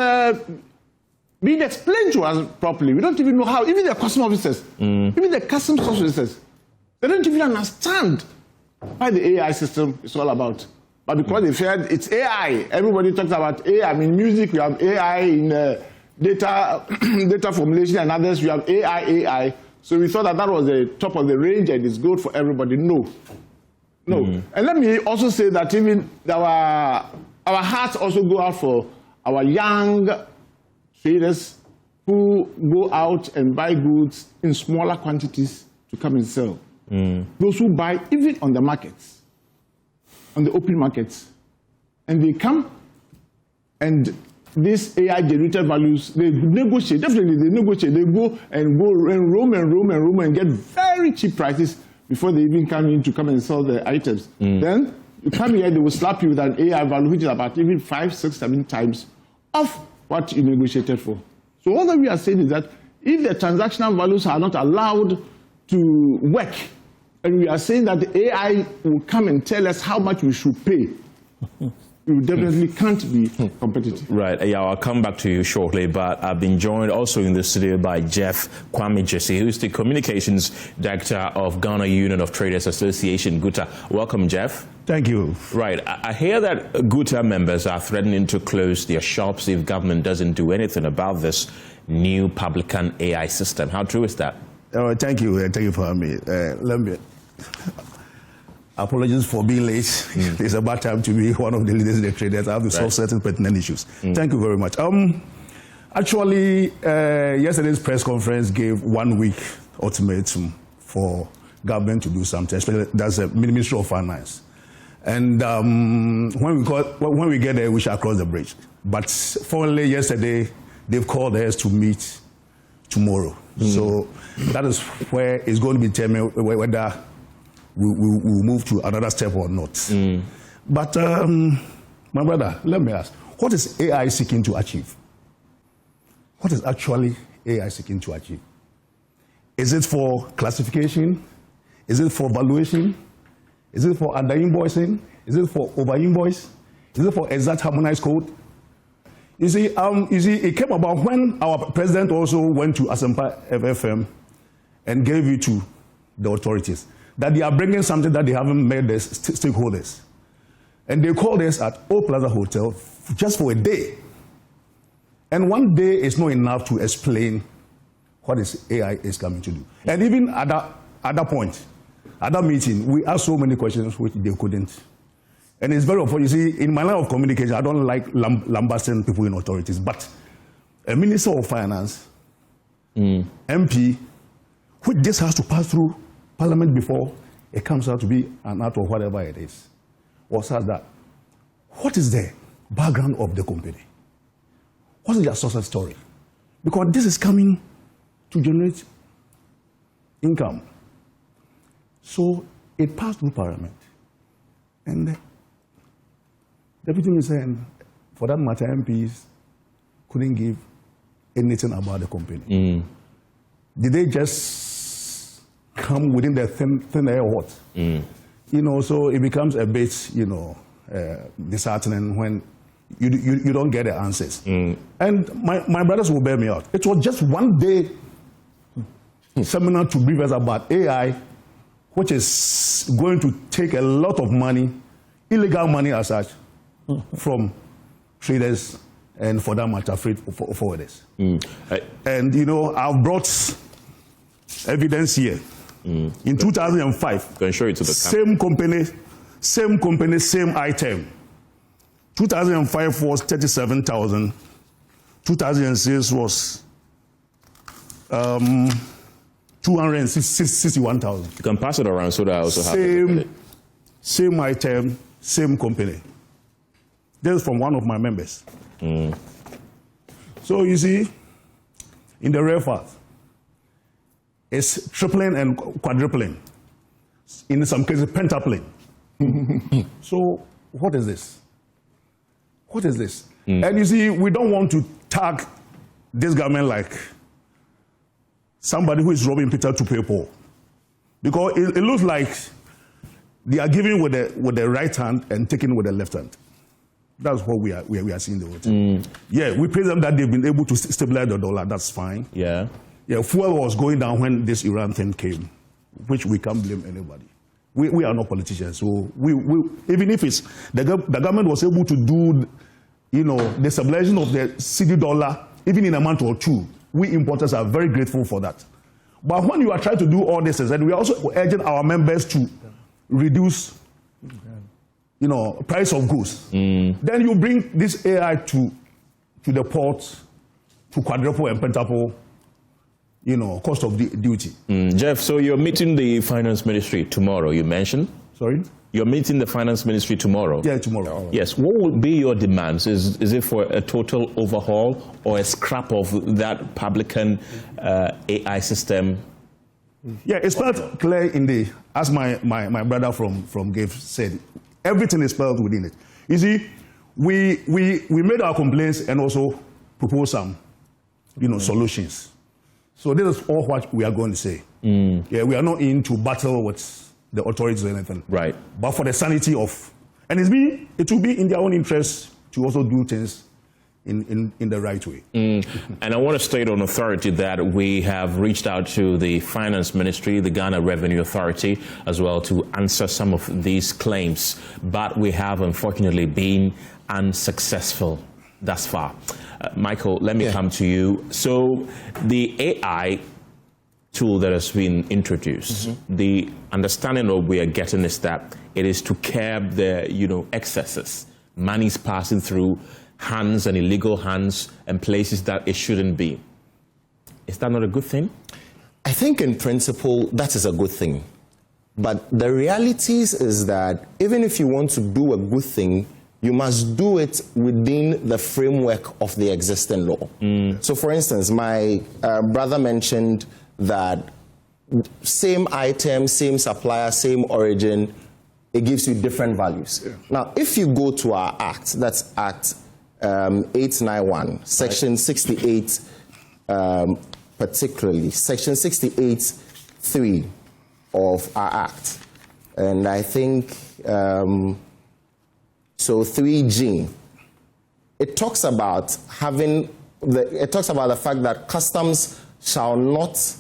being explained to us properly. We don't even know how. Even the customs officers, even the customs officers, they don't even understand what the AI system is all about. But because they feared it's AI, everybody talks about AI. I mean, music, we have AI in data formulation, and others, we have AI. So we thought that was the top of the range and it's good for everybody. No. And let me also say that even our hearts also go out for our young traders who go out and buy goods in smaller quantities to come and sell. Those who buy even on the markets, on the open markets, and they come and these AI-generated values, they negotiate. Definitely, they negotiate. They go and roam and get very cheap prices before they even come in to come and sell the items. Then you come here, they will slap you with an AI value, which is about even 5, 6, 7 times of what you negotiated for. So all that we are saying is that if the transactional values are not allowed to work, and we are saying that the AI will come and tell us how much we should pay, we definitely can't be competitive. Right. Yeah, I'll come back to you shortly, but I've been joined also in the studio by Jeff Kwame Jesse, who's the Communications Director of Ghana Union of Traders Association, GUTA. Welcome, Jeff. Thank you. Right. I hear that GUTA members are threatening to close their shops if government doesn't do anything about this new publican AI system. How true is that? Thank you. Thank you for having me. Let me... Apologies for being late. It's about time to be one of the leaders in the traders. I have to solve certain pertinent issues. Thank you very much. Actually, yesterday's press conference gave 1 week ultimatum for government to do something, especially that's the Ministry of Finance. And when we get there, we shall cross the bridge. But finally, yesterday, they've called us to meet tomorrow. So that is where it's going to be determined whether we will move to another step or not. But my brother, let me ask, what is AI seeking to achieve? What is actually AI seeking to achieve? Is it for classification? Is it for valuation? Is it for under-invoicing? Is it for over-invoice? Is it for exact harmonized code? You see, it came about when our president also went to Asempa FM and gave it to the authorities that they are bringing something that they haven't made the stakeholders. And they called us at Old Plaza Hotel just for a day. And 1 day is not enough to explain what this AI is coming to do. And even at that point, at that meeting, we asked so many questions which they couldn't. And it's very unfortunate. You see, in my line of communication, I don't like lambasting people in authorities, but a Minister of Finance, MP, which just has to pass through Parliament before it comes out to be an act or whatever it is, or says that, what is the background of the company? What is their success story? Because this is coming to generate income. So it passed through Parliament. And the Deputy Minister, and for that matter, MPs couldn't give anything about the company. Did they just come within the thin air or what? You know, so it becomes a bit, you know, disheartening when you don't get the answers. And my brothers will bear me out. It was just 1 day seminar to brief us about AI, which is going to take a lot of money, illegal money as such, from traders and for that matter, freight forwarders. And you know, I've brought evidence here. In 2005, can show it to the same company, same item. 2005 was 37,000. 2006 was 261,000. You can pass it around so that I also have same item, same company. This is from one of my members. So you see, in the real fact, it's tripling and quadrupling. In some cases, pentupling. So what is this? What is this? And you see, we don't want to tag this government like somebody who is robbing Peter to pay Paul. Because it looks like they are giving with the right hand and taking with the left hand. That's what we are seeing the whole thing. Yeah, we praise them that they've been able to stabilize the dollar. That's fine. Yeah. Yeah, fuel was going down when this Iran thing came, which we can't blame anybody. We are not politicians, so we even if it's the government was able to do, you know, the stabilization of the cedi dollar even in a month or two, we importers are very grateful for that. But when you are trying to do all this, and we are also urging our members to reduce, you know, price of goods. Then you bring this AI to the port to quadruple and pentuple, you know, cost of duty. Jeff, so you're meeting the finance ministry tomorrow, you mentioned? Sorry? You're meeting the finance ministry tomorrow? Yeah, tomorrow. Yes. What would be your demands? Is it for a total overhaul or a scrap of that publican AI system? Yeah, it's spelled clear in the, as my brother from Gov't said, everything is spelled within it. You see, we made our complaints and also proposed some, you know, solutions. So this is all what we are going to say. Yeah, we are not in to battle with the authorities or anything. Right. But for the sanity of, and it will be in their own interest to also do things in the right way. And I want to state on authority that we have reached out to the Finance Ministry, the Ghana Revenue Authority, as well to answer some of these claims. But we have unfortunately been unsuccessful thus far. Michael, let me come to you. So the AI tool that has been introduced, the understanding that we are getting is that it is to curb the, you know, excesses. Money's passing through hands and illegal hands and places that it shouldn't be. Is that not a good thing? I think in principle, that is a good thing. But the realities is that even if you want to do a good thing, you must do it within the framework of the existing law. So for instance, my brother mentioned that same item, same supplier, same origin, it gives you different values. Now, if you go to our Act, that's Act 891, Section 68, particularly, Section 68(3) of our Act. And I think, so 3G, it talks about the fact that customs shall not,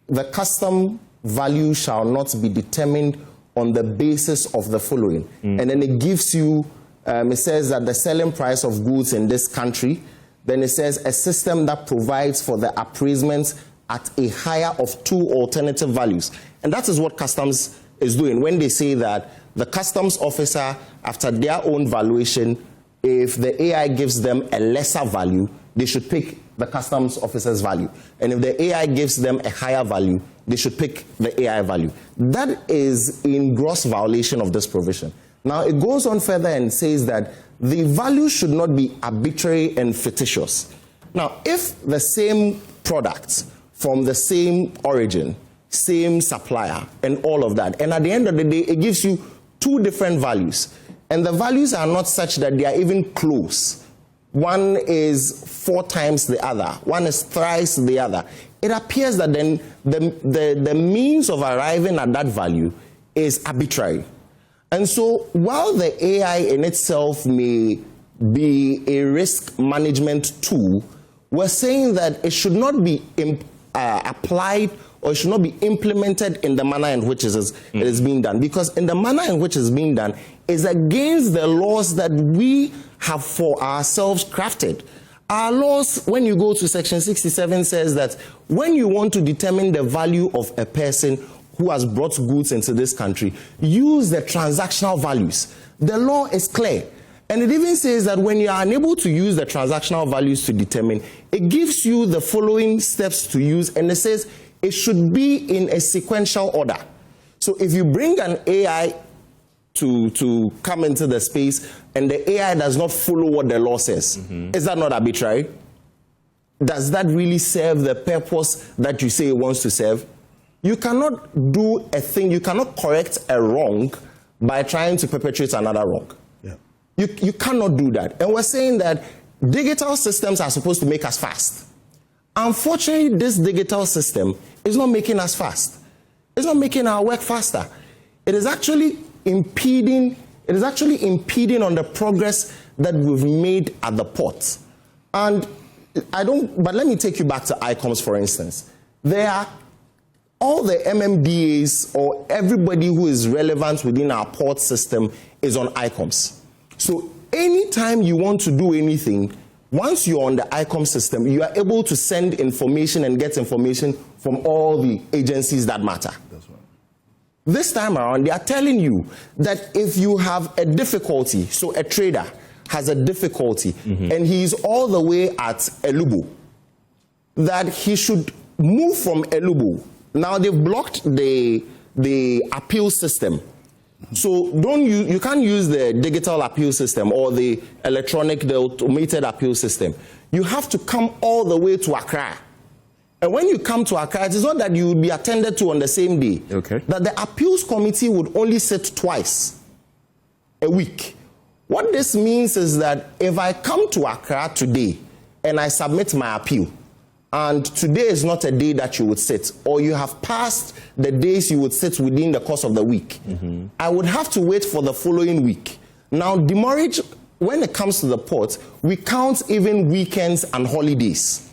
the custom value shall not be determined on the basis of the following. And then it gives you, it says that the selling price of goods in this country, then it says a system that provides for the appraisement at a higher of two alternative values. And that is what customs is doing when they say that the customs officer, after their own valuation, if the AI gives them a lesser value, they should pick the customs officer's value. And if the AI gives them a higher value, they should pick the AI value. That is in gross violation of this provision. Now, it goes on further and says that the value should not be arbitrary and fictitious. Now, if the same products from the same origin, same supplier, and all of that, and at the end of the day, it gives you two different values, and the values are not such that they are even close. One is 4 times the other, one is thrice the other. It appears that then the means of arriving at that value is arbitrary. And so while the AI in itself may be a risk management tool, we're saying that it should not be applied or it should not be implemented in the manner in which it is being done. Because in the manner in which it's being done is against the laws that we have for ourselves crafted. Our laws, when you go to Section 67, says that when you want to determine the value of a person who has brought goods into this country, use the transactional values. The law is clear. And it even says that when you are unable to use the transactional values to determine, it gives you the following steps to use, and it says it should be in a sequential order. So if you bring an AI to come into the space and the AI does not follow what the law says, is that not arbitrary? Does that really serve the purpose that you say it wants to serve? You cannot do a thing, you cannot correct a wrong by trying to perpetrate another wrong. You cannot do that. And we're saying that digital systems are supposed to make us fast. Unfortunately, this digital system is not making us fast. It's not making our work faster. It is actually impeding on the progress that we've made at the port. And but let me take you back to ICOMS, for instance. There are all the MMDAs or everybody who is relevant within our port system is on ICOMS. So anytime you want to do anything, once you're on the ICOMS system, you are able to send information and get information from all the agencies that matter. That's right. This time around, they are telling you that if you have a difficulty, so a trader has a difficulty, and he's all the way at Elubo, that he should move from Elubo. Now they've blocked the appeal system. So you can't use the digital appeal system or the automated appeal system. You have to come all the way to Accra. And when you come to Accra, it is not that you will be attended to on the same day. Okay. That the appeals committee would only sit twice a week. What this means is that if I come to Accra today and I submit my appeal, and today is not a day that you would sit, or you have passed the days you would sit within the course of the week, I would have to wait for the following week. Now, demurrage, when it comes to the port, we count even weekends and holidays.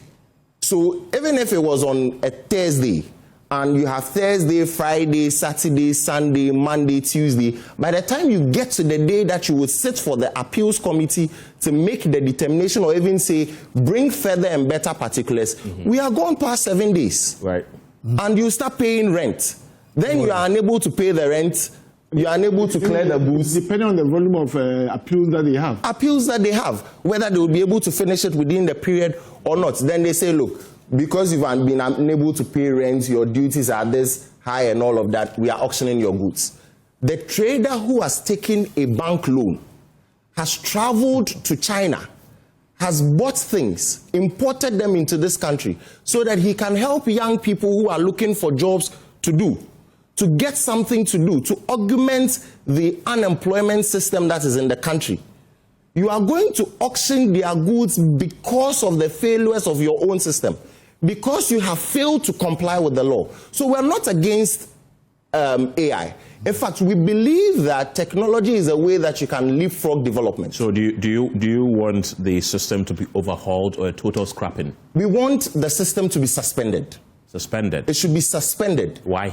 So even if it was on a Thursday, and you have Thursday, Friday, Saturday, Sunday, Monday, Tuesday, by the time you get to the day that you would sit for the appeals committee to make the determination or even say, bring further and better particulars, we are gone past 7 days. Right. And you start paying rent. Then you are unable to pay the rent. You are unable to clear the booths. Depending on the volume of appeals that they have. Appeals that they have, whether they will be able to finish it within the period or not. Then they say, look, because you've been unable to pay rent, your duties are this high and all of that, we are auctioning your goods. The trader who has taken a bank loan has traveled to China, has bought things, imported them into this country so that he can help young people who are looking for jobs to get something to do, to augment the unemployment system that is in the country. You are going to auction their goods because of the failures of your own system, because you have failed to comply with the law. So we're not against AI. In fact, we believe that technology is a way that you can leapfrog development. So do you want the system to be overhauled or a total scrapping? We want the system to be suspended. Suspended? It should be suspended. Why?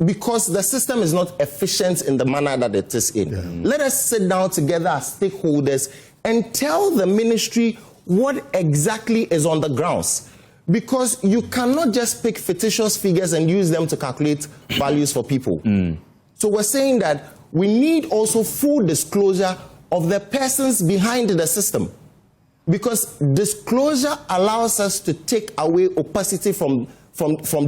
Because the system is not efficient in the manner that it is in. Let us sit down together as stakeholders and tell the ministry what exactly is on the grounds. Because you cannot just pick fictitious figures and use them to calculate values for people. So we're saying that we need also full disclosure of the persons behind the system. Because disclosure allows us to take away opacity from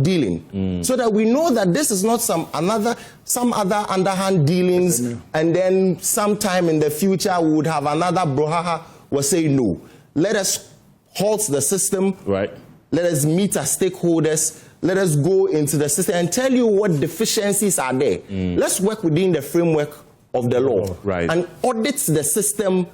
dealing, so that we know that this is not some other underhand dealings, and then sometime in the future we would have another brouhaha. We're saying no. Let us halt the system. Right. Let us meet as stakeholders. Let us go into the system and tell you what deficiencies are there. Let's work within the framework of the law, and audit the system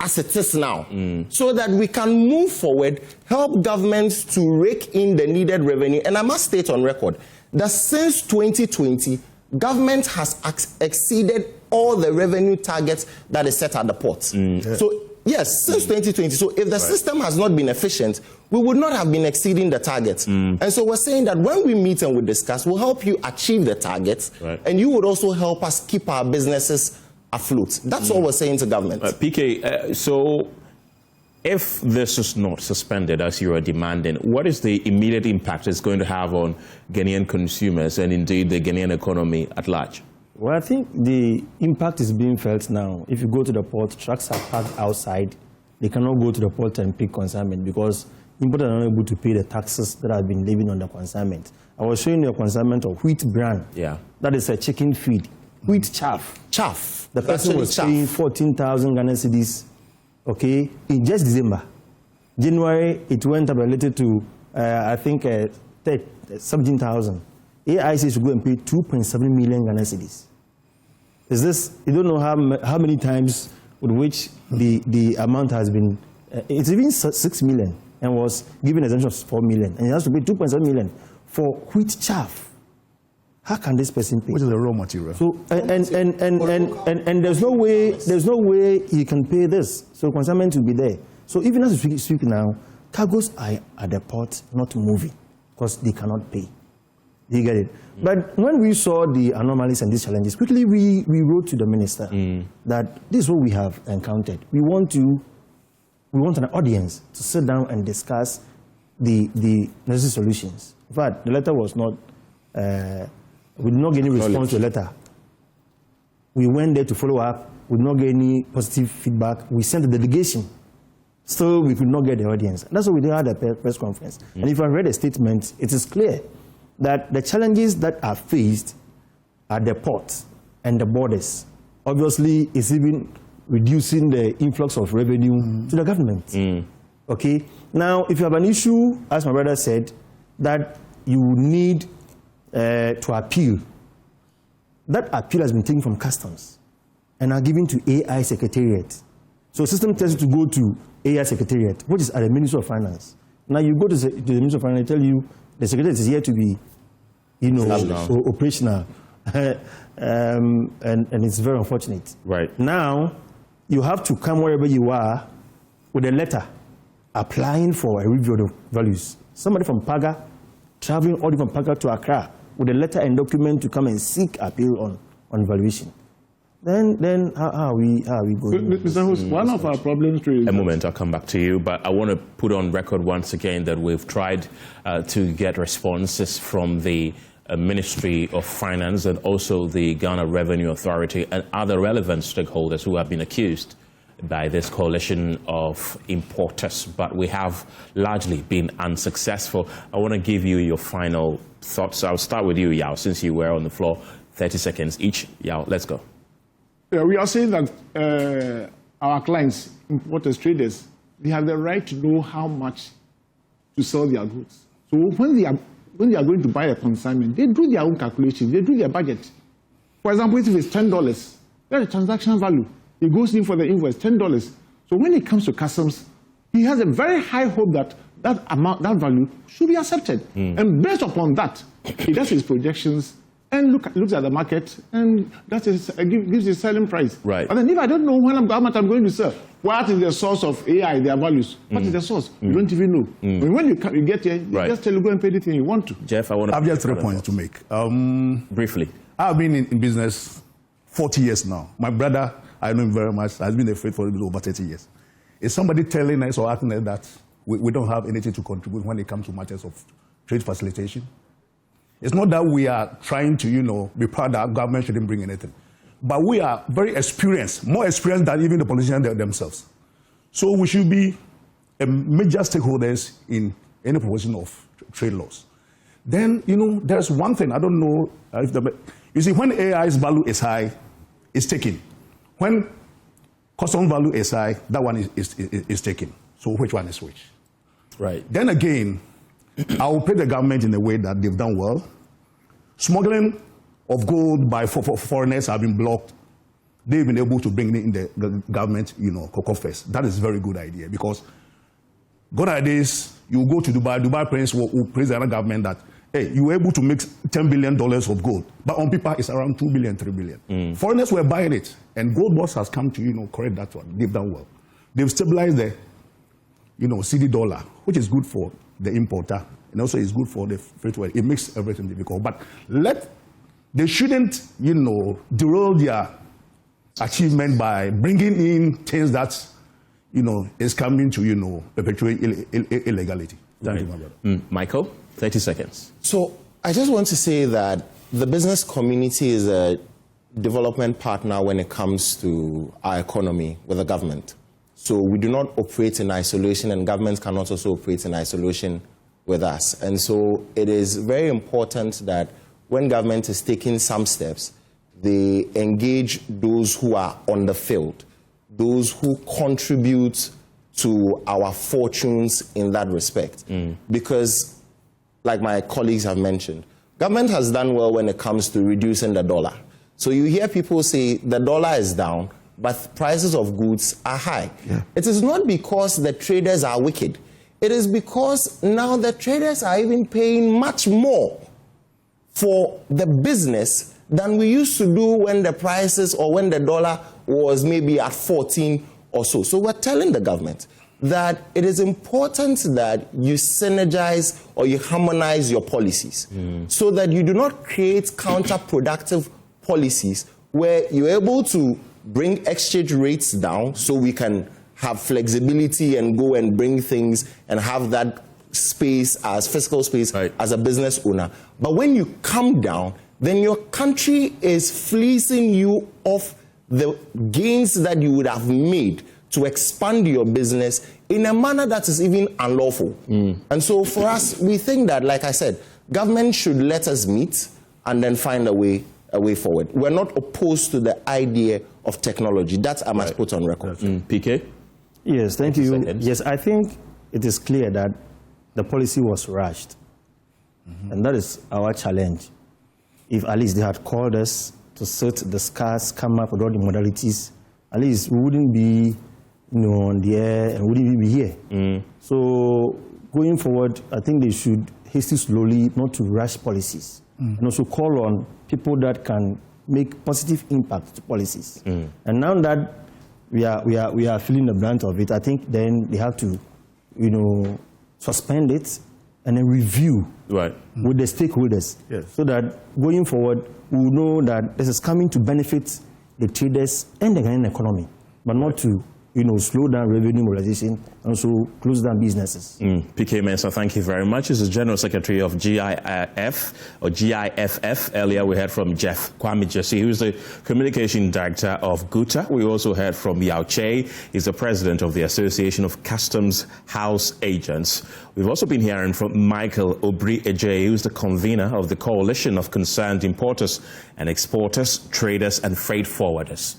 as it is now, so that we can move forward, help governments to rake in the needed revenue. And I must state on record that since 2020, government has exceeded all the revenue targets that is set at the ports. So yes, since 2020. So if the system has not been efficient, we would not have been exceeding the targets. And so we're saying that when we meet and we discuss, we'll help you achieve the targets, and you would also help us keep our businesses afloat. That's all we're saying to government. PK, so if this is not suspended as you are demanding, what is the immediate impact it's going to have on Ghanaian consumers and indeed the Ghanaian economy at large? Well, I think the impact is being felt now. If you go to the port, trucks are parked outside. They cannot go to the port and pick consignment because importers are not able to pay the taxes that have been levied on the consignment. I was showing you a consignment of wheat bran. Yeah. That is a chicken feed. Wheat chaff. Chaff. The person was paying 14,000 Ghana cedis, okay, in just December. January, it went up related to, I think, 17,000. AIC should go and pay 2.7 million Ghana cedis. Is this, you don't know how many times with which the amount has been, it's even 6 million and was given an exemption of 4 million, and he has to pay 2.7 million for wheat chaff. How can this person pay? Which is the raw material. So and there's no way he can pay this. So consignment will be there. So even as we speak now, cargoes are at the port not moving because they cannot pay. Do you get it? But when we saw the anomalies and these challenges, quickly we wrote to the minister that this is what we have encountered. We want an audience to sit down and discuss the necessary solutions. In fact, the letter was not, we did not get any response to the letter. We went there to follow up, we did not get any positive feedback. We sent a delegation. Still, we could not get the audience. That's why we didn't have a press conference. And if I read the statement, it is clear that the challenges that are faced at the ports and the borders, obviously, is even reducing the influx of revenue to the government. Okay? Now, if you have an issue, as my brother said, that you need to appeal, that appeal has been taken from customs and are given to AI Secretariat. So the system tells you to go to AI Secretariat, which is at the Ministry of Finance. Now you go to the Ministry of Finance, they tell you the Secretariat is here to be, operational. And it's very unfortunate. Right. Now, you have to come wherever you are with a letter applying for a review of values. Somebody from Paga, traveling all the way from Paga to Accra with a letter and document to come and seek appeal on valuation. Then how are we going? Mr. Host, one of our problems is... A moment, I'll come back to you, but I want to put on record once again that we've tried to get responses from the Ministry of Finance and also the Ghana Revenue Authority and other relevant stakeholders who have been accused by this coalition of importers, but we have largely been unsuccessful. I want to give you your final thoughts. I'll start with you, Yao, since you were on the floor. 30 seconds each. Yao, let's go. We are saying that our clients, importers, traders, they have the right to know how much to sell their goods. So when they are going to buy a consignment, they do their own calculations, they do their budget. For example, if it's $10, that's a transaction value. He goes in for the invoice, $10. So when it comes to customs, he has a very high hope that that amount, that value should be accepted. And based upon that, he does his projections and looks at the market, and that is gives a selling price. Right. But then if I don't know how much I'm going to sell, what is the source of AI, their values? What is the source? You don't even know. And when you get here, you just tell you go and pay anything you want to. Jeff, I have just 3 points to make. Briefly. I've been in business 40 years now. My brother, I know him very much, has been afraid for over 30 years. Is somebody telling us or acting like that we don't have anything to contribute when it comes to matters of trade facilitation? It's not that we are trying to, be proud that government shouldn't bring anything. But we are very experienced, more experienced than even the politicians themselves. So we should be major stakeholders in any proposition of trade laws. Then, there's one thing, I don't know if you see, when AI's value is high, it's taken. When custom value is high, that one is taken. So which one is which? Right. Then again, I will pay the government in a way that they've done well. Smuggling of gold by foreigners have been blocked. They've been able to bring it in the government, coffers. That is a very good idea because good ideas, you go to Dubai Prince will praise the other government that, hey, you were able to make $10 billion of gold, but on paper it's around 2 billion, 3 billion. Foreigners were buying it, and Gold Boss has come to, correct that one. They've done well. They've stabilized the, CD dollar, which is good for the importer, and also it's good for the free trade. It makes everything difficult. But they shouldn't, derail their achievement by bringing in things that, is coming to, perpetuate illegality. Thank you, my brother. Michael, 30 seconds. So I just want to say that the business community is a development partner when it comes to our economy with the government. So we do not operate in isolation, and governments cannot also operate in isolation with us. And so it is very important that when government is taking some steps, they engage those who are on the field, those who contribute to our fortunes in that respect. Because, like my colleagues have mentioned, government has done well when it comes to reducing the dollar. So you hear people say the dollar is down, but prices of goods are high. It is not because the traders are wicked. It is because now the traders are even paying much more for the business than we used to do when the prices or when the dollar was maybe at 14 or so. So we're telling the government that it is important that you synergize or you harmonize your policies so that you do not create counterproductive policies where you're able to bring exchange rates down so we can have flexibility and go and bring things and have that space as fiscal space as a business owner. But when you come down, then your country is fleecing you of the gains that you would have made to expand your business in a manner that is even unlawful. And so for us, we think that, like I said, government should let us meet and then find a way forward. We're not opposed to the idea of technology. That I must put on record. PK? Yes, thank you. Yes, I think it is clear that the policy was rushed. And that is our challenge. If at least they had called us to sit, discuss, come up with all the modalities, at least we wouldn't be on the air and wouldn't be here. So going forward, I think they should hasten slowly, not to rush policies. And also call on people that can make positive impact to policies. And now that we are feeling the brunt of it, I think then they have to, suspend it and then review with the stakeholders, so that going forward we will know that this is coming to benefit the traders and the Ghanaian economy, but not to slow down revenue mobilization and also close down businesses. PK Mensah, thank you very much. He's the General Secretary of GIFF. Earlier we heard from Jeff Kwame Jesse, who's the Communication Director of Gov't. We also heard from Yao Che. He's the President of the Association of Customs House Agents. We've also been hearing from Michael Obri-Ejay, who's the convener of the Coalition of Concerned Importers and Exporters, Traders and Freight Forwarders.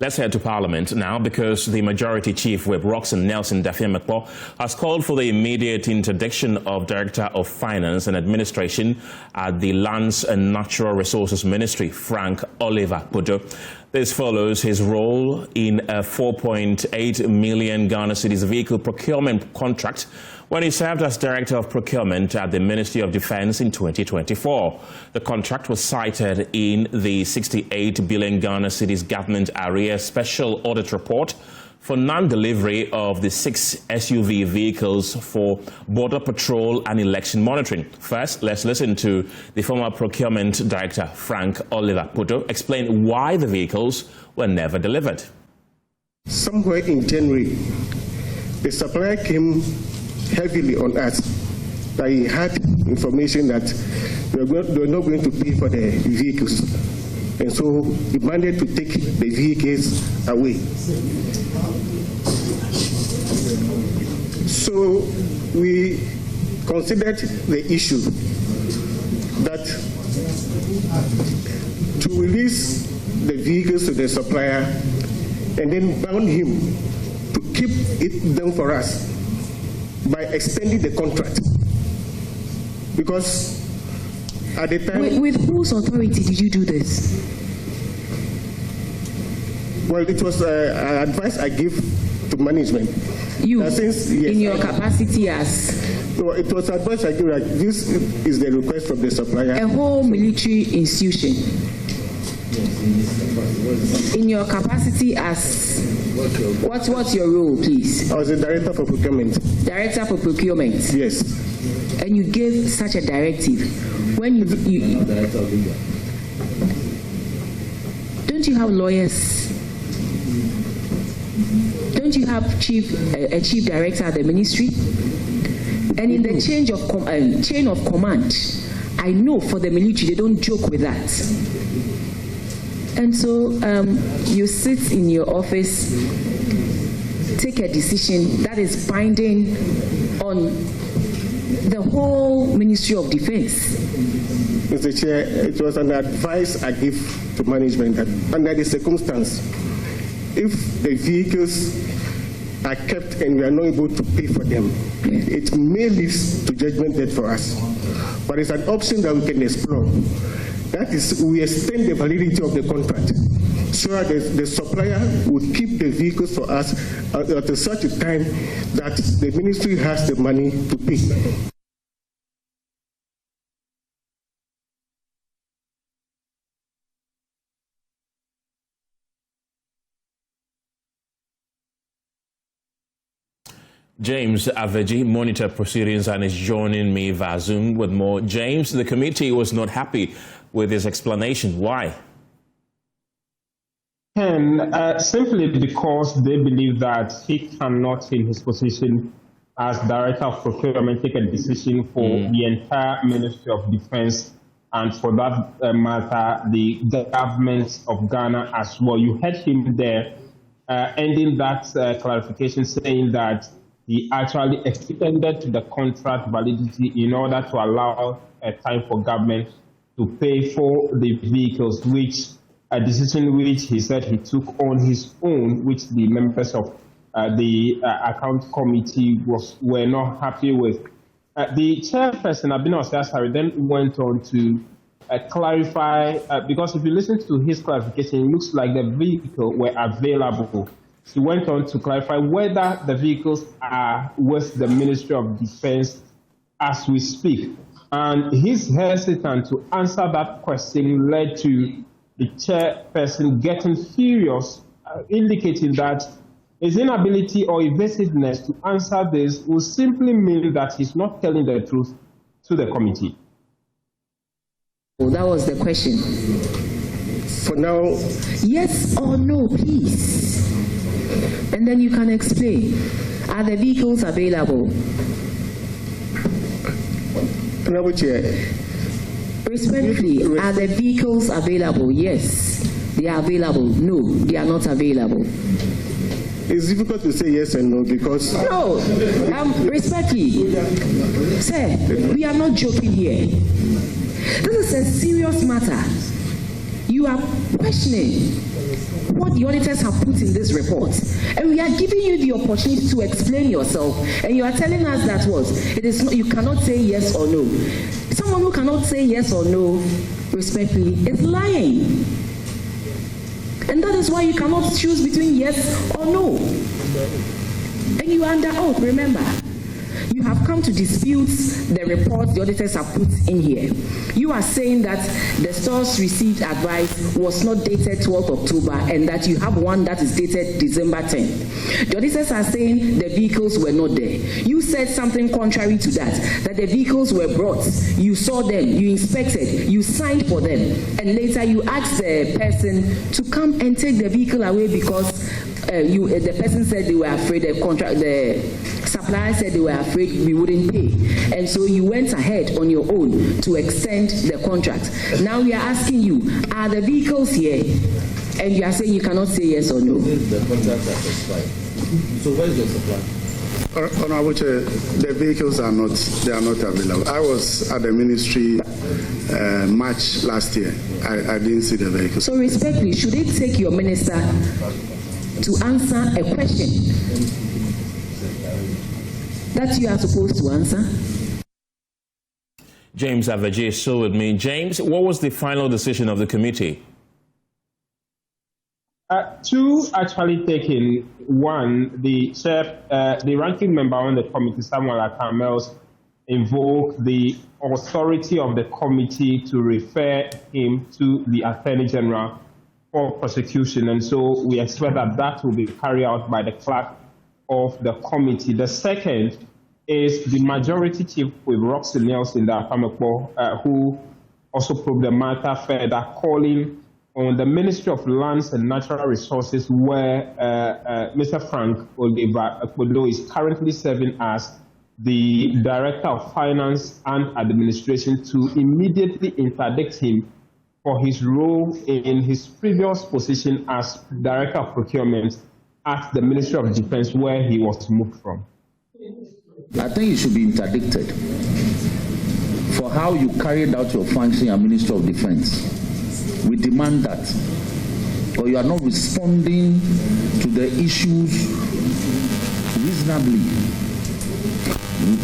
Let's head to Parliament now, because the Majority Chief Whip, Roxanne Nelson Dafiamekpo, has called for the immediate interdiction of Director of Finance and Administration at the Lands and Natural Resources Ministry, Frank Oliver Pudo. This follows his role in a 4.8 million Ghana cedis vehicle procurement contract when he served as Director of Procurement at the Ministry of Defense in 2024. The contract was cited in the 68 billion Ghana cedis government area special audit report for non-delivery of the 6 SUV vehicles for border patrol and election monitoring. First, let's listen to the former Procurement Director, Frank Oliver Pudo, explain why the vehicles were never delivered. Somewhere in January, the supplier came heavily on us that he had information that they were not going to pay for the vehicles, and so he demanded to take the vehicles away. So we considered the issue that to release the vehicles to the supplier and then bound him to keep it down for us by extending the contract, because at the time... With whose authority did you do this? Well, it was an advice I gave to management. You, in your capacity as... So it was advice I gave, like, this is the request from the supplier. A whole military institution. In your capacity as... What's your role, please? I was the Director for Procurement. Director for Procurement? Yes. And you gave such a directive. When you don't you have lawyers? Don't you have a chief director at the ministry? And in the chain of command, I know for the military they don't joke with that. And so you sit in your office, take a decision that is binding on the whole Ministry of Defense. Mr. Chair, it was an advice I gave to management that under the circumstance, if the vehicles are kept and we are not able to pay for them, it may lead to judgment debt for us. But it's an option that we can explore. That is, we extend the validity of the contract so that the supplier would keep the vehicles for us at such a time that the ministry has the money to pay. James Aveji monitored proceedings and is joining me via Zoom with more. James, the committee was not happy with his explanation. Why? Simply because they believe that he cannot, in his position as Director of Procurement, take a decision for the entire Ministry of Defense and, for that matter, the government of Ghana as well. You heard him there ending that clarification, saying that he actually extended to the contract validity in order to allow time for government to pay for the vehicles, which a decision which he said he took on his own, which the members of the account committee were not happy with. The chairperson, Abino Osasari, then went on to clarify, because if you listen to his clarification, it looks like the vehicles were available. He went on to clarify whether the vehicles are with the Ministry of Defense as we speak. And his hesitant to answer that question led to the chairperson getting furious, indicating that his inability or evasiveness to answer this will simply mean that he's not telling the truth to the committee. Well, that was the question. For now, yes or no, please. And then you can explain. Are the vehicles available? Respectfully, are the vehicles available? Yes, they are available. No, they are not available. It's difficult to say yes and no because... No, respectfully, sir, we are not joking here. This is a serious matter. You are questioning what the auditors have put in this report, and we are giving you the opportunity to explain yourself, and you are telling us that what it is not, you cannot say yes or no. Someone who cannot say yes or no, respectfully, is lying, and that is why you cannot choose between yes or no. And you are under oath. Remember, you have come to dispute the report the auditors have put in here. You are saying that the source received advice was not dated 12th October and that you have one that is dated December 10th. The auditors are saying the vehicles were not there. You said something contrary to that the vehicles were brought, you saw them, you inspected, you signed for them, and later you asked the person to come and take the vehicle away because the person said they were afraid, the supplier said they were afraid we wouldn't pay. And so you went ahead on your own to extend the contract. Now we are asking you, are the vehicles here? And you are saying you cannot say yes or no. The contracts are expired. So where is the supply? Honorable Chair, the vehicles are not available. I was at the ministry March last year. I didn't see the vehicles. So respectfully, should it take your minister to answer a question that you are supposed to answer? James Aveji is still with me. James, what was the final decision of the committee? Two actually taken. One, the ranking member on the committee, Samuel Akamels, invoked the authority of the committee to refer him to the Attorney General for prosecution, and so we expect that that will be carried out by the clerk of the committee. The second is the majority chief with Roxy Nelson, the Afamekpo, who also probed the matter further, calling on the Ministry of Lands and Natural Resources, where Mr. Frank Oliver Ekpodo is currently serving as the Director of Finance and Administration, to immediately interdict him for his role in his previous position as Director of Procurement at the Ministry of Defense, where he was moved from. I think you should be interdicted for how you carried out your function as Minister of Defense. We demand that, or you are not responding to the issues reasonably.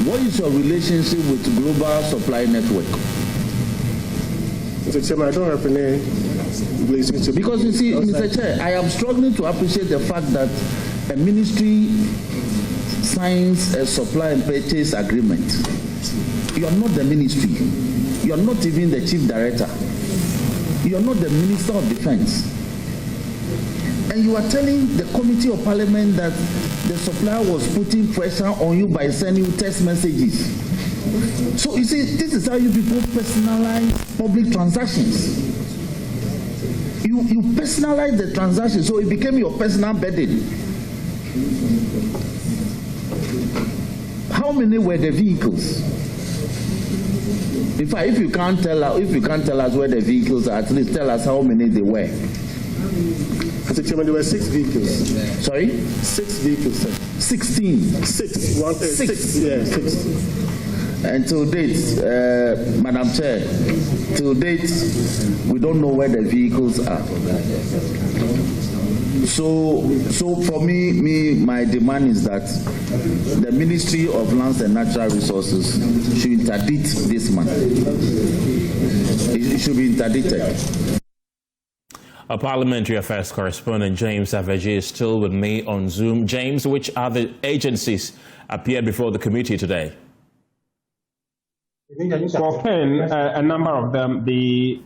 What is your relationship with Global Supply Network? Mr. Chairman, I don't have any relationship. Because you see, Mr. Chair, I am struggling to appreciate the fact that a ministry signs a supply and purchase agreement. You are not the ministry. You are not even the chief director. You are not the Minister of Defense. And you are telling the Committee of Parliament that the supplier was putting pressure on you by sending you text messages. So you see, this is how you people personalize public transactions. You personalize the transaction, so it became your personal burden. How many were the vehicles? In fact, if you can't tell us where the vehicles are, at least tell us how many they were. Mr. Chairman, there were 6 vehicles. Sorry? 6 vehicles, sir. 16. 6. 1, 6. Yeah, 6. And to date, Madam Chair, to date, we don't know where the vehicles are. So for me, my demand is that the Ministry of Lands and Natural Resources should interdict this man. It should be interdicted. Our Parliamentary Affairs correspondent James Aveji is still with me on Zoom. James, which other agencies appeared before the committee today? For a number of them. The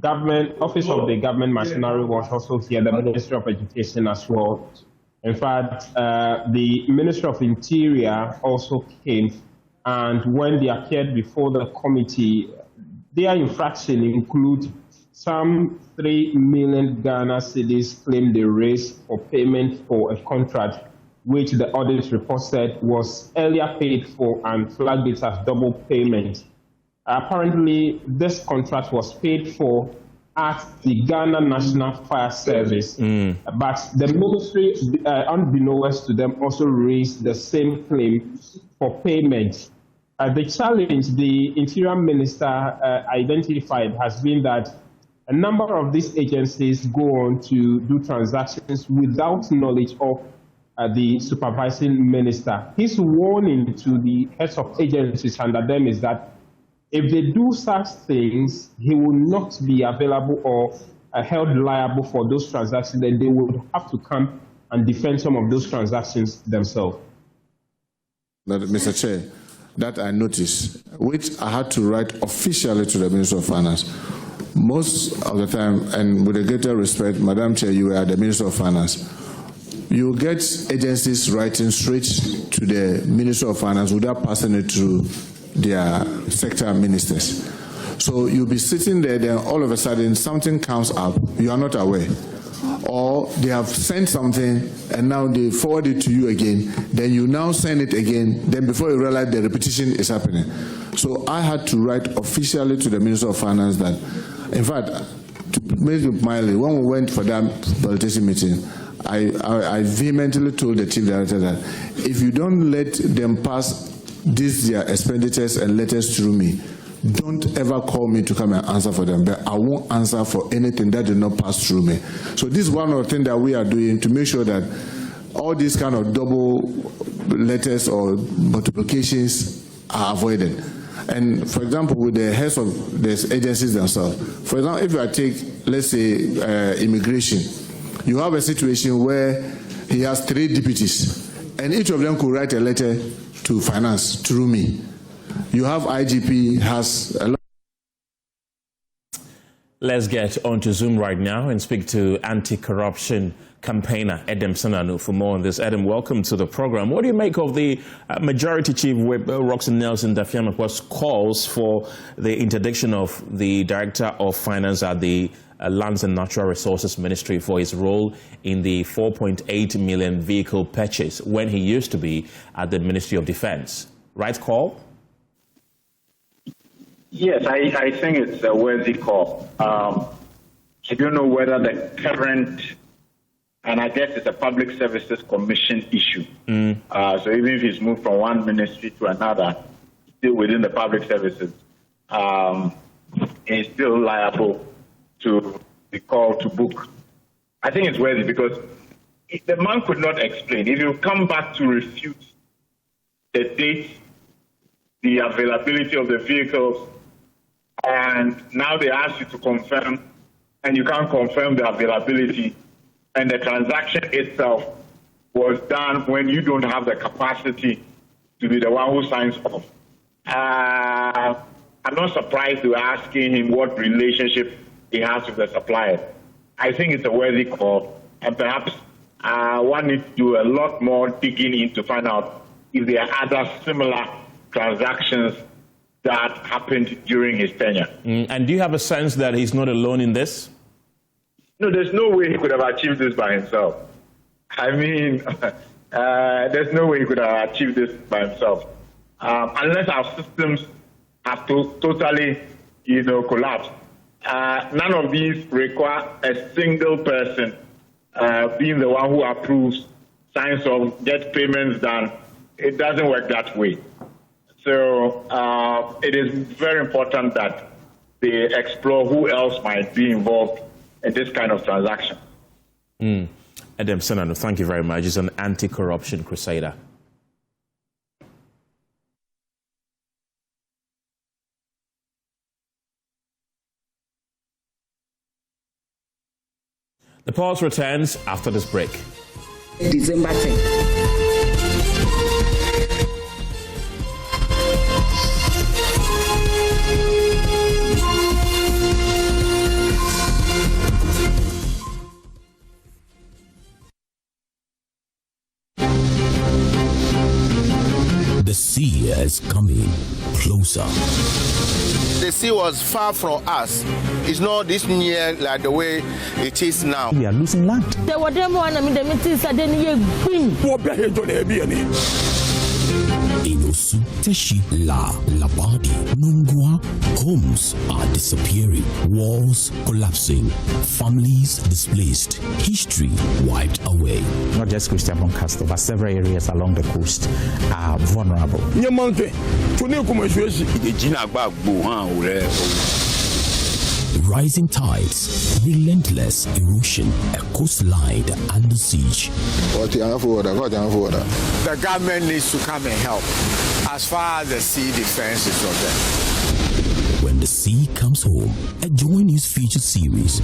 government office of the government machinery was also here, the Ministry of Education as well. In fact, the Ministry of Interior also came, and when they appeared before the committee, their infraction include some 3 million Ghana cedis claimed they raised for payment for a contract which the audit report said was earlier paid for and flagged it as double payment. Apparently, this contract was paid for at the Ghana National Fire Service, but the ministry, unbeknownst to them, also raised the same claim for payment. The challenge the Interior Minister identified has been that a number of these agencies go on to do transactions without knowledge of the supervising minister. His warning to the heads of agencies under them is that if they do such things, he will not be available or held liable for those transactions, then they would have to come and defend some of those transactions themselves. Mr. Chair, that I noticed, which I had to write officially to the Minister of Finance. Most of the time, and with a greater respect, Madam Chair, you are the Minister of Finance. You get agencies writing straight to the Minister of Finance without passing it through their sector ministers. So you'll be sitting there, then all of a sudden something comes up, you are not aware. Or they have sent something and now they forward it to you again, then you now send it again, then before you realize the repetition is happening. So I had to write officially to the Minister of Finance that, in fact, to make it mildly, when we went for that politician meeting, I vehemently told the Chief Director that if you don't let them pass these their expenditures and letters through me, don't ever call me to come and answer for them. But I won't answer for anything that did not pass through me. So this is one of the things that we are doing to make sure that all these kind of double letters or multiplications are avoided. And for example, with the heads of the agencies themselves, for example, if I take, let's say, immigration, you have a situation where he has 3 deputies, and each of them could write a letter to finance through me. You have IGP has a lot. Let's get on to Zoom right now and speak to anti-corruption campaigner Edem Sananu for more on this. Edem, welcome to the program. What do you make of the Majority Chief Whip Roxanne Nelson Dafiamaqua's calls for the interdiction of the Director of Finance at the Lands and Natural Resources Ministry for his role in the 4.8 million vehicle purchase when he used to be at the Ministry of Defense? Right call? Yes, I think it's a worthy call. I don't know whether the current, and I guess it's a Public Services Commission issue. So even if he's moved from one ministry to another, still within the public services, he's still liable to be called to book. I think it's worthy because if the man could not explain, if you come back to refute the date, the availability of the vehicles, and now they ask you to confirm, and you can't confirm the availability, and the transaction itself was done when you don't have the capacity to be the one who signs off. I'm not surprised they were asking him what relationship he has with the supplier. I think it's a worthy call, and perhaps one needs to do a lot more digging in to find out if there are other similar transactions that happened during his tenure. And do you have a sense that he's not alone in this? No, there's no way he could have achieved this by himself. I mean, there's no way he could have achieved this by himself. Unless our systems have totally, collapsed. None of these require a single person being the one who approves, signs off, gets payments done. It doesn't work that way. So it is very important that they explore who else might be involved in this kind of transaction. Adam Senano, thank you very much. He's an anti-corruption crusader. The pulse returns after this break. December 10th. The sea is coming closer. The sea was far from us. It's not this near like the way it is now. We are losing land. Inosu, Teshi, La, Labadi, Nungwa, homes are disappearing, walls collapsing, families displaced, history wiped away. Not just Christian Doncaster, but several areas along the coast are vulnerable. Rising tides, relentless erosion, a coastline under siege. The government needs to come and help as far as the sea defense is concerned. When the sea comes home, a JoyNews feature series.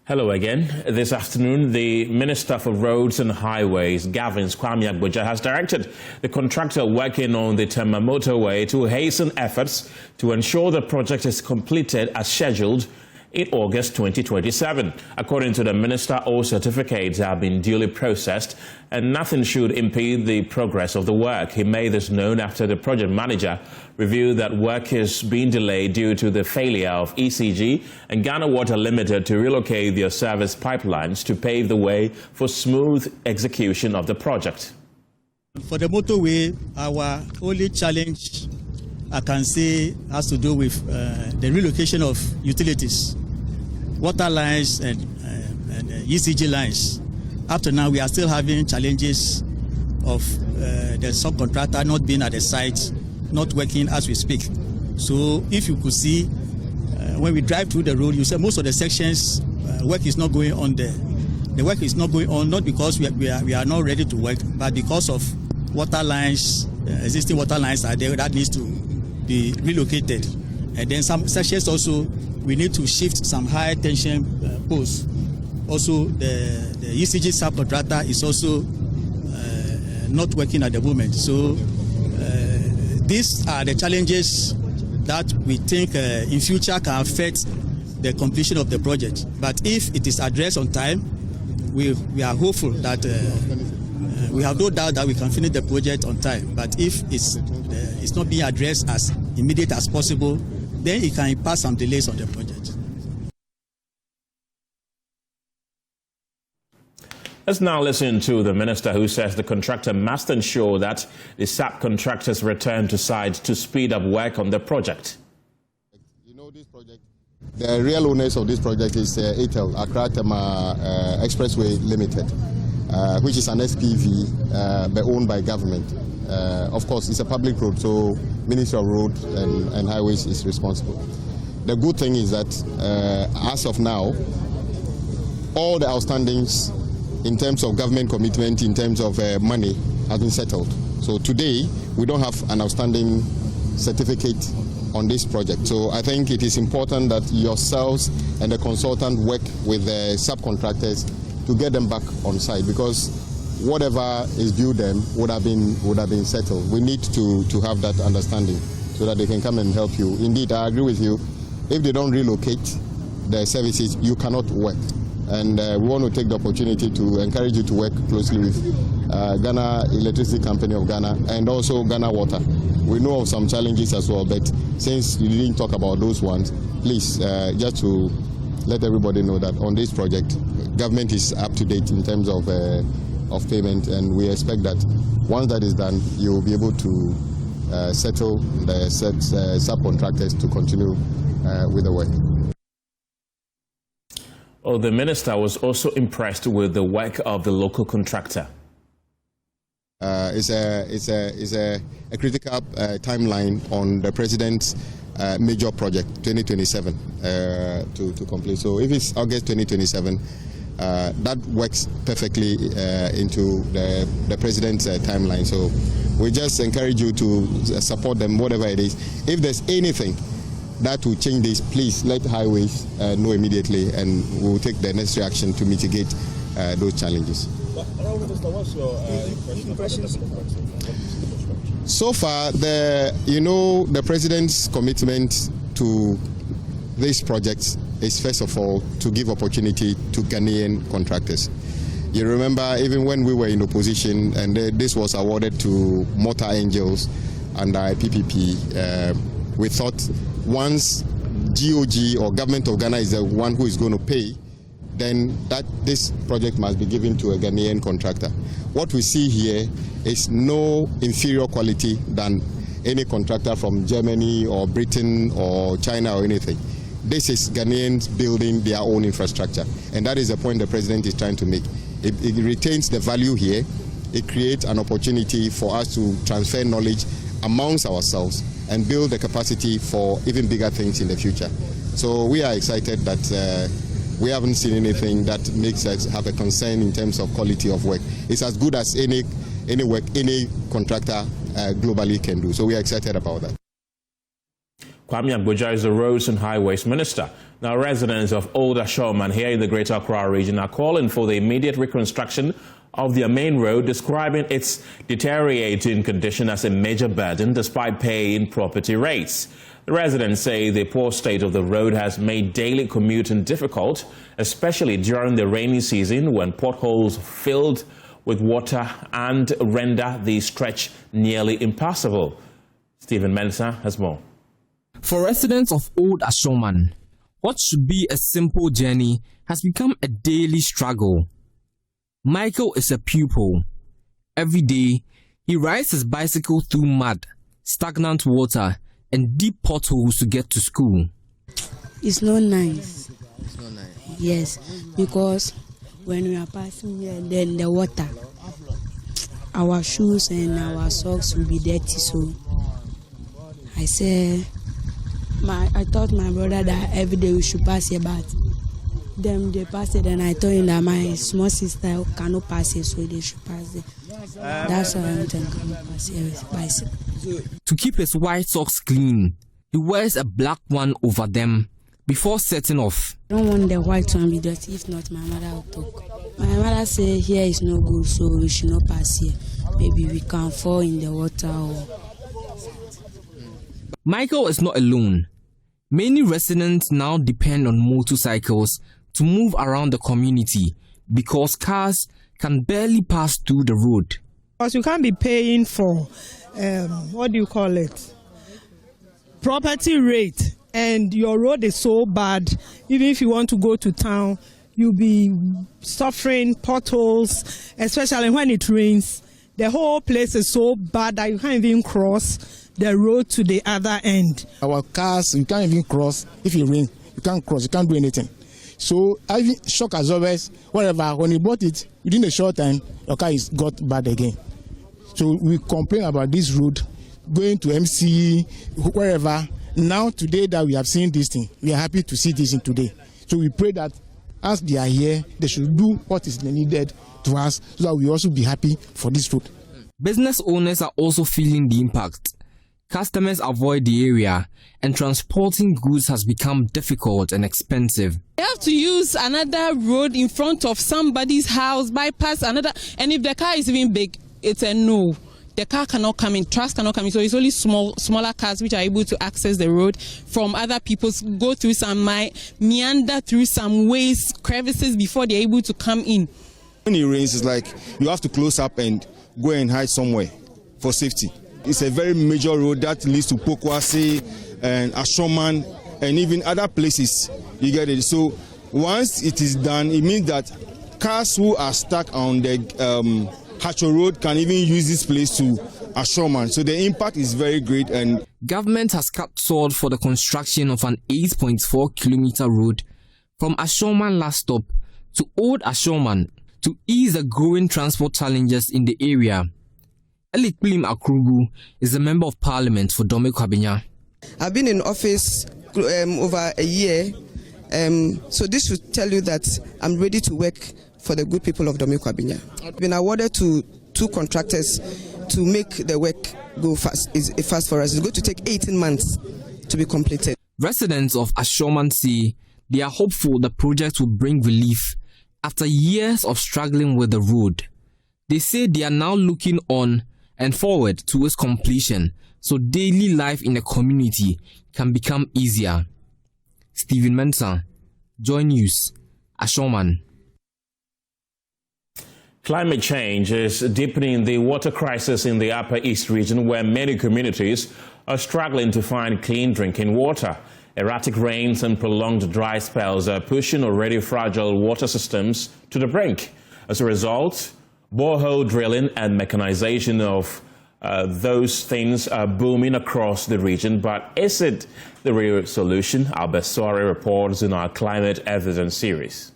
Hello again. This afternoon, the Minister for Roads and Highways, Gov't, Kwakye Ofosu, has directed the contractor working on the Tema motorway to hasten efforts to ensure the project is completed as scheduled in August 2027. According to the minister, all certificates have been duly processed and nothing should impede the progress of the work. He made this known after the project manager revealed that work is being delayed due to the failure of ECG and Ghana Water Limited to relocate their service pipelines to pave the way for smooth execution of the project. For the motorway, our only challenge, I can say, has to do with the relocation of utilities, water lines and ECG lines. Up to now, we are still having challenges of the subcontractor not being at the site, not working as we speak. So if you could see, when we drive through the road, you see most of the sections, work is not going on there. The work is not going on, not because we are not ready to work, but because of water lines, existing water lines are there that needs to be relocated. And then some sections also, we need to shift some high tension posts. Also, the ECG subcontractor is also not working at the moment. So these are the challenges that we think in future can affect the completion of the project. But if it is addressed on time, we are hopeful that we have no doubt that we can finish the project on time. But if it's not being addressed as immediate as possible, then it can impact some delays on the project. Let's now listen to the minister who says the contractor must ensure that the subcontractors return to site to speed up work on the project. You know, this project, the real owners of this project is ATEL, Accra Tema Expressway Limited, which is an SPV but owned by government. Of course, it's a public road, so Ministry of Roads and Highways is responsible. The good thing is that as of now, all the outstandings in terms of government commitment, in terms of money, has been settled. So today, we don't have an outstanding certificate on this project. So I think it is important that yourselves and the consultant work with the subcontractors to get them back on site, because whatever is due them would have been settled. We need to have that understanding so that they can come and help you. Indeed, I agree with you. If they don't relocate the services, you cannot work. And we want to take the opportunity to encourage you to work closely with Ghana Electricity Company of Ghana and also Ghana Water. We know of some challenges as well, but since you didn't talk about those ones, please, just to let everybody know that on this project, government is up to date in terms of payment, and we expect that once that is done, you will be able to settle the subcontractors to continue with the work. Oh, the minister was also impressed with the work of the local contractor. It's a critical timeline on the president's major project, 2027, to complete. So if it's August 2027, that works perfectly into the president's timeline. So we just encourage you to support them, whatever it is. If there's anything that will change this, please let Highways know immediately, and we will take the necessary action to mitigate those challenges. What's your impressions? So far, the president's commitment to this project is, first of all, to give opportunity to Ghanaian contractors. You remember, even when we were in opposition, and this was awarded to Motor Angels under PPP, we thought once GOG or Government of Ghana is the one who is going to pay, then this project must be given to a Ghanaian contractor. What we see here is no inferior quality than any contractor from Germany or Britain or China or anything. This is Ghanaians building their own infrastructure, and that is the point the president is trying to make. It retains the value here. It creates an opportunity for us to transfer knowledge amongst ourselves and build the capacity for even bigger things in the future. So we are excited that we haven't seen anything that makes us have a concern in terms of quality of work. It's as good as any work any contractor globally can do. So we are excited about that. Kwakye Ofosu is the Roads and Highways Minister. Now, residents of Old Ashoman here in the Greater Accra region are calling for the immediate reconstruction of their main road, describing its deteriorating condition as a major burden despite paying property rates. The residents say the poor state of the road has made daily commuting difficult, especially during the rainy season when potholes filled with water and render the stretch nearly impassable. Stephen Mensah has more. For residents of Old Ashoman, what should be a simple journey has become a daily struggle. Michael is a pupil. Every day, he rides his bicycle through mud, stagnant water, and deep potholes to get to school. It's not nice. It's not nice. Yes, because when we are passing here, then the water, our shoes and our socks will be dirty. So I said, I thought my brother that every day we should pass here, but them they pass it, and I told him that my small sister cannot pass it, so they should pass it. That's why I'm thinking pass here with bicycle. To keep his white socks clean, He wears a black one over them before setting off. I don't want the white one be dirty. If not, my mother will talk. My mother say here is no good, so we should not pass here. Maybe we can fall in the water or... Michael is not alone. Many residents now depend on motorcycles to move around the community because cars can barely pass through the road. Because you can't be paying for, property rate, and your road is so bad. Even if you want to go to town, you'll be suffering potholes, especially when it rains. The whole place is so bad that you can't even cross the road to the other end. Our cars, you can't even cross. If it rains, you can't cross, you can't do anything. So, shock absorbers, whatever, when you bought it, within a short time, your car is got bad again. So we complain about this road, going to MC, wherever. Now, today that we have seen this thing, we are happy to see this thing today. So we pray that as they are here, they should do what is needed to us so that we also be happy for this road. Business owners are also feeling the impact. Customers avoid the area and transporting goods has become difficult and expensive. You have to use another road in front of somebody's house, bypass another, and if the car is even big, it's a no. The car cannot come in, trucks cannot come in, so it's only smaller cars which are able to access the road from other people's, go through some, meander through some ways, crevices before they're able to come in. When it rains, it's like you have to close up and go and hide somewhere for safety. It's a very major road that leads to Pokwase and Ashoman and even other places. You get it? So once it is done, it means that cars who are stuck on the Hacho Road can even use this place to Ashoman. So the impact is very great. And government has cut sod for the construction of an 8.4 kilometer road from Ashoman last stop to Old Ashoman to ease the growing transport challenges in the area. Elikplim Akrugu is a member of parliament for Dome Kwabenya. I've been in office over a year, so this should tell you that I'm ready to work for the good people of Dome Kwabenya. I've been awarded to 2 contractors to make the work go fast for us. It's going to take 18 months to be completed. Residents of Ashoman say they are hopeful the project will bring relief after years of struggling with the road. They say they are now looking on and forward towards completion so daily life in the community can become easier. Stephen Mensah, JoyNews, Ashoman. Climate change is deepening the water crisis in the Upper East region, where many communities are struggling to find clean drinking water. Erratic rains and prolonged dry spells are pushing already fragile water systems to the brink. As a result, borehole drilling and mechanization of those things are booming across the region. But is it the real solution? Albert Soare reports in our Climate Evidence series.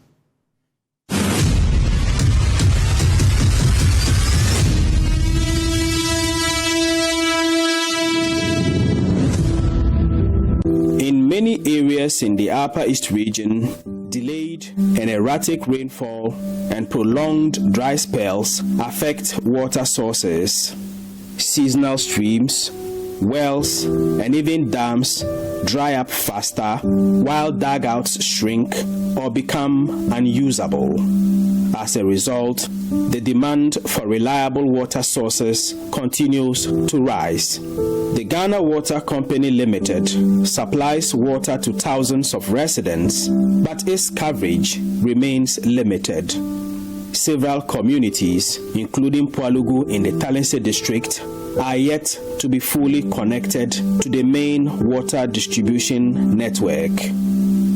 In many areas in the Upper East region, delayed and erratic rainfall and prolonged dry spells affect water sources. Seasonal streams, wells, and even dams dry up faster, while dugouts shrink or become unusable. As a result, the demand for reliable water sources continues to rise. The Ghana Water Company Limited supplies water to thousands of residents, but its coverage remains limited. Several communities, including Pualugu in the Talense district, are yet to be fully connected to the main water distribution network.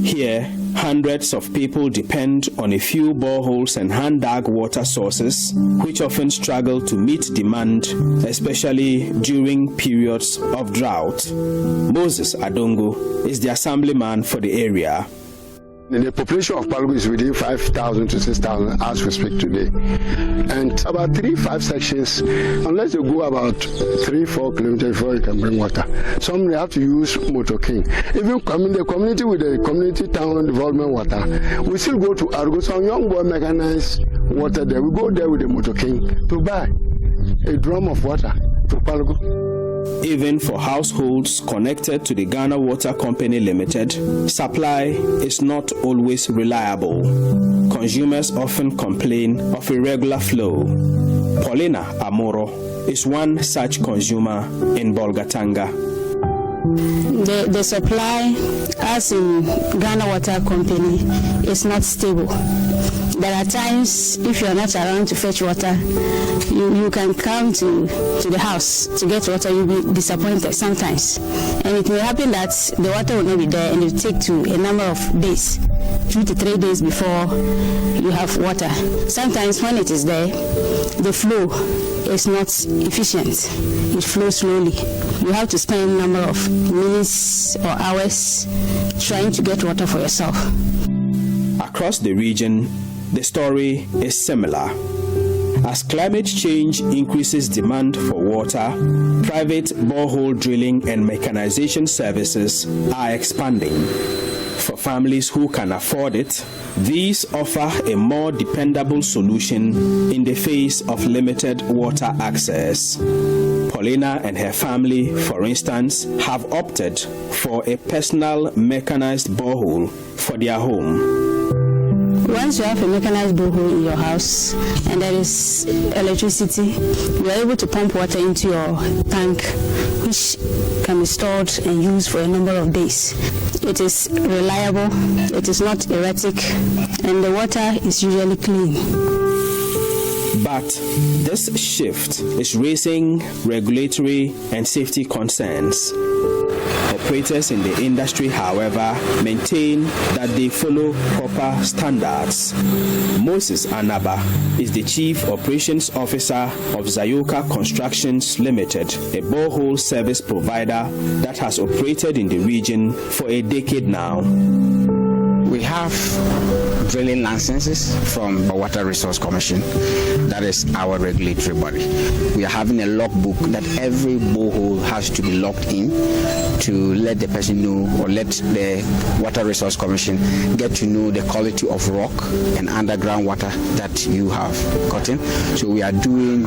Here, hundreds of people depend on a few boreholes and hand-dug water sources, which often struggle to meet demand, especially during periods of drought. Moses Adongo is the assemblyman for the area. The population of Palugu is within 5,000 to 6,000 as we speak today. And about 3-5 sections, unless you go about 3-4 kilometers before you can bring water. Some they have to use motor king. Even the community with the community town development water, we still go to Argo. Some young boy mechanized water there. We go there with the motor king to buy a drum of water to Palugu. Even for households connected to the Ghana Water Company Limited, supply is not always reliable. Consumers often complain of irregular flow. Paulina Amoro is one such consumer in Bolgatanga. The supply, as in Ghana Water Company, is not stable. There are times, if you are not around to fetch water, you can come to the house to get water. You'll be disappointed sometimes. And it may happen that the water will not be there, and it will take to a number of days, 2 to 3 days before you have water. Sometimes when it is there, the flow is not efficient. It flows slowly. You have to spend a number of minutes or hours trying to get water for yourself. Across the region, the story is similar. As climate change increases demand for water, private borehole drilling and mechanization services are expanding. For families who can afford it, these offer a more dependable solution in the face of limited water access. Paulina and her family, for instance, have opted for a personal mechanized borehole for their home. Once you have a mechanized borehole in your house and there is electricity, you are able to pump water into your tank, which can be stored and used for a number of days. It is reliable, it is not erratic, and the water is usually clean. But this shift is raising regulatory and safety concerns. Operators in the industry, however, maintain that they follow proper standards. Moses Anaba is the Chief Operations Officer of Zayoka Constructions Limited, a borehole service provider that has operated in the region for a decade now. We have drilling licenses from the Water Resource Commission. That is our regulatory body. We are having a logbook that every borehole has to be logged in to let the person know, or let the Water Resource Commission get to know the quality of rock and underground water that you have gotten. So we are doing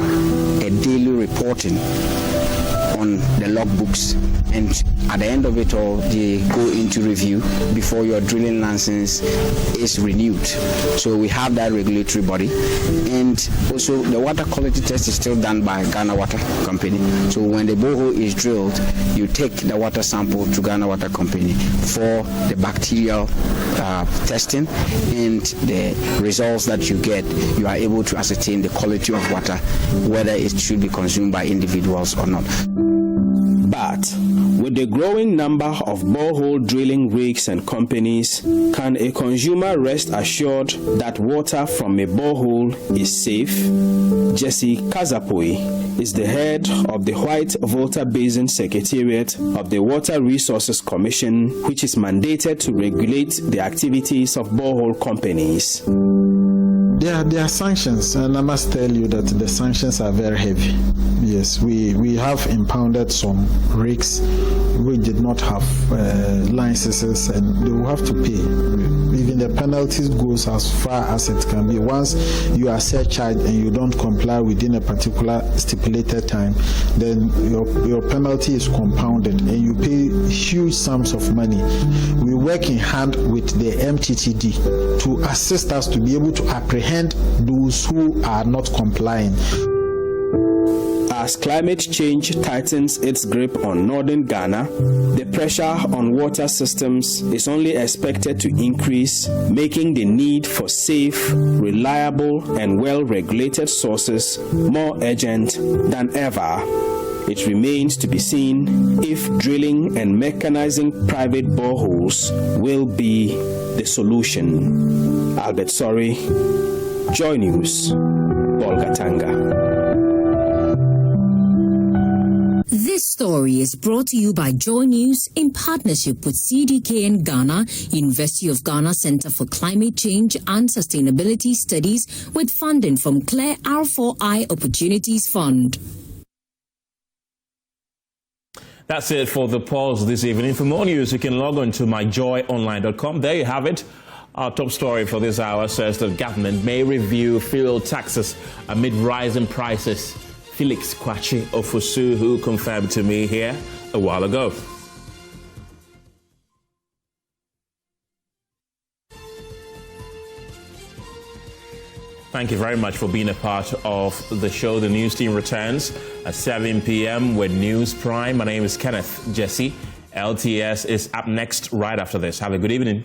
a daily reporting on the logbooks, and at the end of it all, they go into review before your drilling license is renewed. So we have that regulatory body, and also the water quality test is still done by Ghana Water Company. So when the borehole is drilled, you take the water sample to Ghana Water Company for the bacterial testing, and the results that you get, you are able to ascertain the quality of water, whether it should be consumed by individuals or not. But with the growing number of borehole drilling rigs and companies, can a consumer rest assured that water from a borehole is safe? Jesse Kazapoi is the head of the White Volta Basin Secretariat of the Water Resources Commission, which is mandated to regulate the activities of borehole companies. There are sanctions, and I must tell you that the sanctions are very heavy. Yes, we have impounded some rigs which did not have licenses, and they will have to pay. Even the penalties goes as far as it can be. Once you are surcharged and you don't comply within a particular stipulated time, then your penalty is compounded and you pay huge sums of money. We work in hand with the MTTD to assist us to be able to apprehend those who are not complying. As climate change tightens its grip on northern Ghana, the pressure on water systems is only expected to increase, making the need for safe, reliable, and well-regulated sources more urgent than ever. It remains to be seen if drilling and mechanizing private boreholes will be the solution. Albert Sorry, JoyNews, Bolgatanga. This story is brought to you by JoyNews in partnership with CDKN Ghana, University of Ghana Center for Climate Change and Sustainability Studies, with funding from Claire R4I Opportunities Fund. That's it for the pulse this evening. For more news, you can log on to myjoyonline.com. There you have it. Our top story for this hour says that government may review fuel taxes amid rising prices. Felix Kwakye Ofosu, who confirmed to me here a while ago. Thank you very much for being a part of the show. The news team returns at 7 p.m. with News Prime. My name is Kenneth Jesse. LTS is up next right after this. Have a good evening.